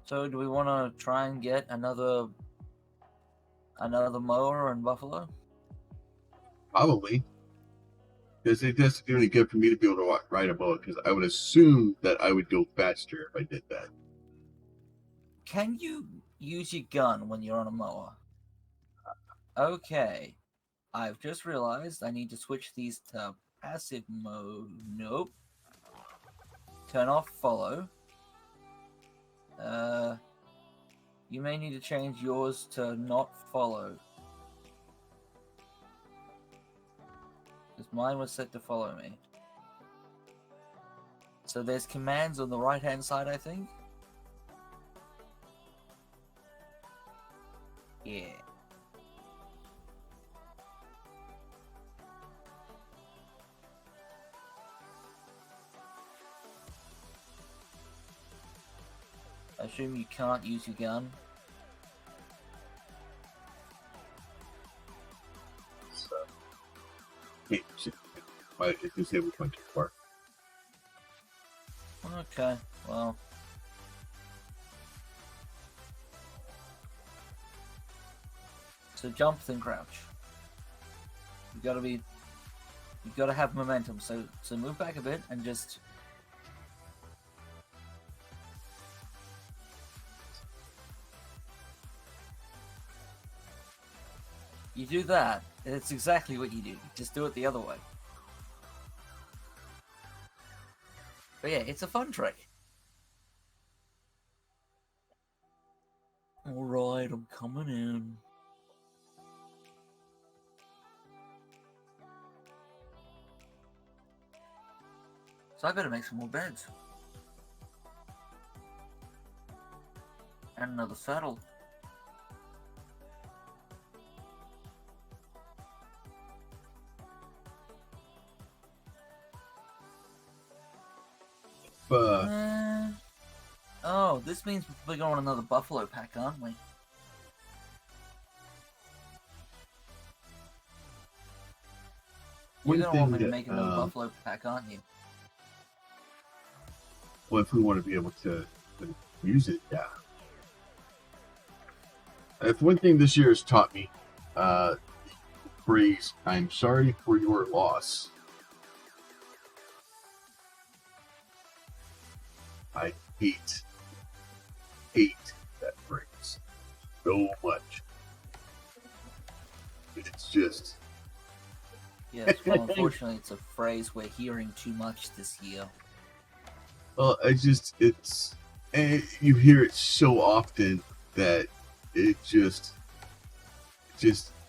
So, do we want to try and get another mower in Buffalo? Probably. Because it doesn't do any good for me to be able to ride a boat, because I would assume that I would go faster if I did that. Can you use your gun when you're on a mower? Okay. I've just realized I need to switch these to passive mode. Nope. Turn off follow. You may need to change yours to not follow. Because mine was set to follow me. So there's commands on the right hand side, I think. Yeah. I assume you can't use your gun. So, hey, it's disabled went too far. Okay, well. So jump then crouch. You've gotta have momentum. So move back a bit and just You do that, and it's exactly what you do. Just do it the other way. But yeah, it's a fun trick. Alright, I'm coming in. So I better make some more beds. And another saddle. Oh, this means we're probably going on another buffalo pack, aren't we? You're One gonna thing want me to that, make another buffalo pack, aren't you? well, if we want to be able to use it, yeah. If one thing this year has taught me, phrase, I'm sorry for your loss. I hate that phrase so much. It's just... Yes, well, unfortunately, it's a phrase we're hearing too much this year. Well, you hear it so often that it just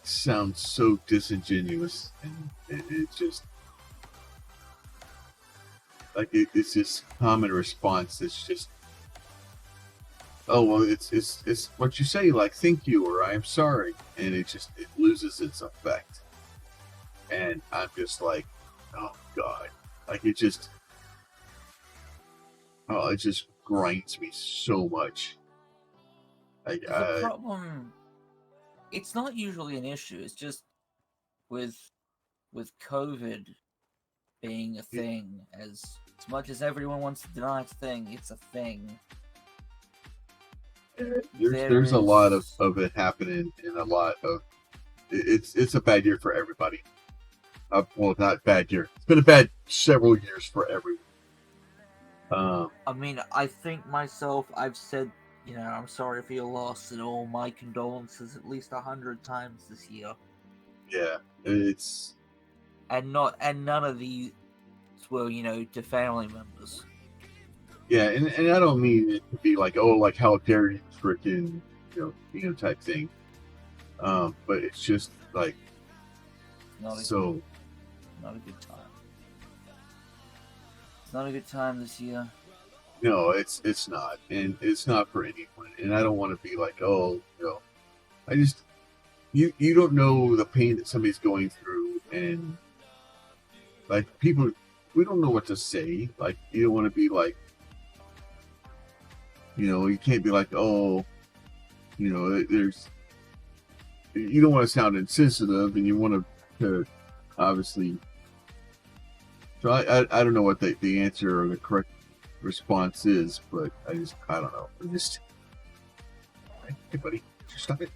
sounds so disingenuous, and it just like it's this common response. It's just, oh well, it's what you say, like thank you or I'm sorry, and it loses its effect. And I'm just like, oh god, like it just grinds me so much. Like The problem, it's not usually an issue. It's just with COVID being a thing, as much as everyone wants to deny it's a thing, it's a thing. There's a lot of it happening, and a lot of it's a bad year for everybody. Well, not bad year. It's been a bad several years for everyone. I mean, I think myself, I've said, I'm sorry for your loss and all my condolences at least 100 times this year. Yeah, it's and none of these were, to family members. Yeah, and I don't mean it to be like, oh, like how dare you, freaking, type thing. But it's just like Not a good time. It's not a good time this year. No, it's not, and it's not for anyone. And I don't want to be like, oh, I just you don't know the pain that somebody's going through, and like people, we don't know what to say. Like you don't want to be like, you can't be like, oh, there's, you don't want to sound insensitive, and you want to obviously. So I don't know what the answer or the correct response is, but I don't know. Hey buddy, stop it.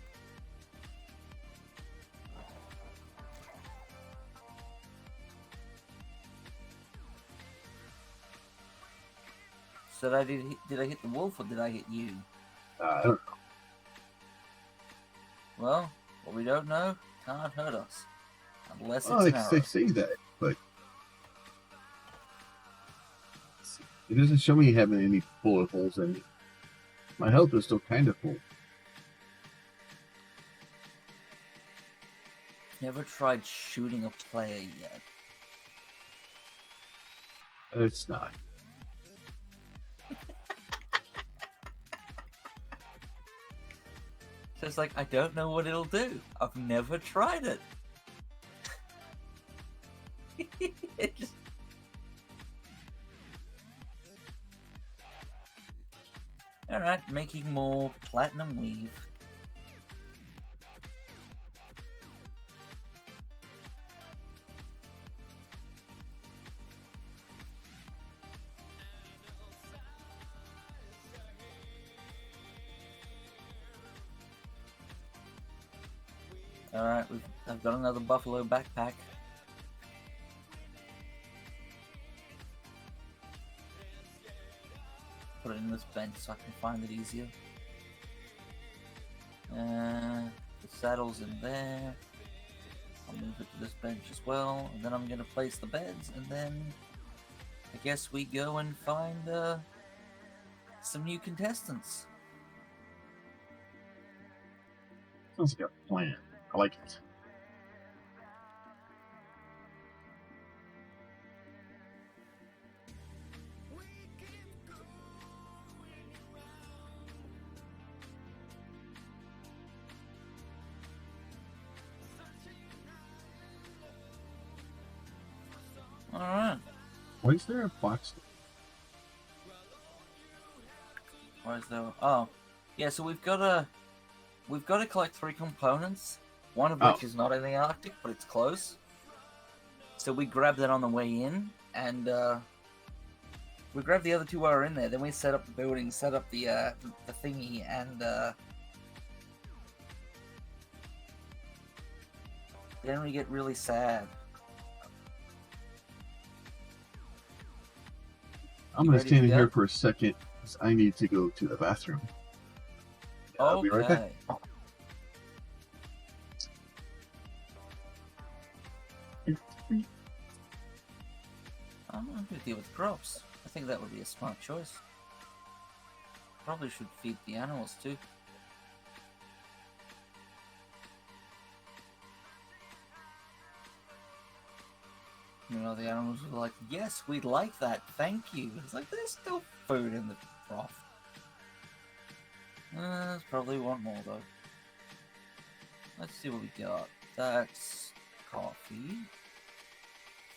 So did I hit the wolf or did I hit you? I don't know. Well, what we don't know can't hurt us. Unless Well, it's an arrow. they say that, but it doesn't show me having any bullet holes in it. My health is still kind of full. Never tried shooting a player yet. It's not. So it's like, I don't know what it'll do. I've never tried it. Alright, making more platinum weave. Alright, I've got another buffalo backpack. Put it in this bench so I can find it easier. The saddle's in there. I'll move it to this bench as well, and then I'm going to place the beds, and then I guess we go and find some new contestants. Sounds like a plan. I like it. Alright. Why is there a box? Where's the... Oh. Yeah, so we've got to collect 3 components, one of which is not in the Arctic, but it's close. So we grab that on the way in, and we grab the other 2 while we're in there. Then we set up the building, set up the thingy, and then we get really sad. I'm going to stand in here for a second because I need to go to the bathroom. I'll be right back. I'm going to deal with crops. I think that would be a smart choice. Probably should feed the animals too. You know, the animals were like, yes, we'd like that, thank you. It's like, there's still food in the trough. There's probably one more though. Let's see what we got. That's coffee.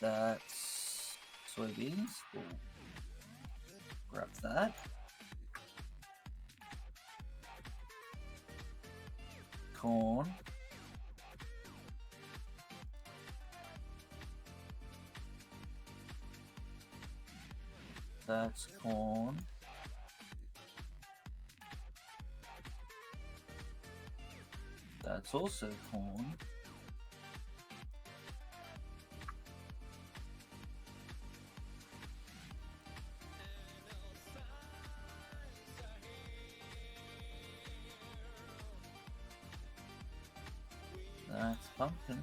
That's soybeans. We'll grab that. Corn. That's corn. That's also corn. That's pumpkin.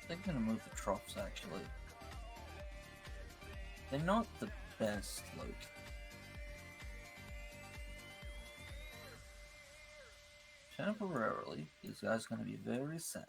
They're gonna move the troughs actually. They're not the best look. Temporarily, these guys are gonna be very sad.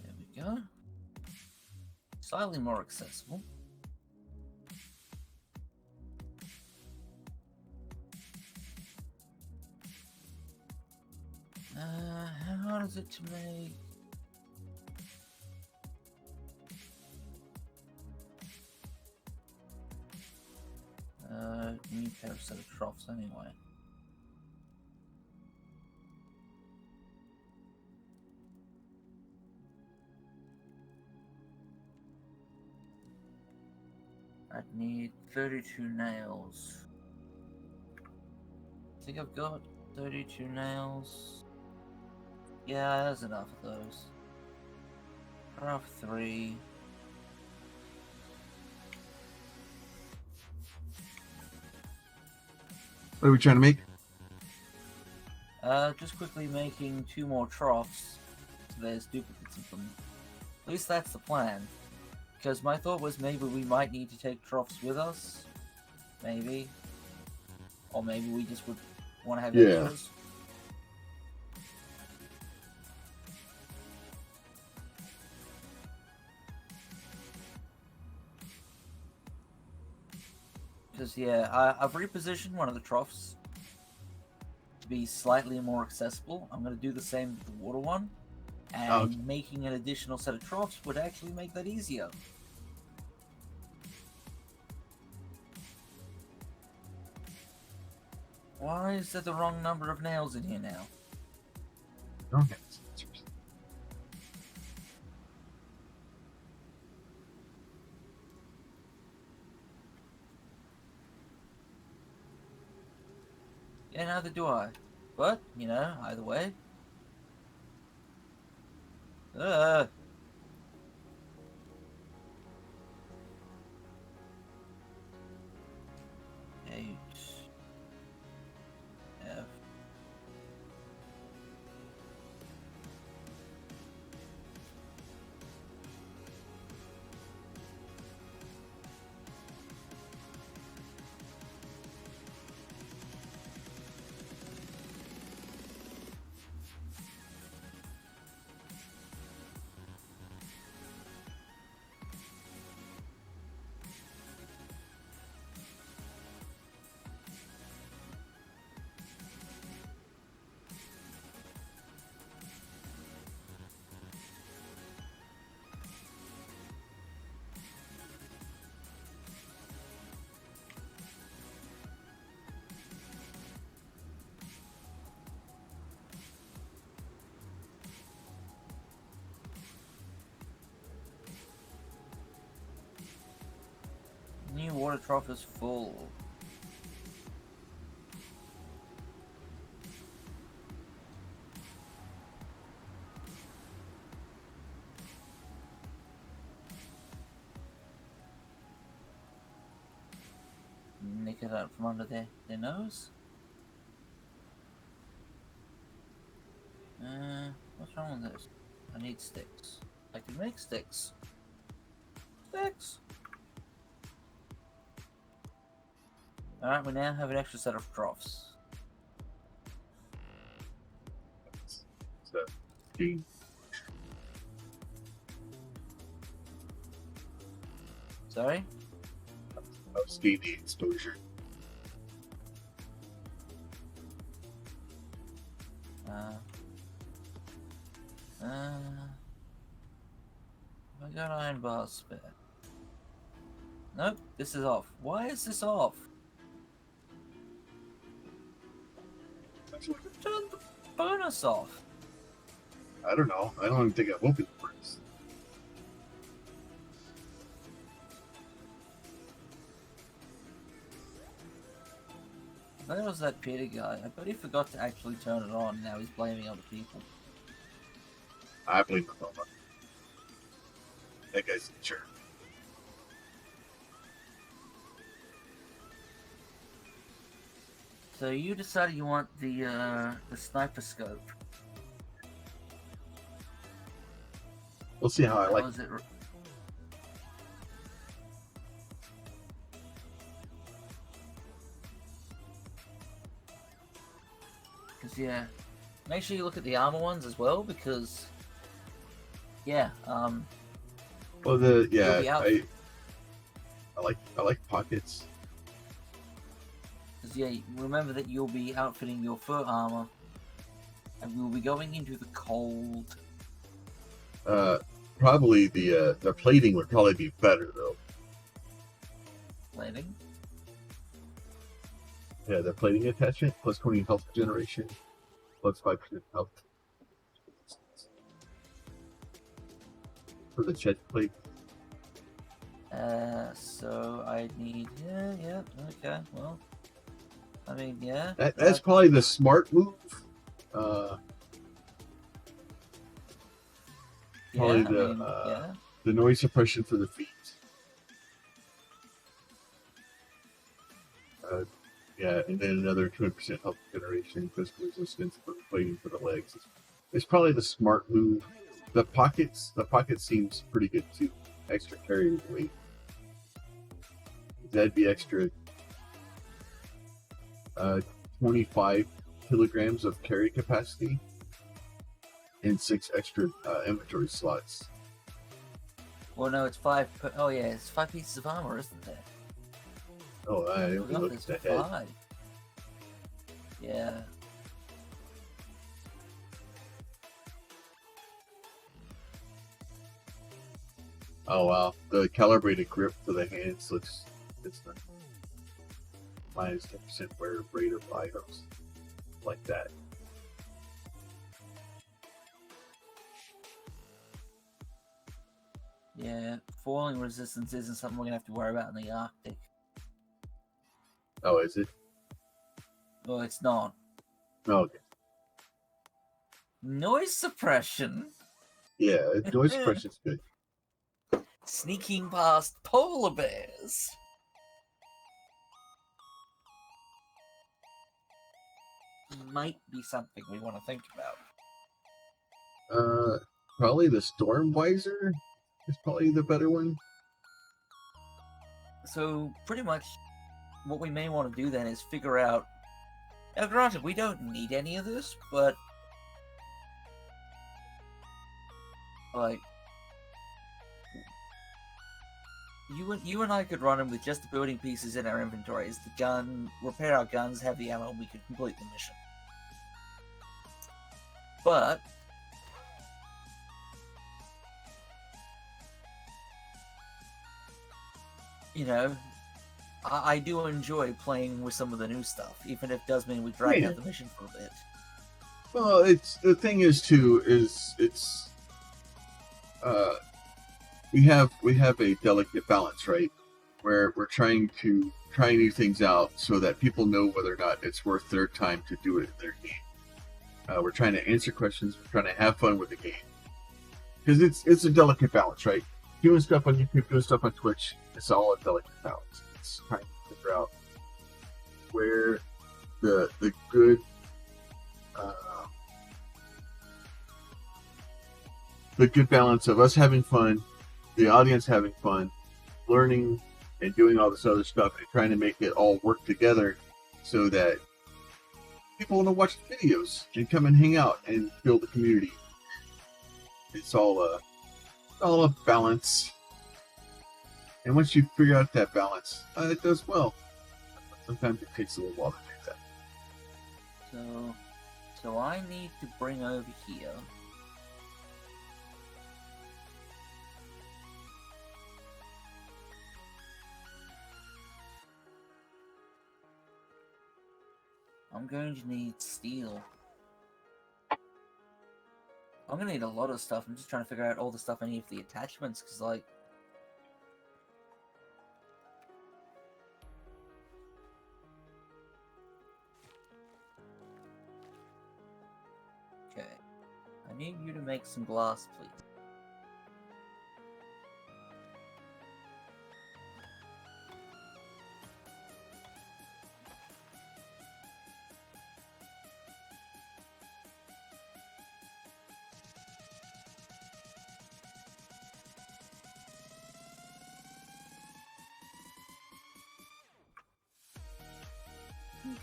There we go. Slightly more accessible. How hard is it to make? New pair of set of troughs anyway. I'd need 32 nails. I think I've got 32 nails. Yeah, there's enough of those. Craft 3. What are we trying to make? Just quickly making 2 more troughs. So there's duplicates of them. At least that's the plan. Because my thought was maybe we might need to take troughs with us. Maybe. Or maybe we just would want to have extras. Because, I've repositioned one of the troughs to be slightly more accessible. I'm going to do the same with the water one. And making an additional set of troughs would actually make that easier. Why is there the wrong number of nails in here now? Okay. Yeah, neither do I. But, either way. H. F. New water trough is full. Nick it out from under their nose. What's wrong with this? I need sticks. I can make sticks. Sticks! Alright, we now have an extra set of troughs. So, G. Sorry? I was getting the exposure. I got iron bars spare. Nope, this is off. Why is this off? Turn the bonus off. I don't know. I don't even think I've opened the first. There was that Peter guy. I bet he forgot to actually turn it on. Now he's blaming other people. I blame the phone. That guy's a jerk. So you decided you want the sniper scope. We'll see how I like. How is it? Because make sure you look at the armor ones as well, because Well, you'll be out. I like pockets. Because remember that you'll be outfitting your fur armor, and we'll be going into the cold. Probably the plating would probably be better though. Plating. Yeah, the plating attachment plus 20 health generation, plus 5% health for the chest plate. So I need okay. Well, I mean That's probably the smart move. Probably the noise suppression for the feet. And then another 200% health generation, physical resistance for the plating for the legs. It's probably the smart move. The pocket seems pretty good too. Extra carry weight. That'd be extra 25 kilograms of carry capacity and 6 extra inventory slots. Well, no, it's 5. Oh yeah, it's 5 pieces of armor, isn't there? Oh, I didn't We even got look this at for the head. 5. Yeah. Oh wow, the calibrated grip for the hands looks it's not minus 10% wear rate of items like that. Yeah, falling resistance isn't something we're gonna have to worry about in the Arctic. Oh, is it? Well, it's not. Oh, okay. Noise suppression. Yeah, noise suppression's good. Sneaking past polar bears. Might be something we want to think about. Probably the Storm Visor is probably the better one. So, pretty much, what we may want to do then is figure out. Now, granted, we don't need any of this, but like, you and I could run them with just the building pieces in our inventories. The gun, repair our guns, have the ammo, and we could complete the mission. But you know, I do enjoy playing with some of the new stuff, even if it does mean we drag out the mission for a bit. Well, it's the thing is too is it's we have a delicate balance, right? Where we're trying to try new things out so that people know whether or not it's worth their time to do it in their game. We're trying to answer questions. We're trying to have fun with the game because it's a delicate balance, right? Doing stuff on YouTube, doing stuff on Twitch, it's all a delicate balance. It's trying to figure out where the good balance of us having fun, the audience having fun, learning and doing all this other stuff, and trying to make it all work together so that people want to watch the videos and come and hang out and build a community. It's all a balance. And once you figure out that balance, it does well. Sometimes it takes a little while to do that. So I need to bring over here. I'm going to need steel. I'm going to need a lot of stuff. I'm just trying to figure out all the stuff I need for the attachments, because, like... Okay. I need you to make some glass, please.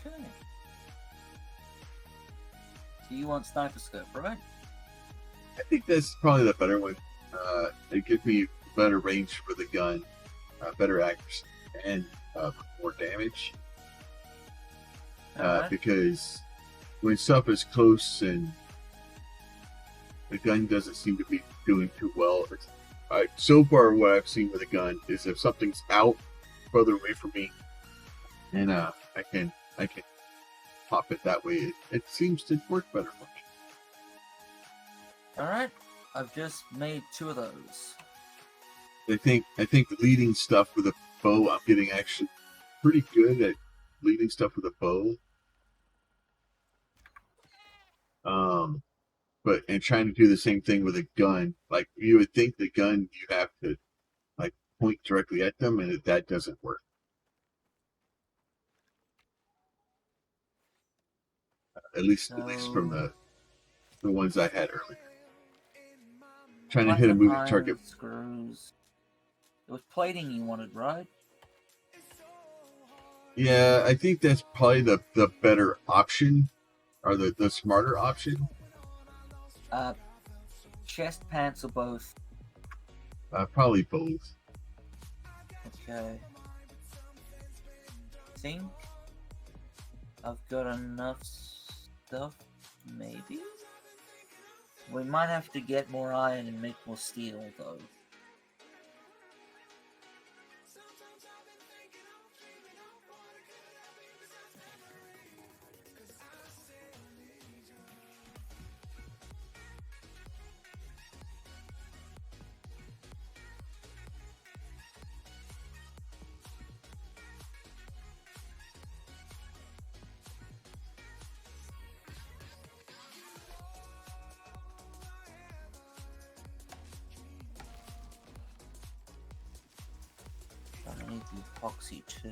Okay. So you want sniper scope, right? I think that's probably the better one. It gives me better range for the gun, better accuracy, and more damage. Alright. Because when stuff is close and the gun doesn't seem to be doing too well, so far what I've seen with a gun is if something's out further away from me, and I can pop it that way. It seems to work better for me. Alright. I've just made 2 of those. I think leading stuff with a bow, I'm getting actually pretty good at leading stuff with a bow. But and trying to do the same thing with a gun. Like you would think the gun you have to like point directly at them, and that doesn't work. At least from the ones I had earlier. Trying to hit a moving target. Screws. It was plating you wanted, right? Yeah, I think that's probably the better option, or the smarter option. Chest pants or both? Probably both. Okay. think I've got enough stuff, maybe? We might have to get more iron and make more steel, though. I need the epoxy too.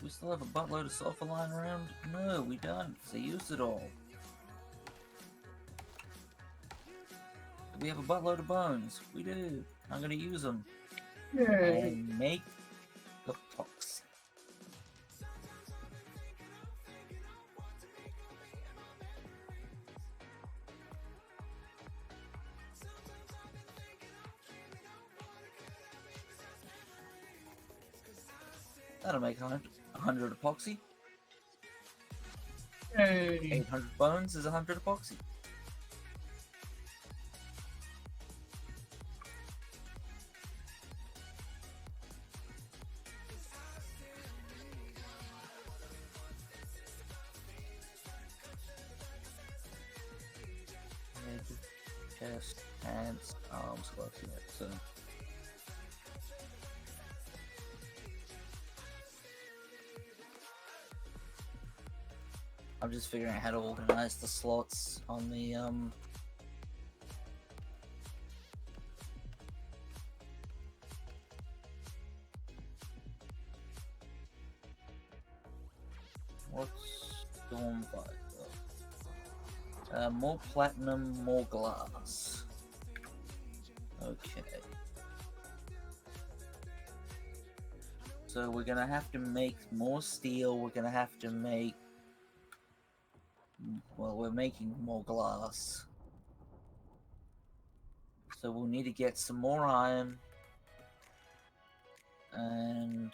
We still have a buttload of sulfur lying around? No, we don't, because I used it all. We have a buttload of bones. We do. I'm gonna use them. Yay! And make epoxy. That'll make 100 epoxy. Yay! 800 bones is 100 epoxy. Chest, hands, arms, gloves, yeah, so. I'm just figuring out how to organize the slots on the what's storm fight? More platinum, more glass. Okay. So we're gonna have to make more steel, we're gonna have to make... Well, we're making more glass. So we'll need to get some more iron. And...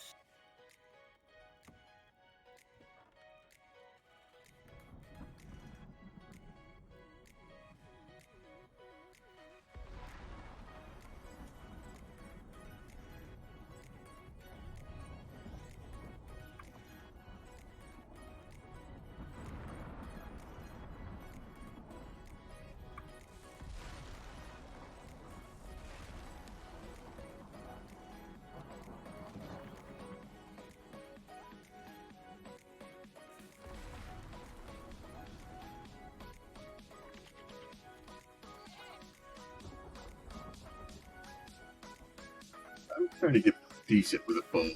I'm trying to get decent with a bow.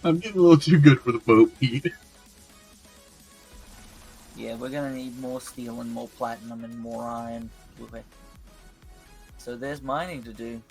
I'm getting a little too good for the boat, Pete. Yeah, we're gonna need more steel and more platinum and more iron with it. So there's mining to do.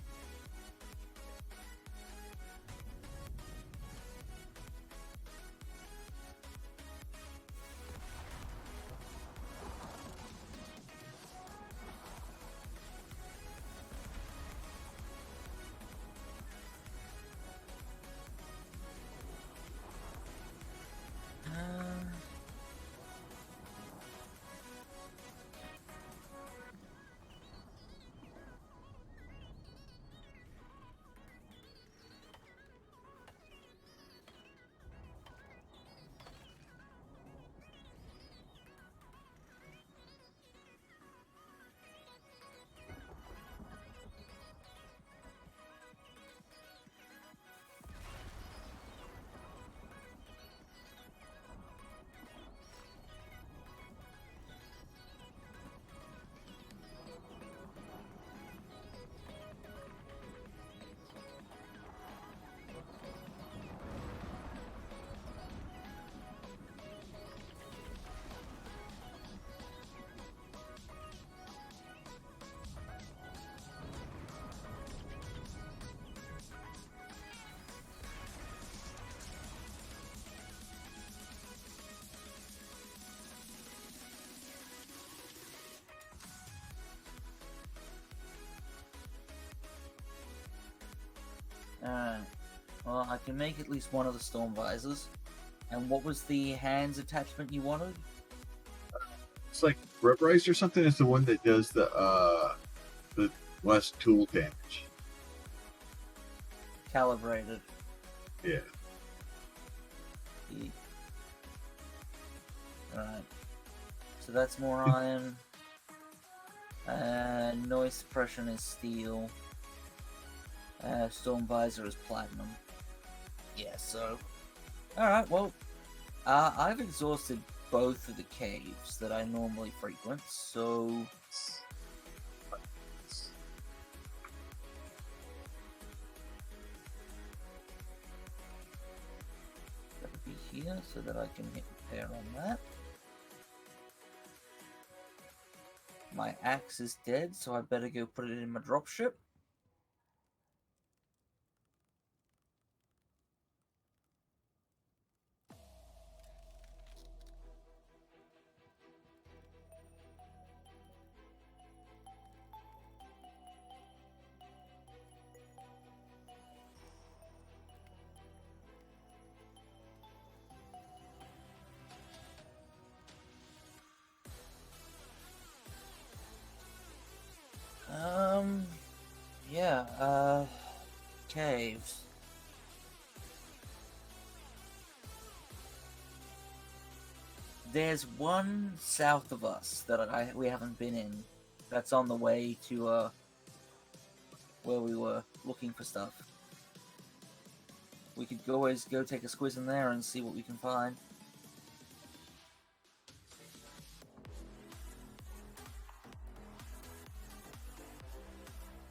Alright. Well, I can make at least one of the storm visors. And what was the hands attachment you wanted? It's like rubberized or something. It's the one that does the less tool damage. Calibrated. Yeah. Alright. So that's more iron. Noise suppression is steel. Storm visor is platinum. Yeah, so... Alright, well... I've exhausted both of the caves that I normally frequent, so... Gotta be here so that I can hit repair on that. My axe is dead, so I better go put it in my dropship. Yeah, caves. There's one south of us that we haven't been in. That's on the way to, where we were looking for stuff. We could always go take a squiz in there and see what we can find.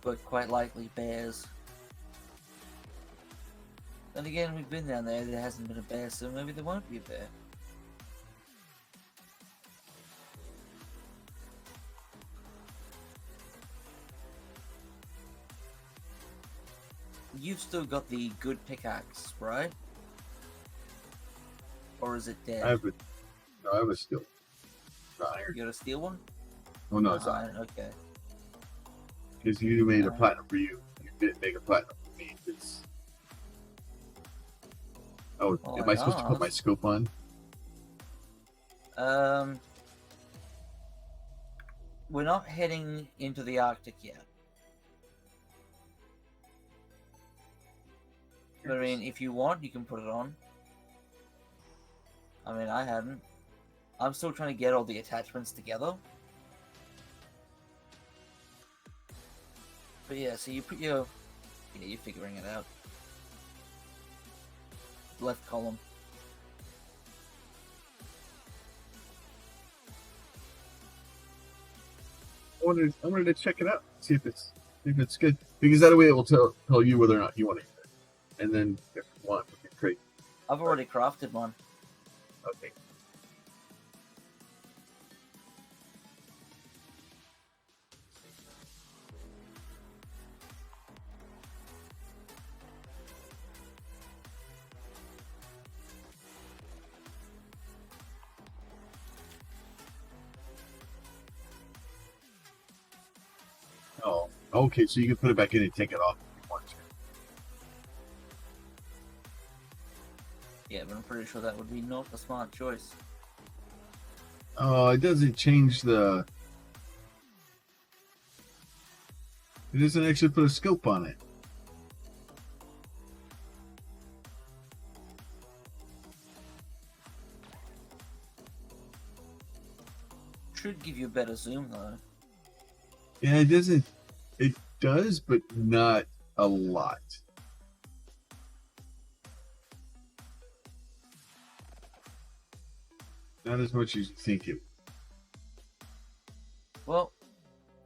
But quite likely bears. Then again, we've been down there, there hasn't been a bear, so maybe there won't be a bear. You've still got the good pickaxe, right? Or is it dead? I have a steel. Iron. You got a steel one? Oh no, it's iron. Okay. Because you made a platinum for you. You didn't make a platinum for me. It's... Oh, Well, am I supposed to put my scope on? We're not heading into the Arctic yet. But I mean, if you want, you can put it on. I mean, I hadn't. I'm still trying to get all the attachments together. But yeah, so you put your... Yeah, you're figuring it out. Left column. I wanted to check it out, see if it's good, because that way it will tell you whether or not you want it. And then if you want, we can create. I've already crafted one. Okay. Oh, okay. So you can put it back in and take it off if you want to. Yeah, but I'm pretty sure that would be not a smart choice. Oh, it doesn't change the... It doesn't actually put a scope on it. Should give you a better zoom though. Yeah, it doesn't. It does, but not a lot. Not as much as you think it. Well,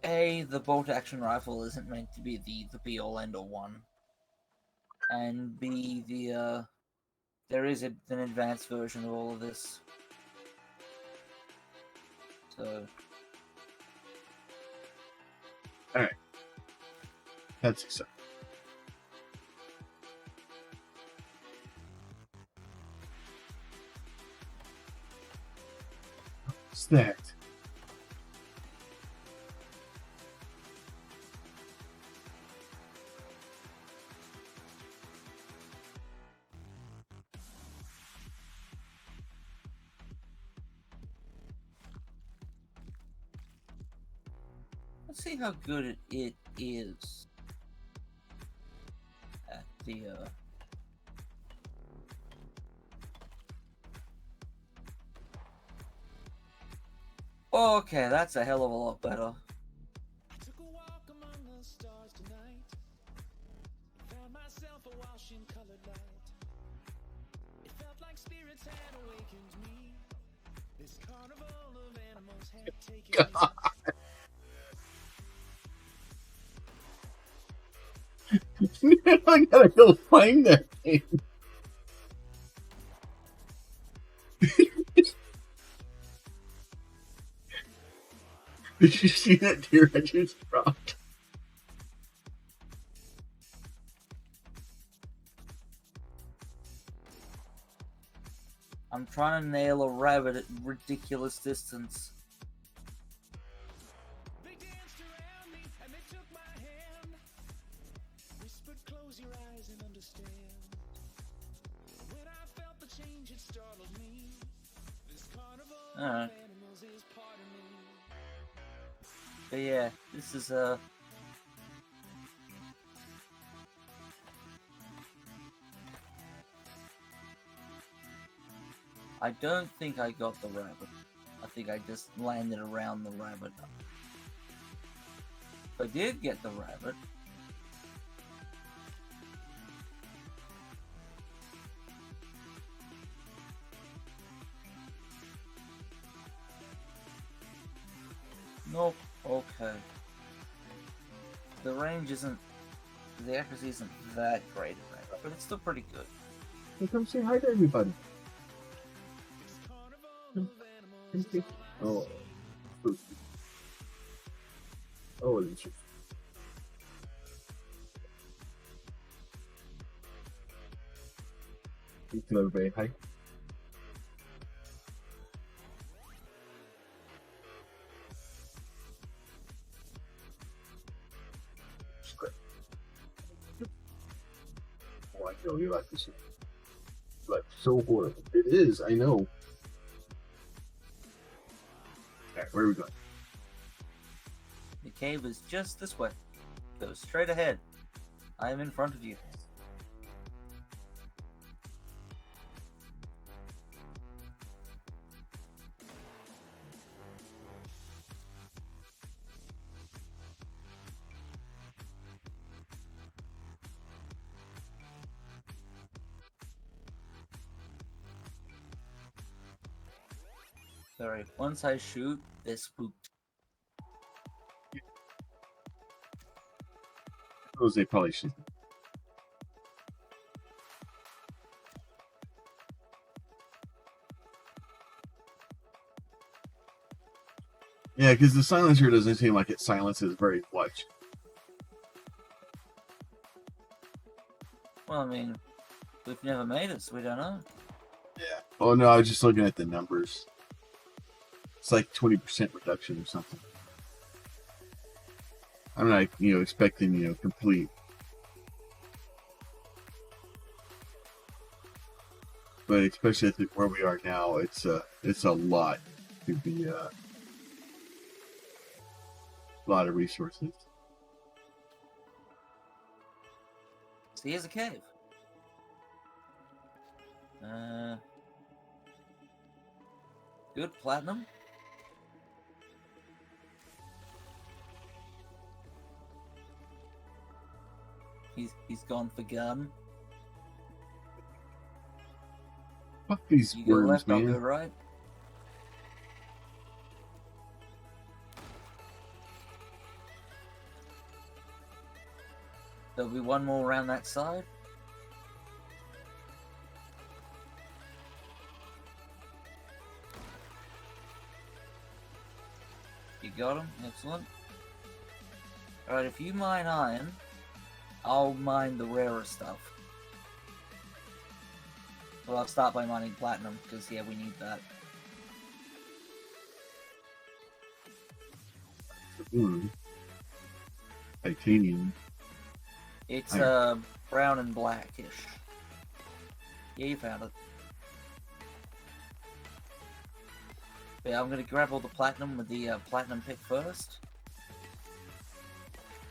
A, the bolt action rifle isn't meant to be the be all end all one. And B, there is an advanced version of all of this. So Alright. That's exciting. Stacked. Let's see how good it is at the. Okay, that's a hell of a lot better. Took a walk among the stars tonight. Found myself a washing colored light. It felt like spirits had awakened me. This carnival of animals had taken me. I gotta go find that thing. Did you see that deer I just dropped? I'm trying to nail a rabbit at ridiculous distance. They danced around me and they took my hand. Whispered, close your eyes and understand. When I felt the change, it startled me. This carnival Alright. of animals is part of me. But yeah, this is I don't think I got the rabbit. I think I just landed around the rabbit. If I did get the rabbit, nope. Okay. The range isn't, the accuracy isn't that great at that, but it's still pretty good. Hey, come say hi to everybody. This carnival of animals Come is say. all I Oh. see. Oh, it's just. You can everybody hi. It's great. Oh, I know you like this. Like so horrible. It is. I know. Alright, where are we going? The cave is just this way. Go straight ahead. I am in front of you. Sorry, once I shoot, they're spooked. Those they probably should. Yeah, because the silencer doesn't seem like it silences very much. Well, I mean, we've never made it, so we don't know. Yeah. Oh no, I was just looking at the numbers. It's like 20% reduction or something. I'm not, expecting, complete. But especially at where we are now, it's a lot to be a lot of resources. So here's a cave. Good platinum. He's gone for gun. Fuck these You go worms, left, I'll man. go right. There'll be one more around that side. You got him? Excellent. Alright, if you mine iron, I'll mine the rarer stuff. Well, I'll start by mining platinum, because, yeah, we need that. Titanium. It's, Iron. brown and blackish. Yeah, you found it. Yeah, I'm gonna grab all the platinum with the, platinum pick first.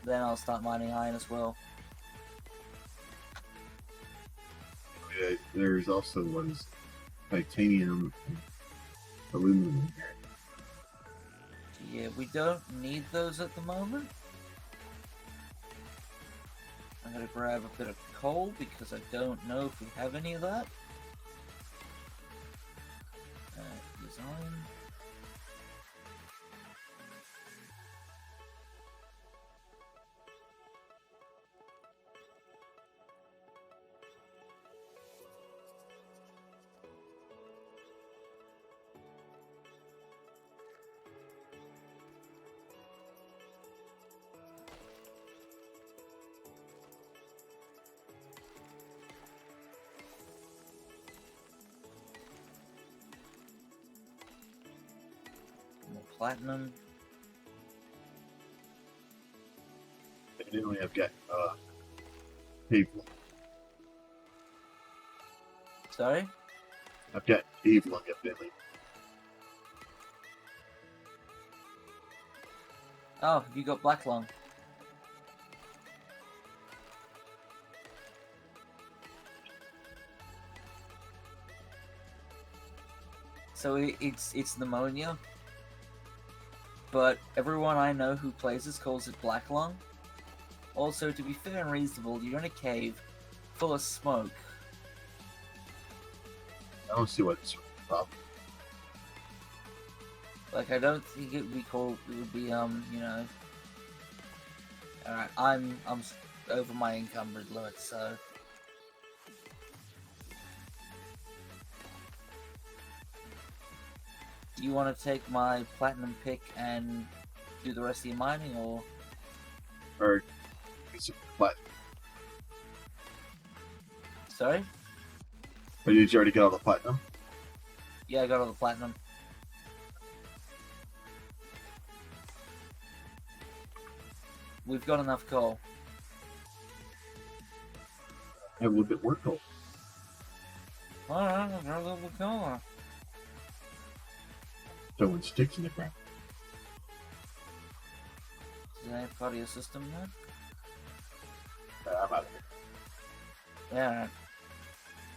then I'll start mining iron as well. There's also what is titanium and aluminum here. Yeah, we don't need those at the moment. I'm gonna grab a bit of coal because I don't know if we have any of that. Design. More platinum. And then I've got cave. Sorry? I've got cave lung evidently. Oh, you got black lung. So it's pneumonia, but everyone I know who plays this calls it black lung. Also, to be fair and reasonable, you're in a cave full of smoke. I don't see what's the problem. Like, I don't think it would be called. It would be you know. All right, I'm over my encumbered limit, so. Do you want to take my platinum pick and do the rest of your mining, or? Or it's a flat. Sorry? Or did you already get all the platinum? Yeah, I got all the platinum. We've got enough coal. I have a little bit more gold. Alright, I've got a little bit coal. Throwing sticks in the ground. Is that part of your system now? I'm out of here.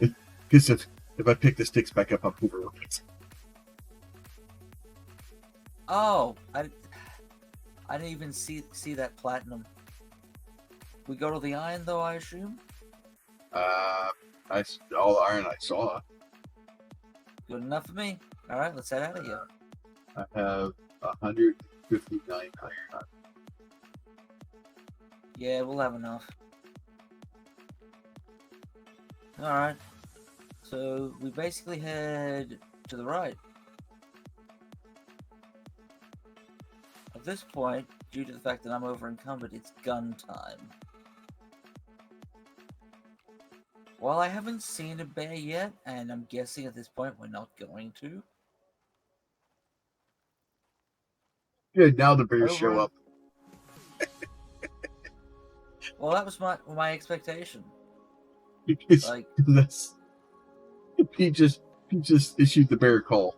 Yeah. Because if I pick the sticks back up, I'll move around. Oh, I didn't even see that platinum. We got all the iron though, I assume? All the iron I saw. Good enough for me. Alright, let's head out of here. I have 159 iron. Yeah, we'll have enough. Alright. So we basically head to the right. At this point, due to the fact that I'm over encumbered, it's gun time. While I haven't seen a bear yet, and I'm guessing at this point we're not going to. Good, now the bears show up. Well, that was my expectation. Because Like, that's he just issued the bear call.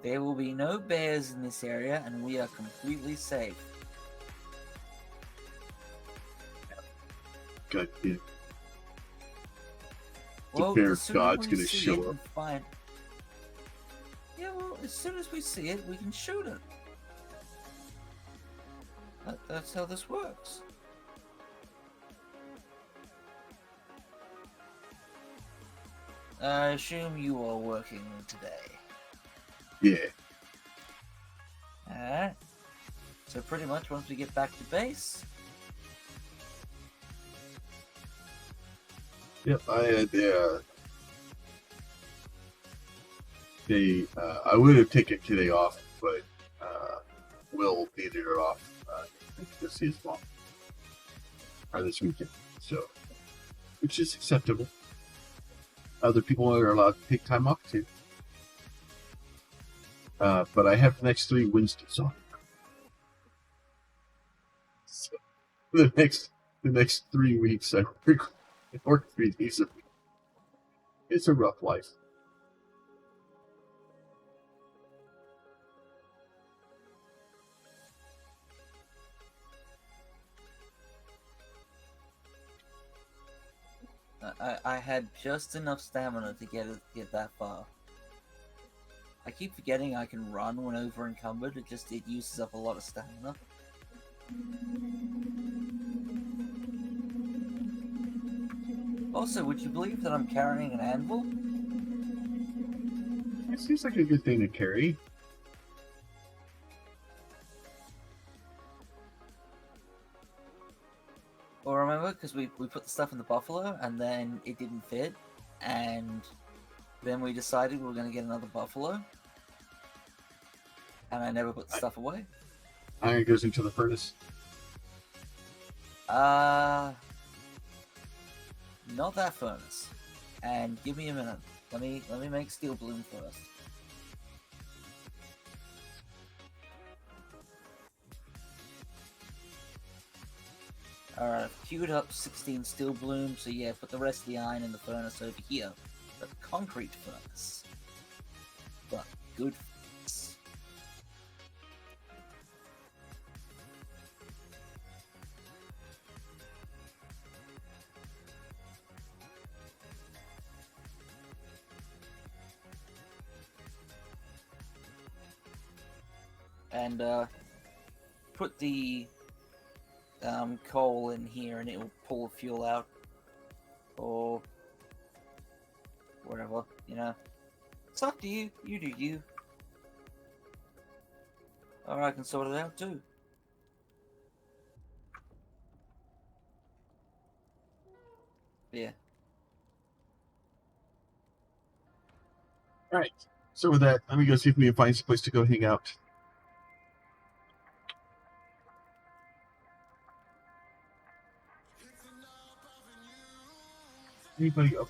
there will be no bears in this area, and we are completely safe. God, yeah. Well, bear as soon god's as we gonna see show it up. and find... Yeah, well, as soon as we see it, we can shoot it. That's how this works. I assume you are working today. Yeah. Alright. So pretty much once we get back to base... Yep, I had I would have taken today off, but Will needed it off to see his mom or this weekend, so which is acceptable. Other people are allowed to take time off too, but I have the next 3 Wednesdays off. So the next 3 weeks I work 3 days a week. It's a rough life. I had just enough stamina to get that far. I keep forgetting I can run when over encumbered. It uses up a lot of stamina. Also, would you believe that I'm carrying an anvil? It seems like a good thing to carry. Well, remember, because we put the stuff in the buffalo, and then it didn't fit, and then we decided we were going to get another buffalo, and I never put the stuff away. Iron goes into the furnace. Not that furnace. And give me a minute. Let me make steel bloom first. Alright, I've queued up 16 steel bloom, so yeah, put the rest of the iron in the furnace over here. The concrete furnace. But good furnace. And put the coal in here and it will pull the fuel out. Or whatever, you know. It's up to you. You do you. Or I can sort it out too. Yeah. All right. So with that, let me go see if we can find some place to go hang out. Anybody up?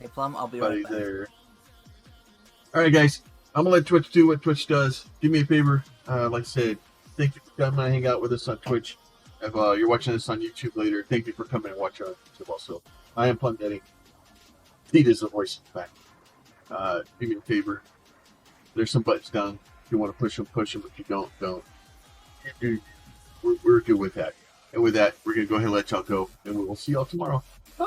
Hey Plum, I'll be Buddy right back. there. All right, guys. I'm gonna let Twitch do what Twitch does. Do me a favor. Like I said, thank you for coming and hang out with us on Twitch. If you're watching this on YouTube later, thank you for coming and watching on YouTube also. I am Plum Daddy. Pete is the voice in fact. Do me a favor. There's some buttons down. If you want to push them, push them. If you don't, don't. We're good with that. And with that, we're going to go ahead and let y'all go. And we will see y'all tomorrow. Bye.